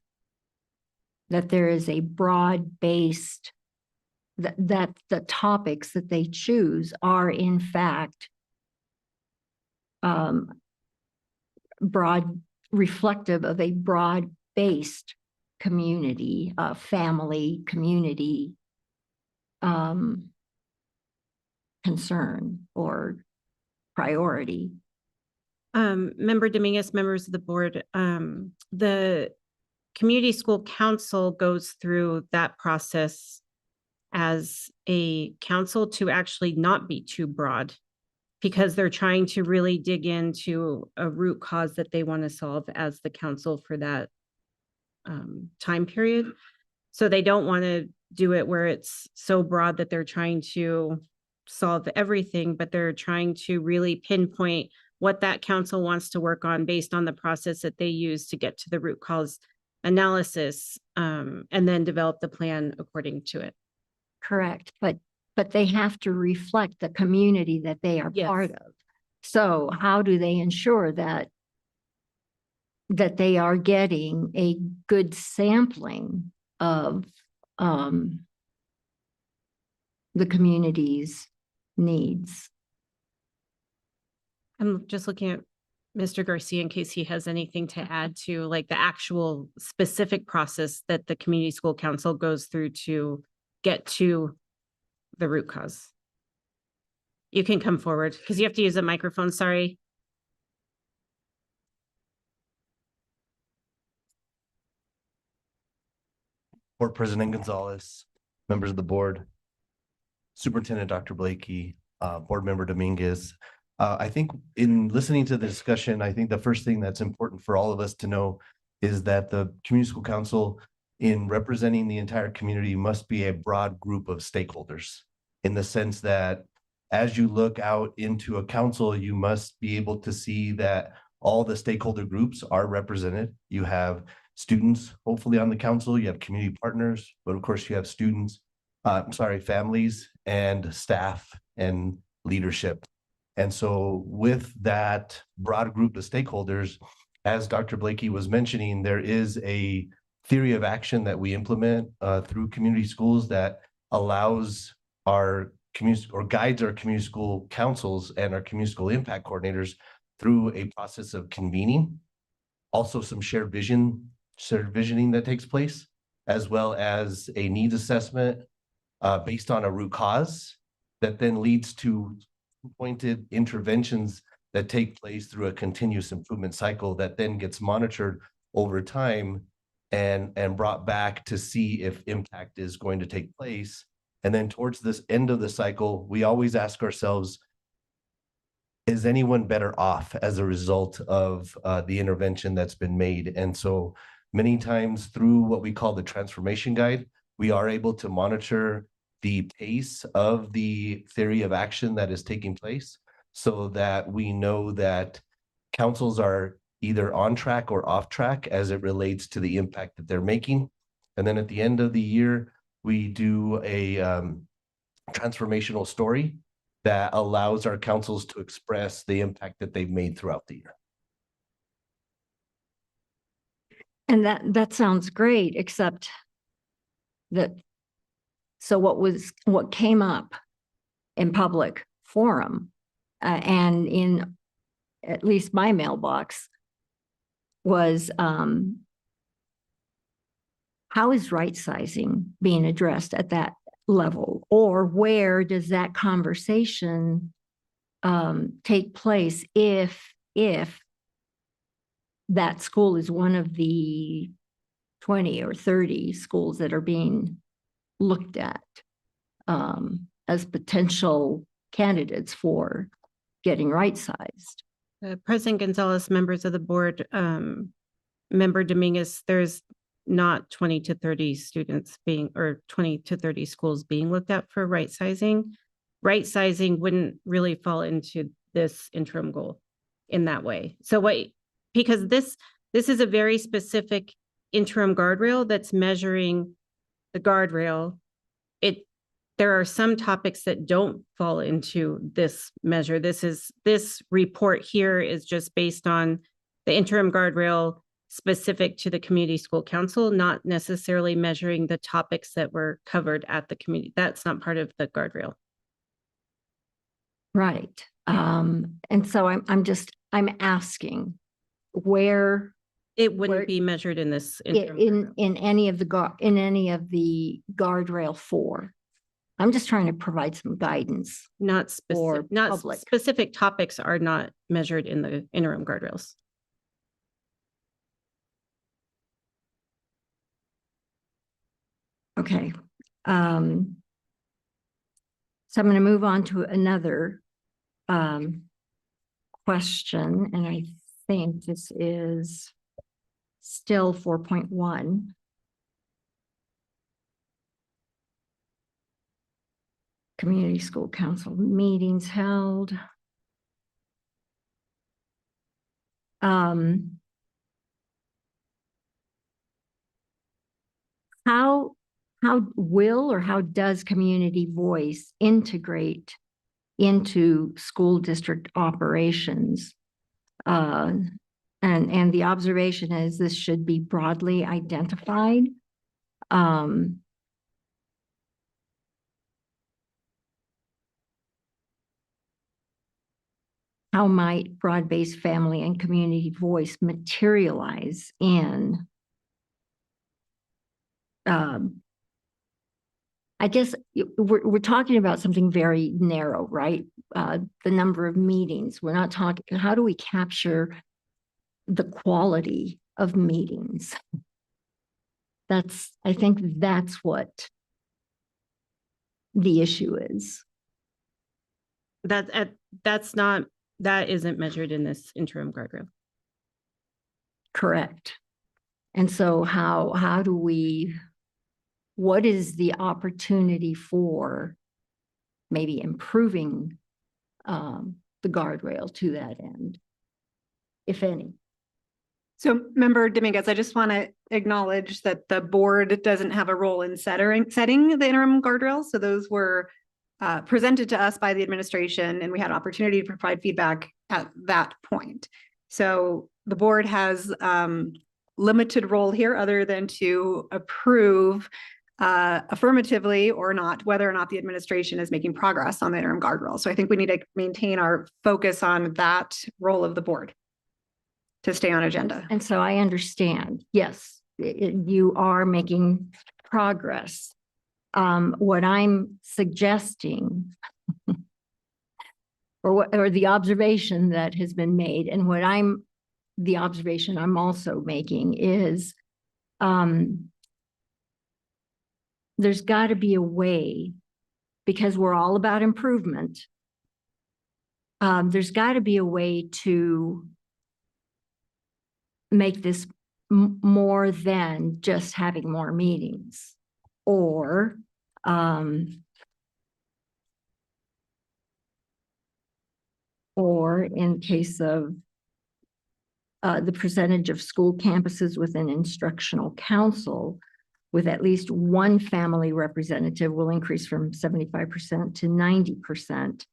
that there is a broad-based, that the topics that they choose are in fact reflective of a broad-based community, family, community concern or priority? Member Dominguez, members of the board, the community school council goes through that process as a council to actually not be too broad, because they're trying to really dig into a root cause that they want to solve as the council for that time period. So they don't want to do it where it's so broad that they're trying to solve everything, but they're trying to really pinpoint what that council wants to work on based on the process that they use to get to the root cause analysis, and then develop the plan according to it. Correct, but they have to reflect the community that they are part of. So how do they ensure that they are getting a good sampling of the community's needs? I'm just looking at Mr. Garcia in case he has anything to add to like the actual specific process that the community school council goes through to get to the root cause. You can come forward because you have to use a microphone, sorry. Board President Gonzalez, members of the board, Superintendent Dr. Blakey, Board Member Dominguez. I think in listening to the discussion, I think the first thing that's important for all of us to know is that the Community School Council, in representing the entire community, must be a broad group of stakeholders, in the sense that as you look out into a council, you must be able to see that all the stakeholder groups are represented. You have students, hopefully, on the council, you have community partners, but of course you have students, families and staff and leadership. And so with that broad group of stakeholders, as Dr. Blakey was mentioning, there is a theory of action that we implement through community schools that allows our community or guides our community school councils and our community school impact coordinators through a process of convening, also some shared visioning that takes place, as well as a needs assessment based on a root cause that then leads to pointed interventions that take place through a continuous improvement cycle that then gets monitored over time and brought back to see if impact is going to take place. And then towards this end of the cycle, we always ask ourselves, is anyone better off as a result of the intervention that's been made? And so many times through what we call the transformation guide, we are able to monitor the pace of the theory of action that is taking place so that we know that councils are either on track or off track as it relates to the impact that they're making. And then at the end of the year, we do a transformational story that allows our councils to express the impact that they've made throughout the year. And that sounds great, except that, so what came up in public forum and in at least my mailbox was how is right sizing being addressed at that level, or where does that conversation take place if that school is one of the 20 or 30 schools that are being looked at as potential candidates for getting right-sized? President Gonzalez, members of the board, Member Dominguez, there's not 20 to 30 students being, or 20 to 30 schools being looked at for right sizing. Right sizing wouldn't really fall into this interim goal in that way. So because this is a very specific interim guardrail that's measuring the guardrail. there are some topics that don't fall into this measure. This report here is just based on the interim guardrail specific to the community school council, not necessarily measuring the topics that were covered at the community. That's not part of the guardrail. Right. And so I'm asking where it wouldn't be measured in this in any of the guardrail 4. I'm just trying to provide some guidance. Not specific, not public. specific topics are not measured in the interim guardrails. Okay. So I'm going to move on to another question, and I think this is still 4.1. Community School Council meetings held. How will or how does community voice integrate into school district operations? And the observation is this should be broadly identified. How might broad-based family and community voice materialize in I guess we're talking about something very narrow, right? The number of meetings. We're not talking, how do we capture the quality of meetings? I think that's what the issue is. That isn't measured in this interim guardrail. Correct. And so how do we, what is the opportunity for maybe improving the guardrail to that end, if any? So Member Dominguez, I just want to acknowledge that the board doesn't have a role in setting the interim guardrails. So those were presented to us by the administration, and we had opportunity to provide feedback at that point. So the board has limited role here other than to approve affirmatively or not, whether or not the administration is making progress on the interim guardrail. So I think we need to maintain our focus on that role of the board to stay on agenda. And so I understand, yes, you are making progress. What I'm suggesting or the observation that has been made, and the observation I'm also making is there's got to be a way, because we're all about improvement. There's got to be a way to make this more than just having more meetings, or in case of the percentage of school campuses with an instructional council with at least one family representative will increase from 75% to 90%.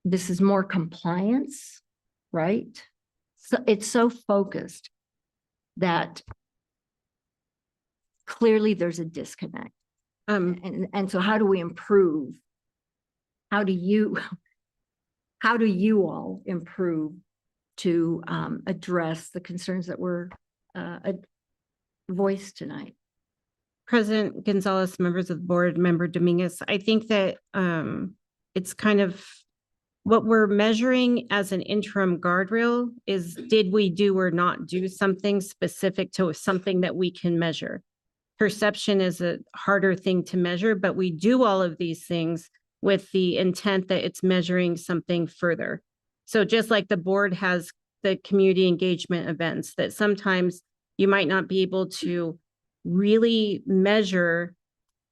This is more compliance, right? So it's so focused that clearly there's a disconnect. And so how do we improve? How do you all improve to address the concerns that were voiced tonight? President Gonzalez, members of the board, Member Dominguez, I think that it's kind of what we're measuring as an interim guardrail is, did we do or not do something specific to something that we can measure? Perception is a harder thing to measure, but we do all of these things with the intent that it's measuring something further. So just like the board has the community engagement events that sometimes you might not be able to really measure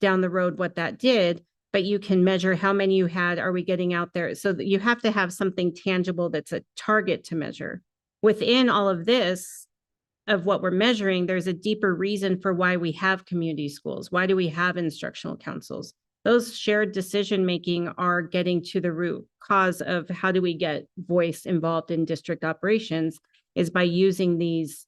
down the road what that did, but you can measure how many you had, are we getting out there? So that you have to have something tangible that's a target to measure. Within all of this, of what we're measuring, there's a deeper reason for why we have community schools. Why do we have instructional councils? Those shared decision-making are getting to the root cause of how do we get voice involved in district operations is by using these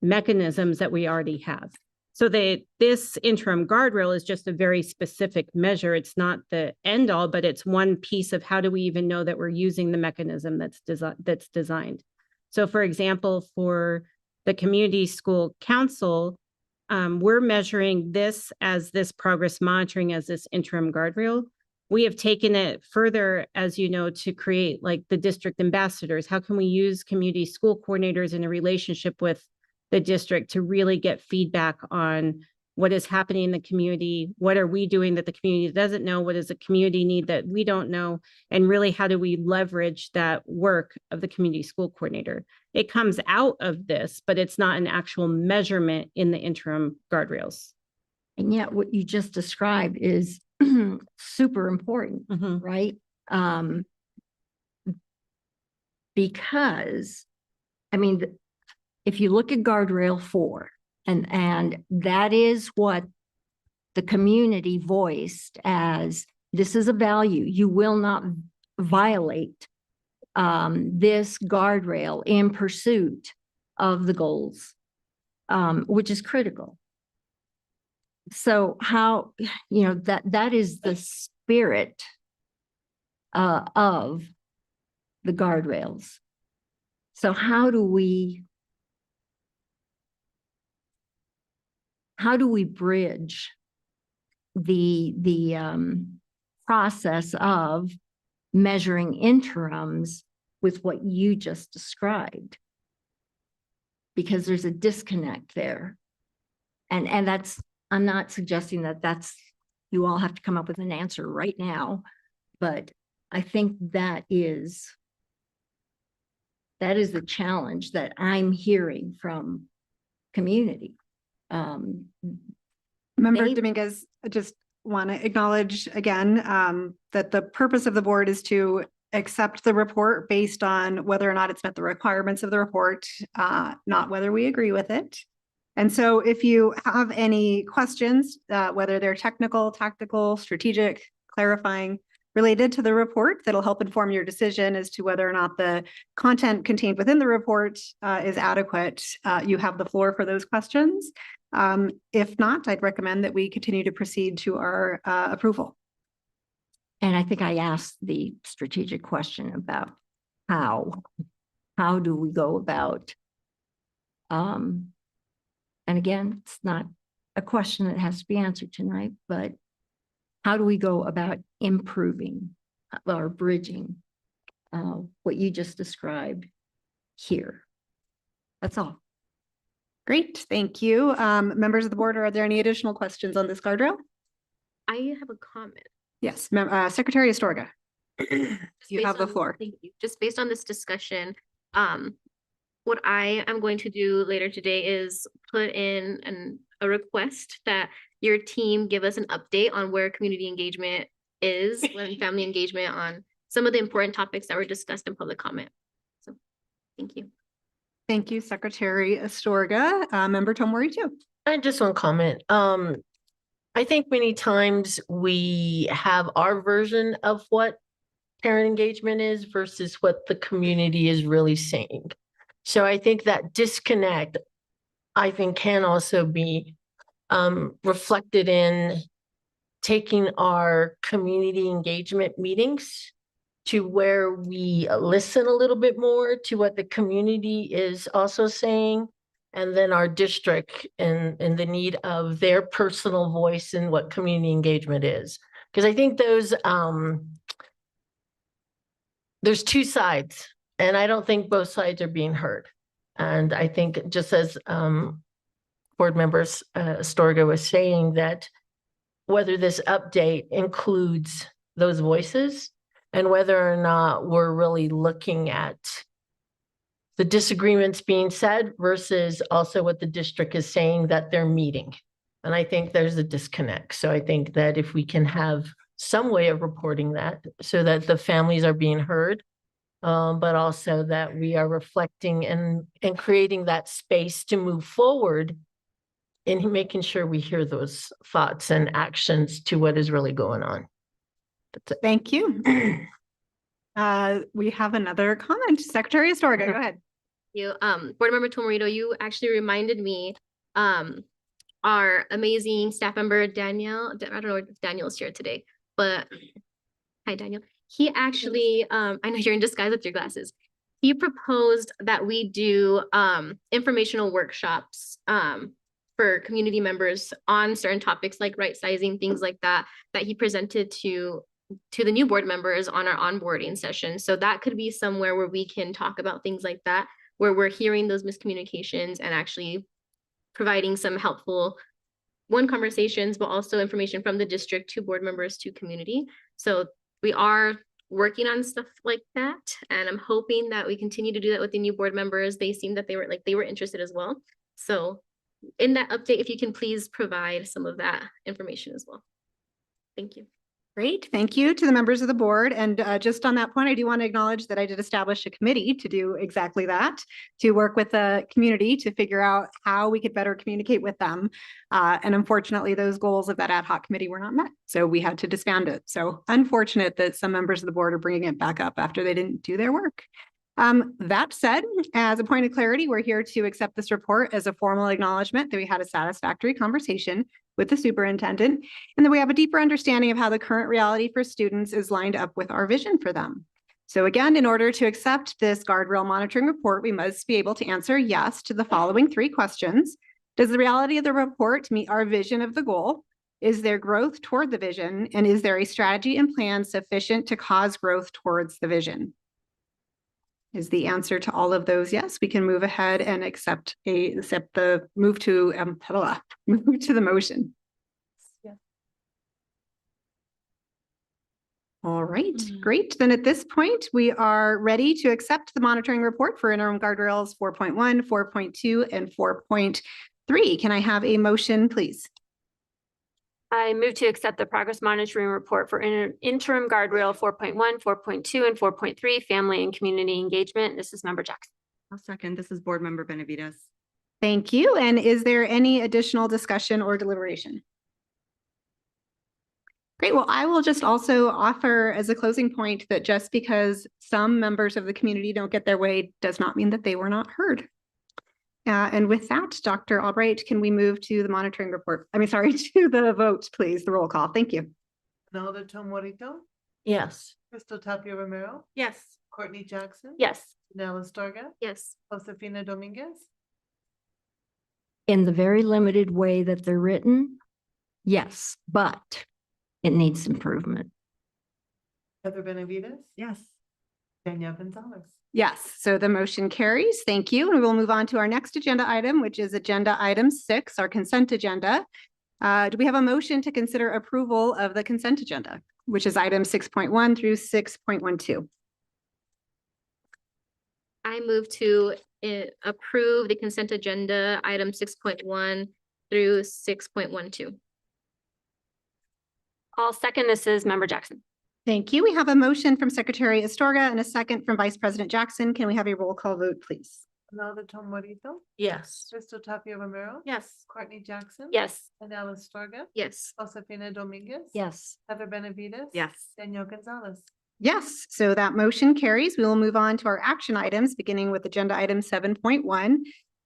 mechanisms that we already have. So this interim guardrail is just a very specific measure. It's not the end all, but it's one piece of how do we even know that we're using the mechanism that's designed. So for example, for the community school council, we're measuring this as this progress monitoring as this interim guardrail. We have taken it further, as you know, to create like the district ambassadors. How can we use community school coordinators in a relationship with the district to really get feedback on what is happening in the community? What are we doing that the community doesn't know? What does the community need that we don't know? And really, how do we leverage that work of the community school coordinator? It comes out of this, but it's not an actual measurement in the interim guardrails. And yet what you just described is super important, right? Because, I mean, if you look at guardrail 4, and that is what the community voiced as, this is a value, you will not violate this guardrail in pursuit of the goals, which is critical. So how, you know, that is the spirit of the guardrails. So how do we bridge the process of measuring interims with what you just described? Because there's a disconnect there. And that's, I'm not suggesting that you all have to come up with an answer right now, but I think that is the challenge that I'm hearing from community. Member Dominguez, I just want to acknowledge again that the purpose of the board is to accept the report based on whether or not it's met the requirements of the report, not whether we agree with it. And so if you have any questions, whether they're technical, tactical, strategic, clarifying, related to the report, that'll help inform your decision as to whether or not the content contained within the report is adequate, you have the floor for those questions. If not, I'd recommend that we continue to proceed to our approval. And I think I asked the strategic question about how do we go about, and again, it's not a question that has to be answered tonight, but how do we go about improving or bridging what you just described here? That's all. Great, thank you. Members of the board, are there any additional questions on this guardrail? I have a comment. Yes, Secretary Astorga. You have the floor. Thank you. Just based on this discussion, what I am going to do later today is put in a request that your team give us an update on where community engagement is, and family engagement on some of the important topics that were discussed in public comment. So, thank you. Thank you, Secretary Astorga. Member Tomori too. I just want to comment. I think many times we have our version of what parent engagement is versus what the community is really saying. So I think that disconnect, I think, can also be reflected in taking our community engagement meetings to where we listen a little bit more to what the community is also saying, and then our district and the need of their personal voice in what community engagement is. Because I think there's two sides, and I don't think both sides are being heard. And I think, just as board members Astorga was saying, that whether this update includes those voices and whether or not we're really looking at the disagreements being said versus also what the district is saying that they're meeting. And I think there's a disconnect. So I think that if we can have some way of reporting that so that the families are being heard but also that we are reflecting and creating that space to move forward in making sure we hear those thoughts and actions to what is really going on. Thank you. We have another comment. Secretary Astorga, go ahead. You, Board Member Tomorito, you actually reminded me, our amazing staff member, Danielle, I don't know if Daniel's here today, but hi, Daniel. He actually, I know you're in disguise with your glasses. He proposed that we do, informational workshops, for community members on certain topics like right sizing, things like that, that he presented to the new board members on our onboarding session. So that could be somewhere where we can talk about things like that, where we're hearing those miscommunications and actually providing some helpful conversations, but also information from the district to board members to community. So we are working on stuff like that. And I'm hoping that we continue to do that with the new board members. They seemed that they were interested as well. So in that update, if you can please provide some of that information as well. Thank you. Great, thank you to the members of the board. And just on that point, I do want to acknowledge that I did establish a committee to do exactly that, to work with the community to figure out how we could better communicate with them. And unfortunately, those goals of that ad hoc committee were not met. So we had to disband it. So unfortunate that some members of the board are bringing it back up after they didn't do their work. That said, as a point of clarity, we're here to accept this report as a formal acknowledgement that we had a satisfactory conversation with the superintendent, and that we have a deeper understanding of how the current reality for students is lined up with our vision for them. So again, in order to accept this guardrail monitoring report, we must be able to answer yes to the following 3 questions. Does the reality of the report meet our vision of the goal? Is there growth toward the vision? And is there a strategy and plan sufficient to cause growth towards the vision? Is the answer to all of those yes? We can move ahead and move to the motion. Yeah. All right, great. Then at this point, we are ready to accept the monitoring report for interim guardrails 4.1, 4.2, and 4.3. Can I have a motion, please? I move to accept the progress monitoring report for interim guardrail 4.1, 4.2, and 4.3, family and community engagement. This is Member Jackson. I'll second. This is Board Member Benavides. Thank you. And is there any additional discussion or deliberation? Great. Well, I will just also offer as a closing point that just because some members of the community don't get their way does not mean that they were not heard. And with that, Dr. Albright, can we move to the monitoring report? To the vote, please, the roll call. Thank you. Nelda Tomorito, Yes. Crystal Tapia Romero, Yes. Courtney Jackson. Yes. Nella Starga, Yes. Josefina Dominguez, In the very limited way that they're written, yes, but it needs improvement. Heather Benavides, Yes. Danielle Gonzalez. Yes, so the motion carries. Thank you. And we'll move on to our next agenda item, which is agenda item 6, our consent agenda. Do we have a motion to consider approval of the consent agenda, which is item 6.1 through 6.12? I move to approve the consent agenda, item 6.1 through 6.12. I'll second. This is Member Jackson. Thank you. We have a motion from Secretary Astorga and a second from Vice President Jackson. Can we have a roll call vote, please? Nelda Tomorito, Yes. Crystal Tapia Romero, Yes. Courtney Jackson. Yes. Nella Starga, Yes. Josefina Dominguez. Yes. Heather Benavides. Yes. Danielle Gonzalez. Yes, so that motion carries. We will move on to our action items, beginning with agenda item 7.1,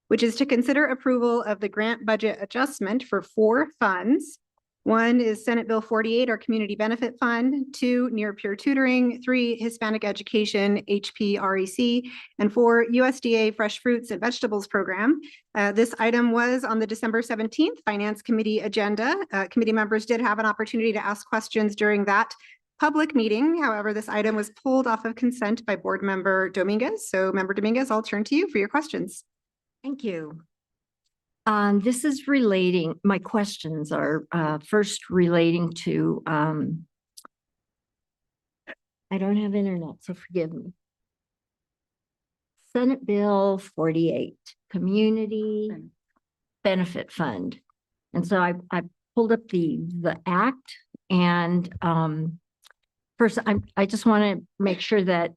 which is to consider approval of the grant budget adjustment for 4 funds. 1 is Senate Bill 48, our Community Benefit Fund, 2, Near Peer Tutoring, 3, Hispanic Education, HPREC, and 4, USDA Fresh Fruits and Vegetables Program. This item was on the December 17th Finance Committee agenda. Committee members did have an opportunity to ask questions during that public meeting. However, this item was pulled off of consent by Board Member Dominguez. So Member Dominguez, I'll turn to you for your questions. Thank you. This is relating, my questions are first relating to, I don't have internet, so forgive me. Senate Bill 48, Community Benefit Fund. And so I pulled up the act and first I just want to make sure that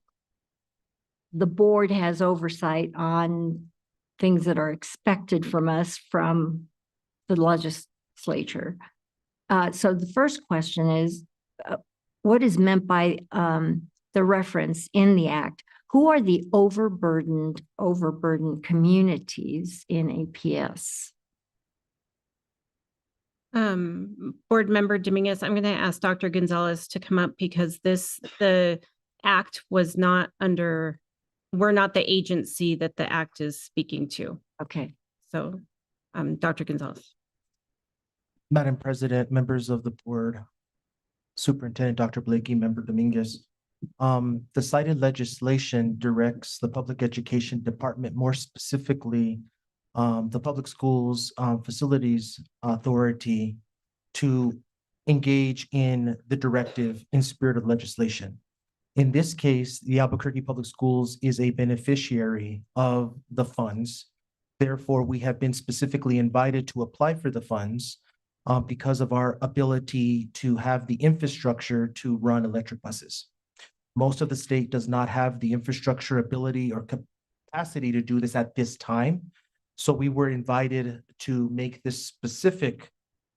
the board has oversight on things that are expected from us from the legislature. So the first question is, what is meant by the reference in the act? Who are the overburdened communities in APS? Board Member Dominguez, I'm going to ask Dr. Gonzalez to come up because the act was not under, we're not the agency that the act is speaking to. Okay. So, Dr. Gonzalez. Madam President, members of the board, Superintendent Dr. Blakey, Member Dominguez. The cited legislation directs the Public Education Department, more specifically, the Public Schools Facilities Authority, to engage in the directive in spirit of legislation. In this case, the Albuquerque Public Schools is a beneficiary of the funds. Therefore, we have been specifically invited to apply for the funds because of our ability to have the infrastructure to run electric buses. Most of the state does not have the infrastructure, ability, or capacity to do this at this time. So we were invited to make this specific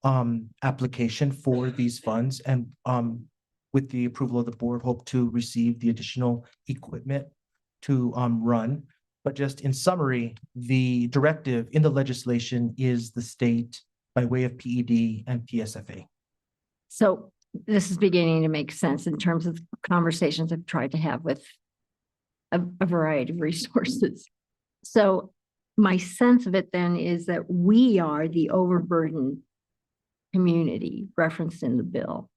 application for these funds, and with the approval of the board, hope to receive the additional equipment to run. But just in summary, the directive in the legislation is the state by way of PED and PSFA. So this is beginning to make sense in terms of conversations I've tried to have with a variety of resources. So my sense of it then is that we are the overburdened community referenced in the bill.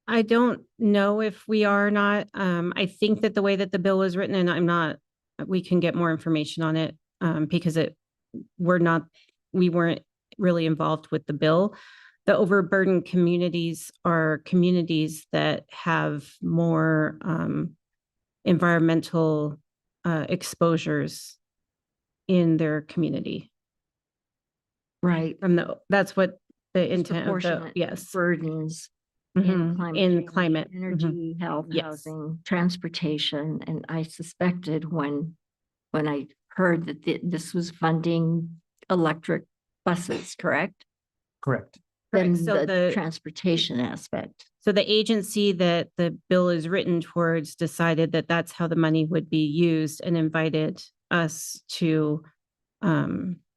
I don't know if we are or not. I think that the way that the bill was written, and we can get more information on it because we weren't really involved with the bill. The overburdened communities are communities that have more environmental exposures in their community. Right. That's what the intent of the, Disproportionate yes. burdens Mhm. in In climate. energy, health, Yes. housing, transportation. And I suspected when I heard that this was funding electric buses, correct? Correct. Then Correct. So the transportation aspect. So the agency that the bill is written towards decided that that's how the money would be used and invited us to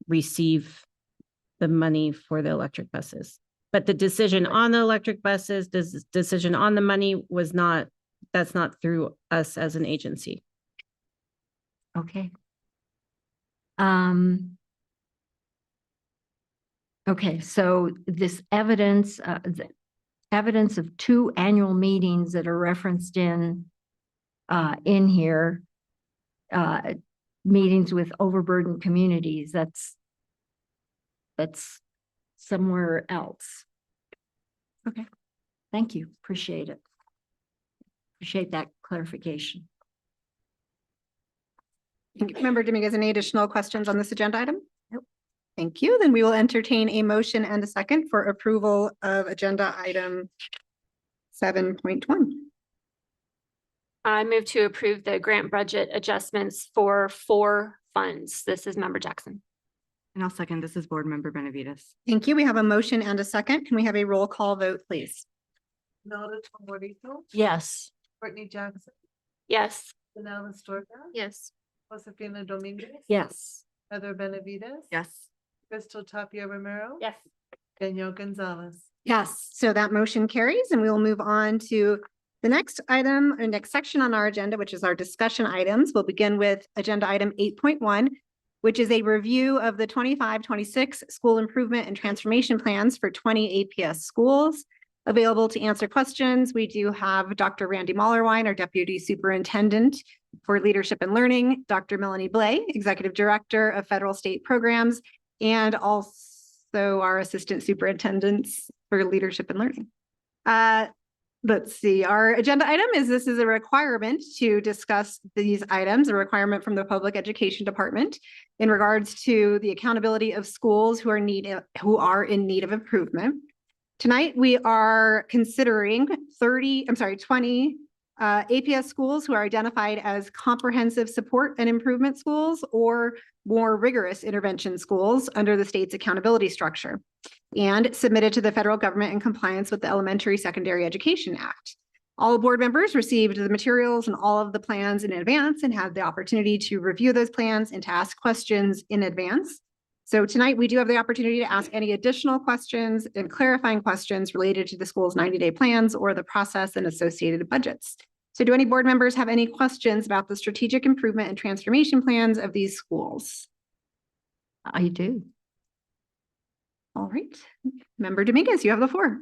receive the money for the electric buses. But the decision on the electric buses, this decision on the money that's not through us as an agency. Okay. Okay, so this evidence, the evidence of 2 annual meetings that are referenced in here, meetings with overburdened communities, that's somewhere else. Okay, thank you. Appreciate it. Appreciate that clarification. Thank you. Member Dominguez, any additional questions on this agenda item? Nope. Thank you. Then we will entertain a motion and a second for approval of agenda item 7.1. I move to approve the grant budget adjustments for 4 funds. This is Member Jackson. And I'll second. This is Board Member Benavides. Thank you. We have a motion and a second. Can we have a roll call vote, please? Nelda Tomorito, Yes. Courtney Jackson, Yes. Danelle Astorga, Yes. Josefina Dominguez. Yes. Heather Benavides. Yes. Crystal Tapia Romero. Yes. Danielle Gonzalez. Yes, so that motion carries, and we will move on to the next item, or next section on our agenda, which is our discussion items. We'll begin with agenda item 8.1, which is a review of the 25-26 school improvement and transformation plans for 20 APS schools. Available to answer questions, we do have Dr. Randy Mollerwine, our Deputy Superintendent for Leadership and Learning, Dr. Melanie Blay, Executive Director of Federal State Programs, and also our Assistant Superintendents for Leadership and Learning. Let's see, our agenda item is this is a requirement to discuss these items, a requirement from the Public Education Department in regards to the accountability of schools who are in need of improvement. Tonight, we are considering 20 APS schools who are identified as comprehensive support and improvement schools or more rigorous intervention schools under the state's accountability structure, and submitted to the federal government in compliance with the Elementary Secondary Education Act. All board members received the materials and all of the plans in advance and had the opportunity to review those plans and to ask questions in advance. So tonight we do have the opportunity to ask any additional questions and clarifying questions related to the school's 90-day plans or the process and associated budgets. So do any board members have any questions about the strategic improvement and transformation plans of these schools? I do. All right, Member Dominguez, you have the floor.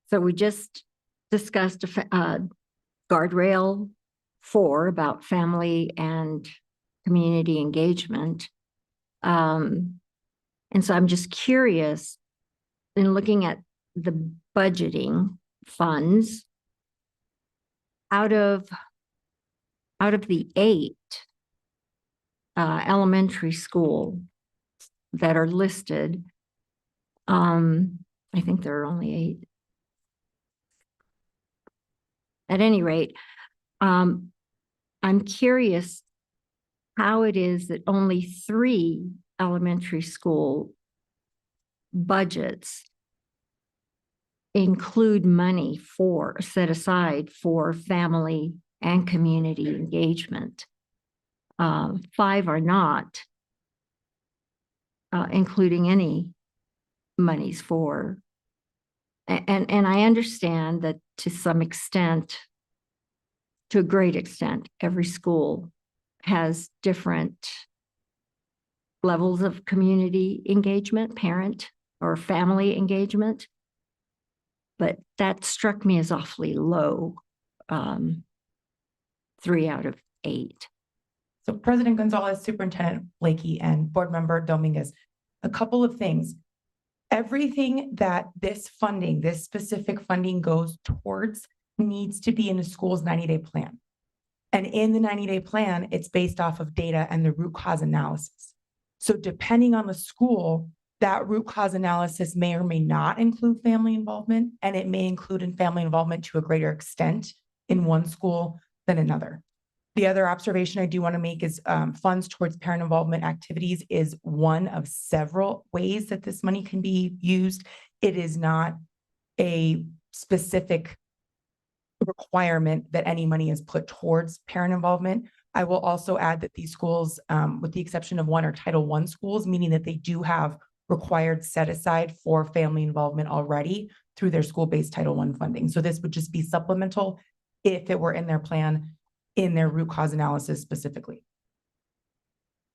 So we just discussed guardrail 4 about family and community engagement. And so I'm just curious, in looking at the budgeting funds, out of the 8 elementary school that are listed, I think there are only 8. At any rate, I'm curious how it is that only 3 elementary school budgets include money set aside for family and community engagement. 5 are not including any monies for, and I understand that to some extent, to a great extent, every school has different levels of community engagement, parent or family engagement. But that struck me as awfully low, 3 out of 8. So President Gonzalez, Superintendent Blakey, and Board Member Dominguez, a couple of things. Everything that this funding, this specific funding goes towards needs to be in the school's 90-day plan. And in the 90-day plan, it's based off of data and the root cause analysis. So depending on the school, that root cause analysis may or may not include family involvement, and it may include family involvement to a greater extent in one school than another. The other observation I do want to make is funds towards parent involvement activities is one of several ways that this money can be used. It is not a specific requirement that any money is put towards parent involvement. I will also add that these schools, with the exception of one, are Title I schools, meaning that they do have required set aside for family involvement already through their school-based Title I funding. So this would just be supplemental if it were in their plan, in their root cause analysis specifically.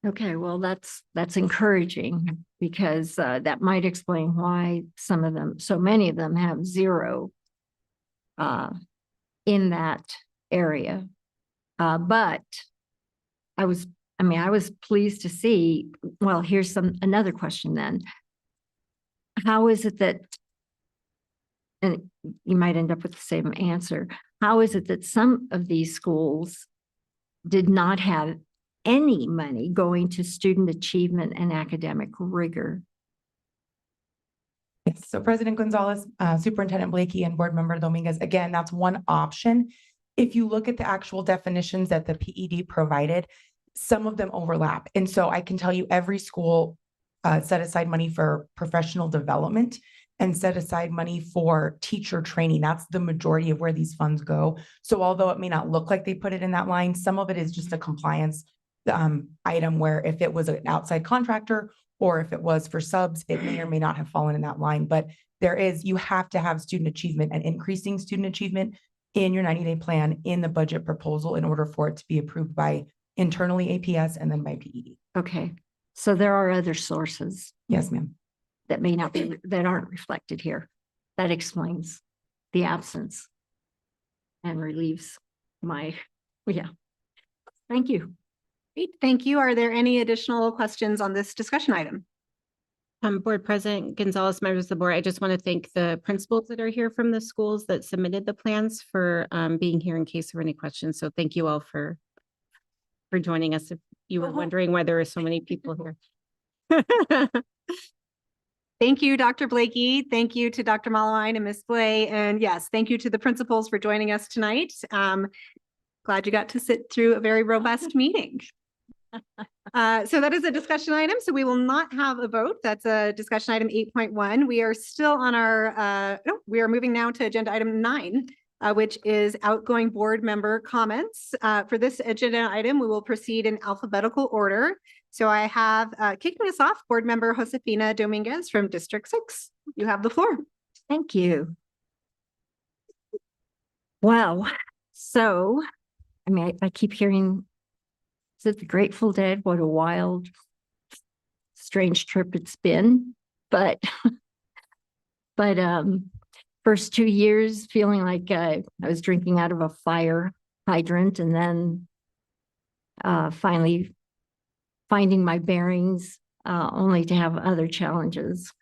Okay, well, that's encouraging because that might explain why so many of them have 0 in that area. But I was pleased to see, well, here's another question then. How is it that, and you might end up with the same answer, how is it that some of these schools did not have any money going to student achievement and academic rigor? Yes, so President Gonzalez, Superintendent Blakey, and Board Member Dominguez, again, that's one option. If you look at the actual definitions that the PED provided, some of them overlap. And so I can tell you every school set aside money for professional development and set aside money for teacher training. That's the majority of where these funds go. So although it may not look like they put it in that line, some of it is just a compliance item where if it was an outside contractor or if it was for subs, it may or may not have fallen in that line. But you have to have student achievement and increasing student achievement in your 90-day plan in the budget proposal in order for it to be approved by internally APS and then by PED. Okay, so there are other sources. Yes, ma'am. That may not be, that aren't reflected here. That explains the absence and relieves yeah. Thank you. Great, thank you. Are there any additional questions on this discussion item? Board President Gonzalez, members of the board, I just want to thank the principals that are here from the schools that submitted the plans for being here in case there were any questions. So thank you all for joining us. If you were wondering why there are so many people here. Thank you, Dr. Blakey. Thank you to Dr. Malawine and Ms. Blay. And yes, thank you to the principals for joining us tonight. Glad you got to sit through a very robust meeting. So that is a discussion item. So we will not have a vote. That's a discussion item 8.1. We are still on our, we are moving now to agenda item 9, which is outgoing board member comments. For this agenda item, we will proceed in alphabetical order. So I have kicking us off, board member Josefina Dominguez from District 6. You have the floor. Thank you. Wow. So, I mean, I keep hearing, is it the Grateful Dead? What a wild, strange trip it's been. But, first 2 years feeling like I was drinking out of a fire hydrant, and then finally finding my bearings, only to have other challenges.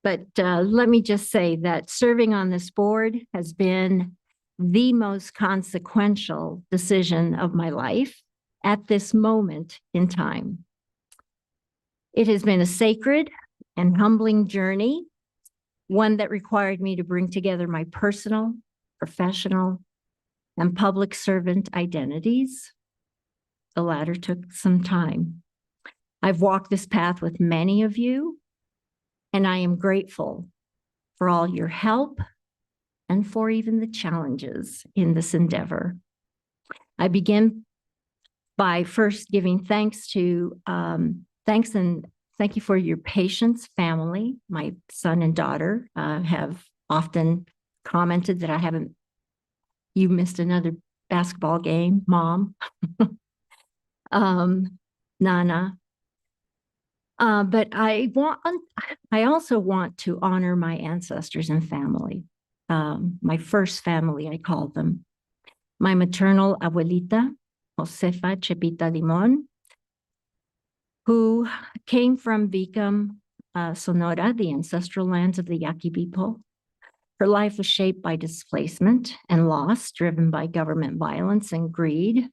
But let me just say that serving on this board has been the most consequential decision of my life at this moment in time. It has been a sacred and humbling journey, one that required me to bring together my personal, professional, and public servant identities. The latter took some time. I've walked this path with many of you, and I am grateful for all your help and for even the challenges in this endeavor. I begin by first giving thanks to, thank you for your patience, family. My son and daughter have often commented that you missed another basketball game, Mom. Nana. But I also want to honor my ancestors and family. My first family, I call them. My maternal abuelita, Josefa Chepita Limon, who came from Vicam, Sonora, the ancestral lands of the Yaqui people. Her life was shaped by displacement and loss driven by government violence and greed,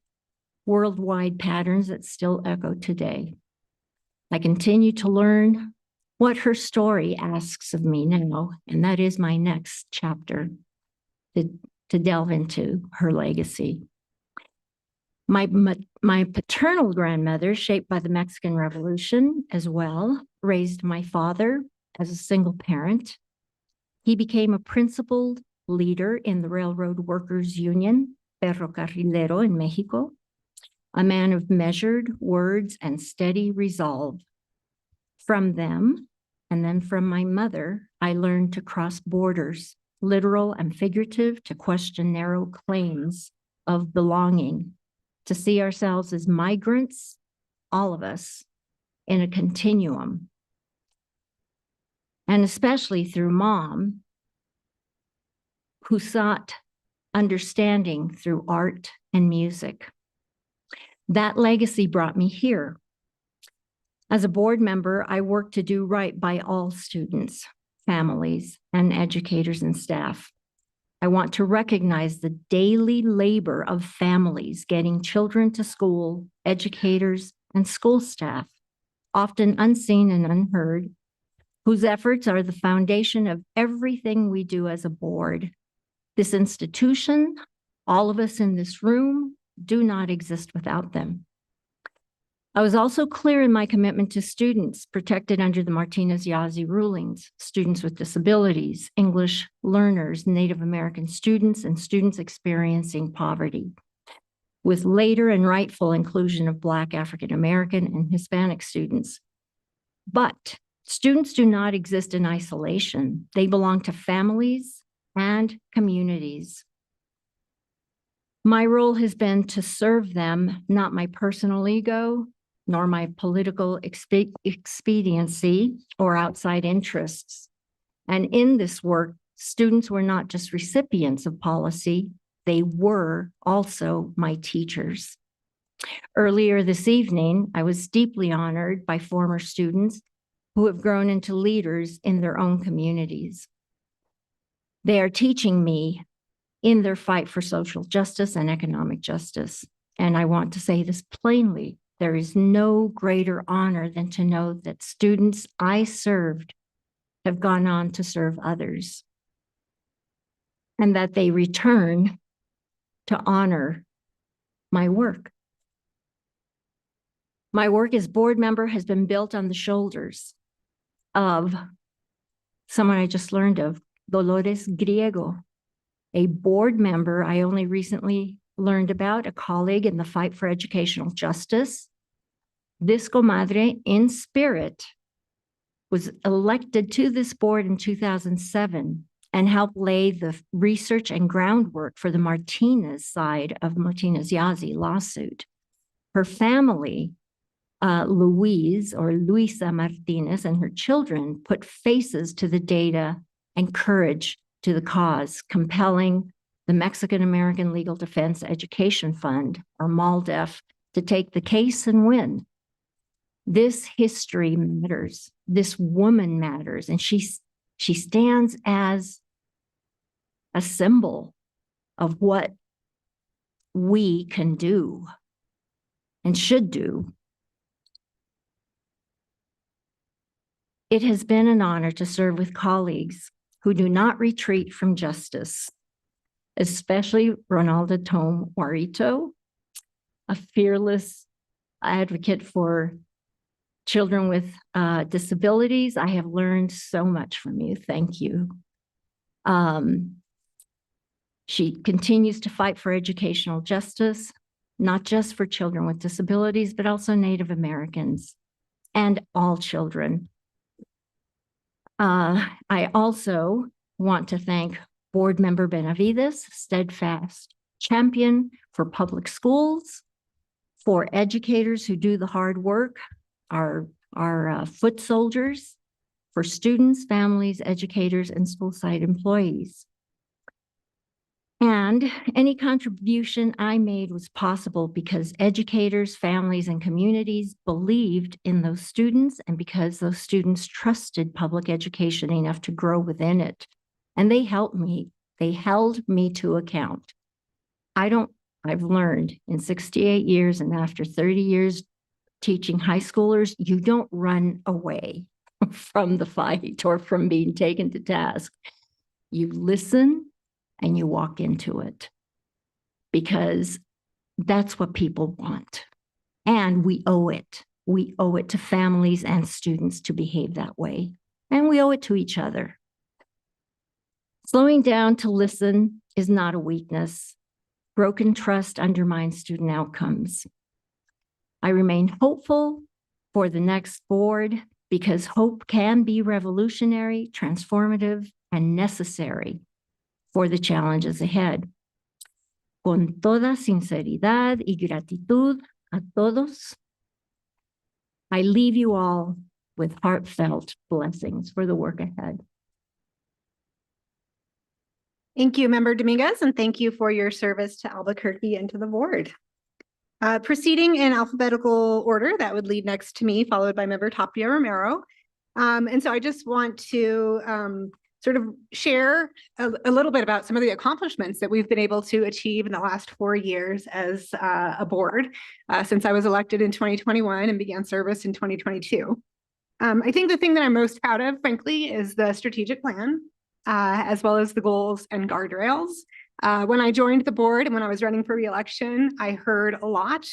worldwide patterns that still echo today. I continue to learn what her story asks of me now, and that is my next chapter to delve into her legacy. My paternal grandmother, shaped by the Mexican Revolution as well, raised my father as a single parent. He became a principled leader in the Railroad Workers Union, Ferrocarrilero in Mexico, a man of measured words and steady resolve. From them, and then from my mother, I learned to cross borders, literal and figurative, to question narrow claims of belonging, to see ourselves as migrants, all of us, in a continuum. And especially through Mom, who sought understanding through art and music. That legacy brought me here. As a board member, I work to do right by all students, families, and educators and staff. I want to recognize the daily labor of families getting children to school, educators, and school staff, often unseen and unheard, whose efforts are the foundation of everything we do as a board. This institution, all of us in this room, do not exist without them. I was also clear in my commitment to students protected under the Martinez-Yazzie rulings, students with disabilities, English learners, Native American students, and students experiencing poverty, with later and rightful inclusion of Black, African American, and Hispanic students. But students do not exist in isolation. They belong to families and communities. My role has been to serve them, not my personal ego, nor my political expediency or outside interests. And in this work, students were not just recipients of policy, they were also my teachers. Earlier this evening, I was deeply honored by former students who have grown into leaders in their own communities. They are teaching me in their fight for social justice and economic justice. And I want to say this plainly, there is no greater honor than to know that students I served have gone on to serve others, and that they return to honor my work. My work as board member has been built on the shoulders of someone I just learned of, Dolores Griego, a board member I only recently learned about, a colleague in the fight for educational justice. This comadre, in spirit, was elected to this board in 2007 and helped lay the research and groundwork for the Martinez side of Martinez-Yazzie lawsuit. Her family, Luisa Martinez, and her children put faces to the data and courage to the cause, compelling the Mexican-American Legal Defense Education Fund, or MALDEF, to take the case and win. This history matters. This woman matters. And she stands as a symbol of what we can do and should do. It has been an honor to serve with colleagues who do not retreat from justice, especially Ronaldo Tom Warito, a fearless advocate for children with disabilities. I have learned so much from you. Thank you. She continues to fight for educational justice, not just for children with disabilities, but also Native Americans and all children. I also want to thank Board Member Benavides, steadfast champion for public schools, for educators who do the hard work, our foot soldiers, for students, families, educators, and school site employees. And any contribution I made was possible because educators, families, and communities believed in those students, and because those students trusted public education enough to grow within it. And they helped me. They held me to account. I've learned in 68 years and after 30 years teaching high schoolers, you don't run away from the fight or from being taken to task. You listen and you walk into it, because that's what people want. And we owe it. We owe it to families and students to behave that way. And we owe it to each other. Slowing down to listen is not a weakness. Broken trust undermines student outcomes. I remain hopeful for the next board, because hope can be revolutionary, transformative, and necessary for the challenges ahead. Con toda sinceridad y gratitud a todos, I leave you all with heartfelt blessings for the work ahead. Thank you, Member Dominguez, and thank you for your service to Albuquerque and to the board. Proceeding in alphabetical order, that would lead next to me, followed by Member Tapia Romero. And so I just want to sort of share a little bit about some of the accomplishments that we've been able to achieve in the last 4 years as a board, since I was elected in 2021 and began service in 2022. I think the thing that I'm most proud of, frankly, is the strategic plan, as well as the goals and guardrails. When I joined the board and when I was running for re-election, I heard a lot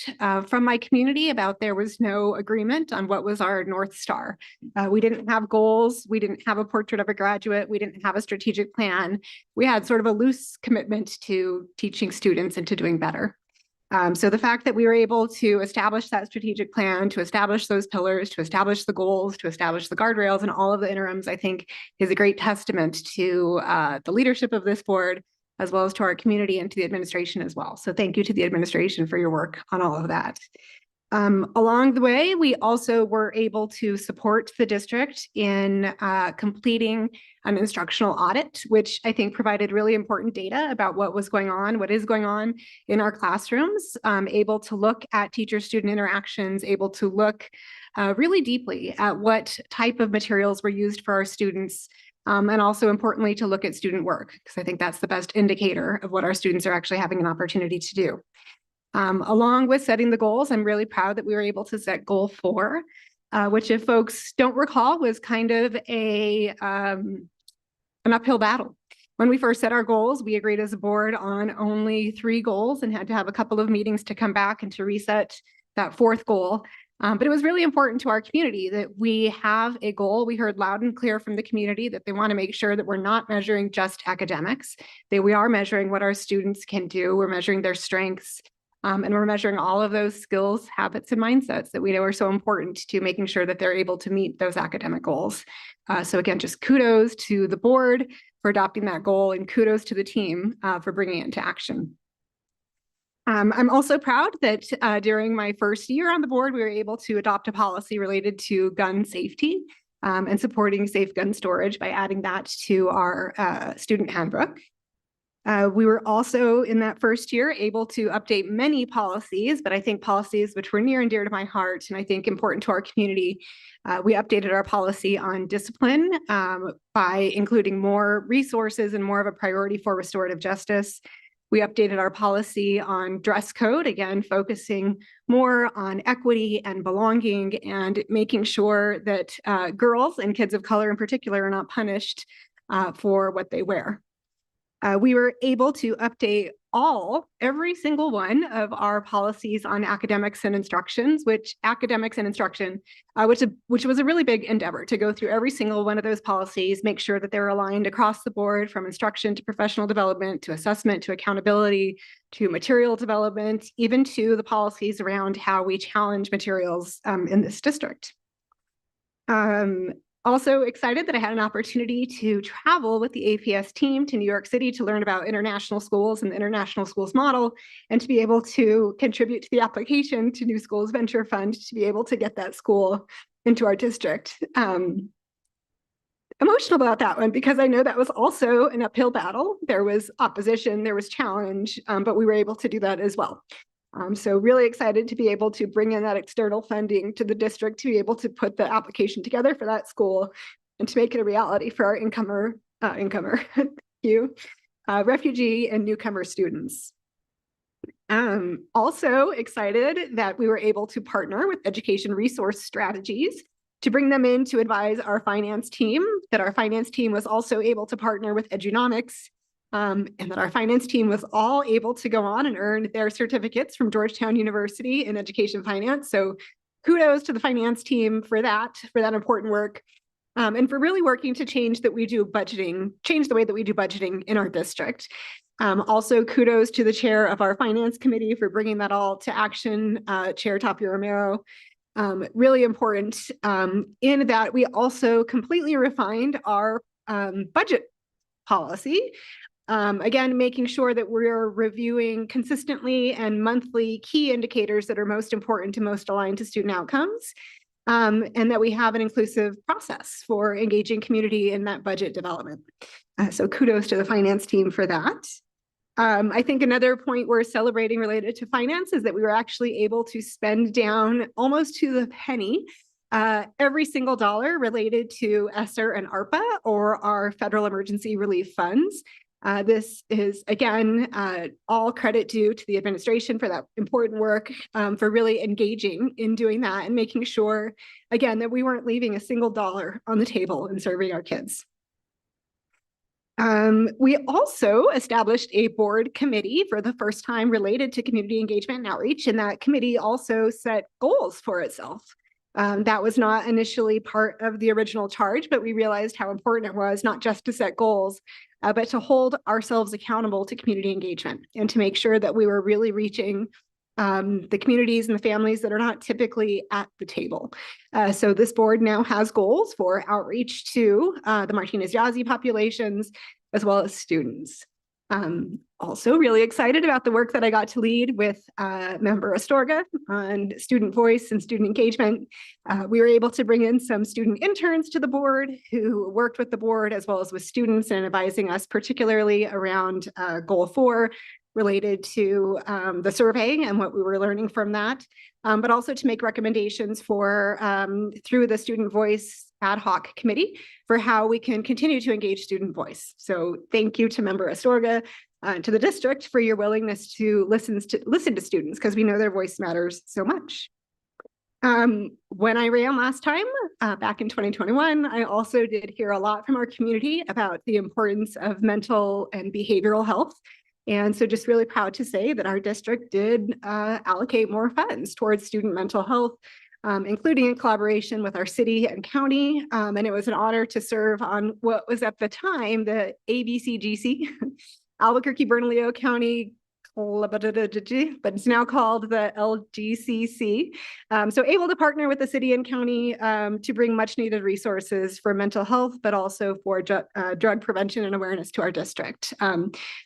from my community about there was no agreement on what was our North Star. We didn't have goals. We didn't have a portrait of a graduate. We didn't have a strategic plan. We had sort of a loose commitment to teaching students and to doing better. So the fact that we were able to establish that strategic plan, to establish those pillars, to establish the goals, to establish the guardrails and all of the interims, I think is a great testament to the leadership of this board, as well as to our community and to the administration as well. So thank you to the administration for your work on all of that. Along the way, we also were able to support the district in completing an instructional audit, which I think provided really important data about what was going on, what is going on in our classrooms, able to look at teacher-student interactions, able to look really deeply at what type of materials were used for our students, and also importantly to look at student work, because I think that's the best indicator of what our students are actually having an opportunity to do. Along with setting the goals, I'm really proud that we were able to set goal 4, which if folks don't recall was kind of an uphill battle. When we first set our goals, we agreed as a board on only 3 goals and had to have a couple of meetings to come back and to reset that 4th goal. But it was really important to our community that we have a goal. We heard loud and clear from the community that they want to make sure that we're not measuring just academics, that we are measuring what our students can do. We're measuring their strengths, and we're measuring all of those skills, habits, and mindsets that we know are so important to making sure that they're able to meet those academic goals. So again, just kudos to the board for adopting that goal and kudos to the team for bringing it into action. I'm also proud that during my first year on the board, we were able to adopt a policy related to gun safety and supporting safe gun storage by adding that to our student handbook. We were also in that first year able to update many policies, but I think policies which were near and dear to my heart and I think important to our community. We updated our policy on discipline by including more resources and more of a priority for restorative justice. We updated our policy on dress code, again, focusing more on equity and belonging and making sure that girls and kids of color in particular are not punished for what they wear. We were able to update every single one of our policies on academics and instructions, which was a really big endeavor to go through every single one of those policies, make sure that they're aligned across the board from instruction to professional development, to assessment, to accountability, to material development, even to the policies around how we challenge materials in this district. Also excited that I had an opportunity to travel with the APS team to New York City to learn about international schools and the international schools model, and to be able to contribute to the application to New Schools Venture Fund to be able to get that school into our district. Emotional about that one because I know that was also an uphill battle. There was opposition, there was challenge, but we were able to do that as well. So really excited to be able to bring in that external funding to the district to be able to put the application together for that school and to make it a reality for our refugee and newcomer students. Also excited that we were able to partner with Education Resource Strategies to bring them in to advise our finance team, that our finance team was also able to partner with Edunomics, and that our finance team was all able to go on and earn their certificates from Georgetown University in education finance. So kudos to the finance team for that important work, and for really working to change the way that we do budgeting in our district. Also kudos to the chair of our finance committee for bringing that all to action, Chair Tapia Romero. Really important in that we also completely refined our budget policy. Again, making sure that we're reviewing consistently and monthly key indicators that are most important to most aligned to student outcomes, and that we have an inclusive process for engaging community in that budget development. So kudos to the finance team for that. I think another point we're celebrating related to finance is that we were actually able to spend down almost to the penny every single dollar related to ESSER and ARPA, or our federal emergency relief funds. This is, again, all credit due to the administration for that important work, for really engaging in doing that and making sure, again, that we weren't leaving a single dollar on the table in serving our kids. We also established a board committee for the first time related to community engagement and outreach, and that committee also set goals for itself. That was not initially part of the original charge, but we realized how important it was not just to set goals, but to hold ourselves accountable to community engagement and to make sure that we were really reaching the communities and the families that are not typically at the table. So this board now has goals for outreach to the Martinez-Yazzie populations, as well as students. Also really excited about the work that I got to lead with Member Astorga on student voice and student engagement. We were able to bring in some student interns to the board who worked with the board as well as with students and advising us particularly around Goal 4 related to the survey and what we were learning from that, but also to make recommendations for through the Student Voice Ad Hoc Committee for how we can continue to engage student voice. So thank you to Member Astorga, to the district for your willingness to listen to students, because we know their voice matters so much. When I ran last time, back in 2021, I also did hear a lot from our community about the importance of mental and behavioral health. And so just really proud to say that our district did allocate more funds towards student mental health, including in collaboration with our city and county. And it was an honor to serve on what was at the time the ABCGC, Albuquerque Bernalillo County, but it's now called the LGCC. So able to partner with the city and county to bring much needed resources for mental health, but also for drug prevention and awareness to our district.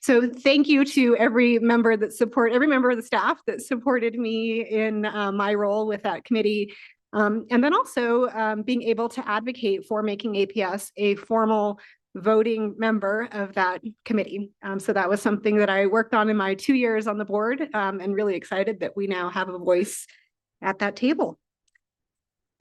So thank you to every member of the staff that supported me in my role with that committee. And then also being able to advocate for making APS a formal voting member of that committee. So that was something that I worked on in my 2 years on the board, and really excited that we now have a voice at that table.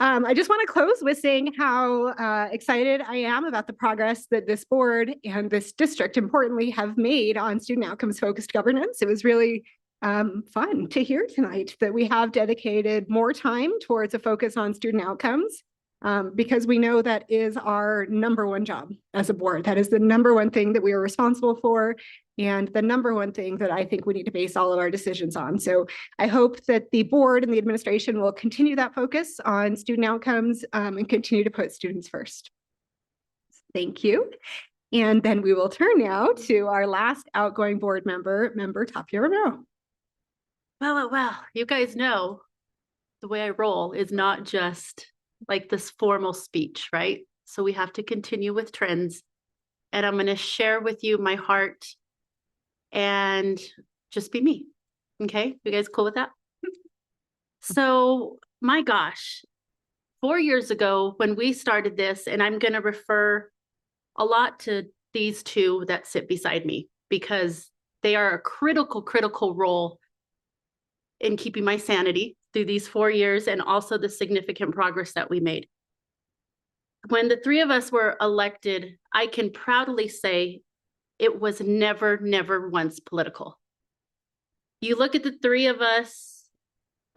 I just want to close with saying how excited I am about the progress that this board and this district importantly have made on student outcomes focused governance. It was really fun to hear tonight that we have dedicated more time towards a focus on student outcomes. Because we know that is our number one job as a board. That is the number one thing that we are responsible for, and the number one thing that I think we need to base all of our decisions on. So I hope that the board and the administration will continue that focus on student outcomes and continue to put students first. Thank you. And then we will turn now to our last outgoing board member, Member Tapia Romero. Well, you guys know the way I roll is not just like this formal speech, right? So we have to continue with trends. And I'm going to share with you my heart and just be me. Okay, you guys cool with that? So my gosh, 4 years ago when we started this, and I'm going to refer a lot to these two that sit beside me because they are a critical role in keeping my sanity through these 4 years and also the significant progress that we made. When the three of us were elected, I can proudly say it was never once political. You look at the three of us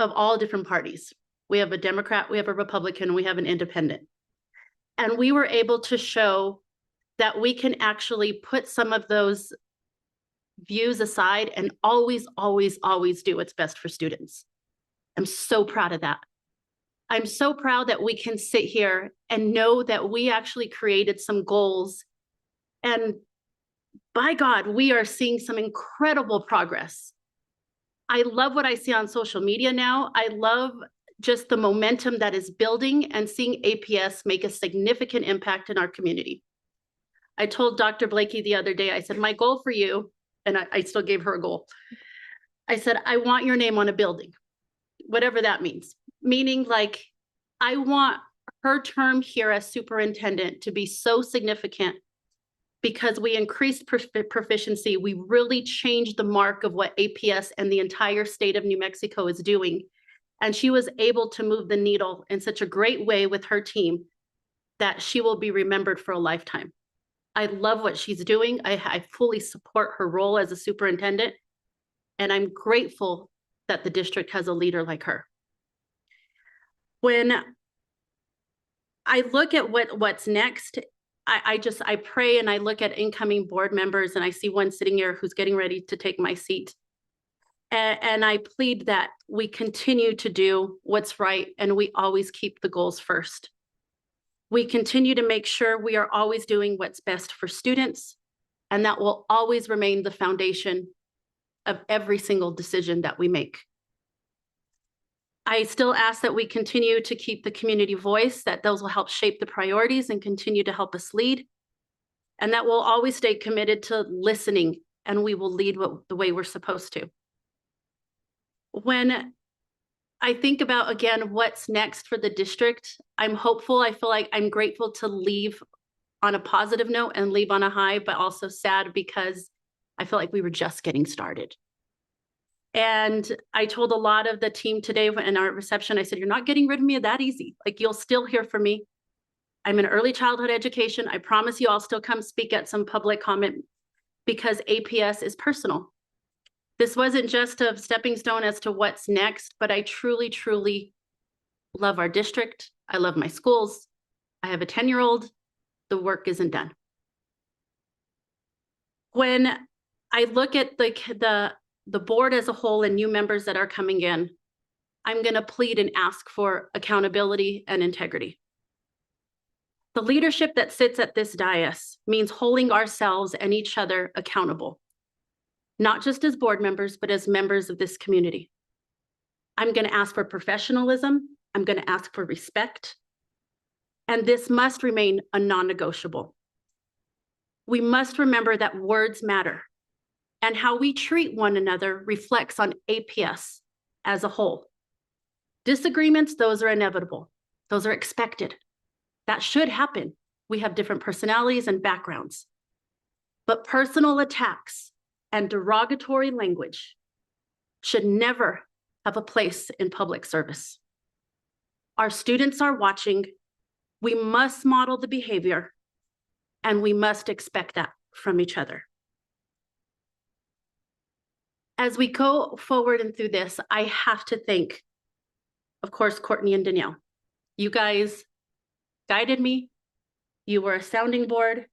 of all different parties. We have a Democrat, we have a Republican, we have an independent. And we were able to show that we can actually put some of those views aside and always do what's best for students. I'm so proud of that. I'm so proud that we can sit here and know that we actually created some goals. And by God, we are seeing some incredible progress. I love what I see on social media now. I love just the momentum that is building and seeing APS make a significant impact in our community. I told Dr. Blakey the other day, I said, my goal for you, and I still gave her a goal. I said, I want your name on a building. Whatever that means, meaning like, I want her term here as superintendent to be so significant because we increased proficiency. We really changed the mark of what APS and the entire state of New Mexico is doing. And she was able to move the needle in such a great way with her team that she will be remembered for a lifetime. I love what she's doing. I fully support her role as a superintendent, and I'm grateful that the district has a leader like her. When I look at what's next, I pray and I look at incoming board members and I see one sitting here who's getting ready to take my seat. And I plead that we continue to do what's right and we always keep the goals first. We continue to make sure we are always doing what's best for students, and that will always remain the foundation of every single decision that we make. I still ask that we continue to keep the community voice, that those will help shape the priorities and continue to help us lead. And that we'll always stay committed to listening, and we will lead the way we're supposed to. When I think about, again, what's next for the district, I'm hopeful. I feel like I'm grateful to leave on a positive note and leave on a high, but also sad because I feel like we were just getting started. And I told a lot of the team today in our reception, I said, you're not getting rid of me that easy. Like, you'll still hear from me. I'm in early childhood education. I promise you I'll still come speak at some public comment because APS is personal. This wasn't just a stepping stone as to what's next, but I truly love our district. I love my schools. I have a 10-year-old. The work isn't done. When I look at the board as a whole and new members that are coming in, I'm going to plead and ask for accountability and integrity. The leadership that sits at this dais means holding ourselves and each other accountable, not just as board members, but as members of this community. I'm going to ask for professionalism. I'm going to ask for respect. And this must remain a non-negotiable. We must remember that words matter, and how we treat one another reflects on APS as a whole. Disagreements, those are inevitable. Those are expected. That should happen. We have different personalities and backgrounds. But personal attacks and derogatory language should never have a place in public service. Our students are watching. We must model the behavior, and we must expect that from each other. As we go forward and through this, I have to thank, of course, Courtney and Danielle. You guys guided me. You were a sounding board.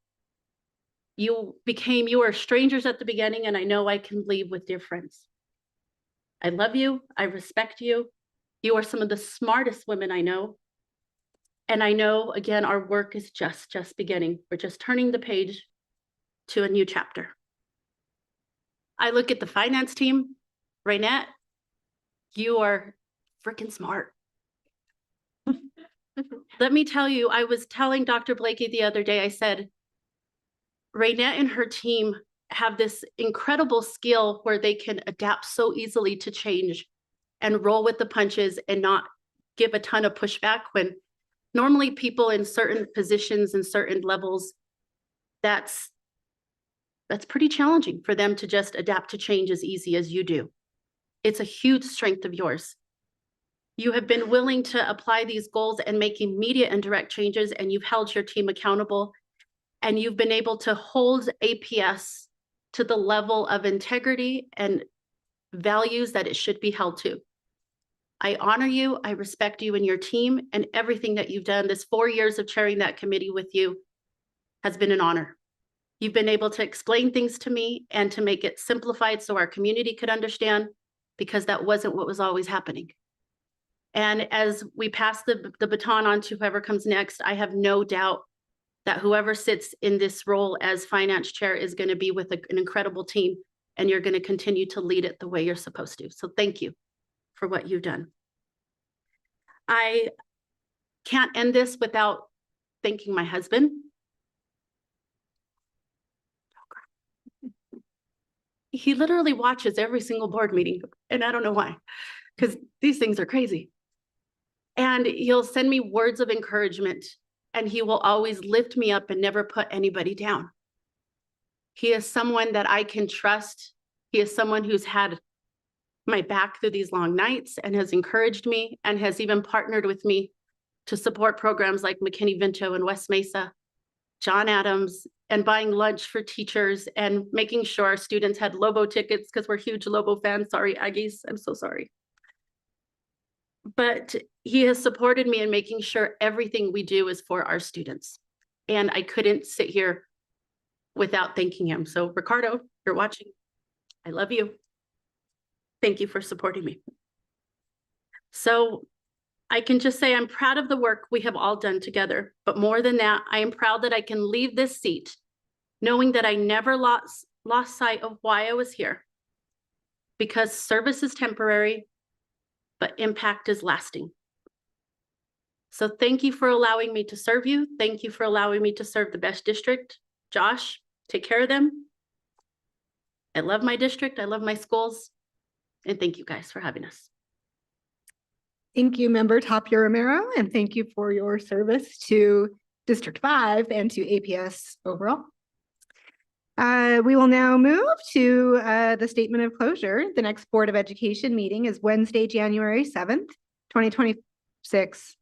You were strangers at the beginning, and I know I can leave with dear friends. I love you. I respect you. You are some of the smartest women I know. And I know, again, our work is just beginning. We're just turning the page to a new chapter. I look at the finance team. Raynette, you are freaking smart. Let me tell you, I was telling Dr. Blakey the other day, I said, Raynette and her team have this incredible skill where they can adapt so easily to change and roll with the punches and not give a ton of pushback when normally people in certain positions and certain levels, that's pretty challenging for them to just adapt to change as easy as you do. It's a huge strength of yours. You have been willing to apply these goals and make immediate and direct changes, and you've held your team accountable, and you've been able to hold APS to the level of integrity and values that it should be held to. I honor you, I respect you and your team, and everything that you've done. This 4 years of chairing that committee with you has been an honor. You've been able to explain things to me and to make it simplified so our community could understand, because that wasn't what was always happening. And as we pass the baton on to whoever comes next, I have no doubt that whoever sits in this role as finance chair is going to be with an incredible team, and you're going to continue to lead it the way you're supposed to. So thank you for what you've done. I can't end this without thanking my husband. He literally watches every single board meeting, and I don't know why, because these things are crazy. And he'll send me words of encouragement, and he will always lift me up and never put anybody down. He is someone that I can trust. He is someone who's had my back through these long nights and has encouraged me and has even partnered with me to support programs like McKinney-Vento and West Mesa, John Adams, and buying lunch for teachers and making sure our students had Lobo tickets because we're huge Lobo fans. Sorry, Aggies, I'm so sorry. But he has supported me in making sure everything we do is for our students. And I couldn't sit here without thanking him. So Ricardo, you're watching. I love you. Thank you for supporting me. So I can just say I'm proud of the work we have all done together. But more than that, I am proud that I can leave this seat knowing that I never lost sight of why I was here. Because service is temporary, but impact is lasting. So thank you for allowing me to serve you. Thank you for allowing me to serve the best district. Josh, take care of them. I love my district. I love my schools. And thank you guys for having us. Thank you, Member Tapia Romero, and thank you for your service to District 5 and to APS overall. We will now move to the statement of closure. The next Board of Education meeting is Wednesday, January 7th, 2026.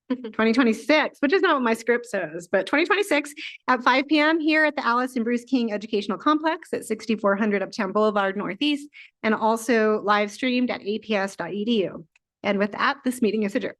2026, which is not what my script says, but 2026 at 5 p.m. here at the Alice and Bruce King Educational Complex at 6400 Uptown Boulevard Northeast, and also live streamed at aps.edu. And with that, this meeting is adjourned.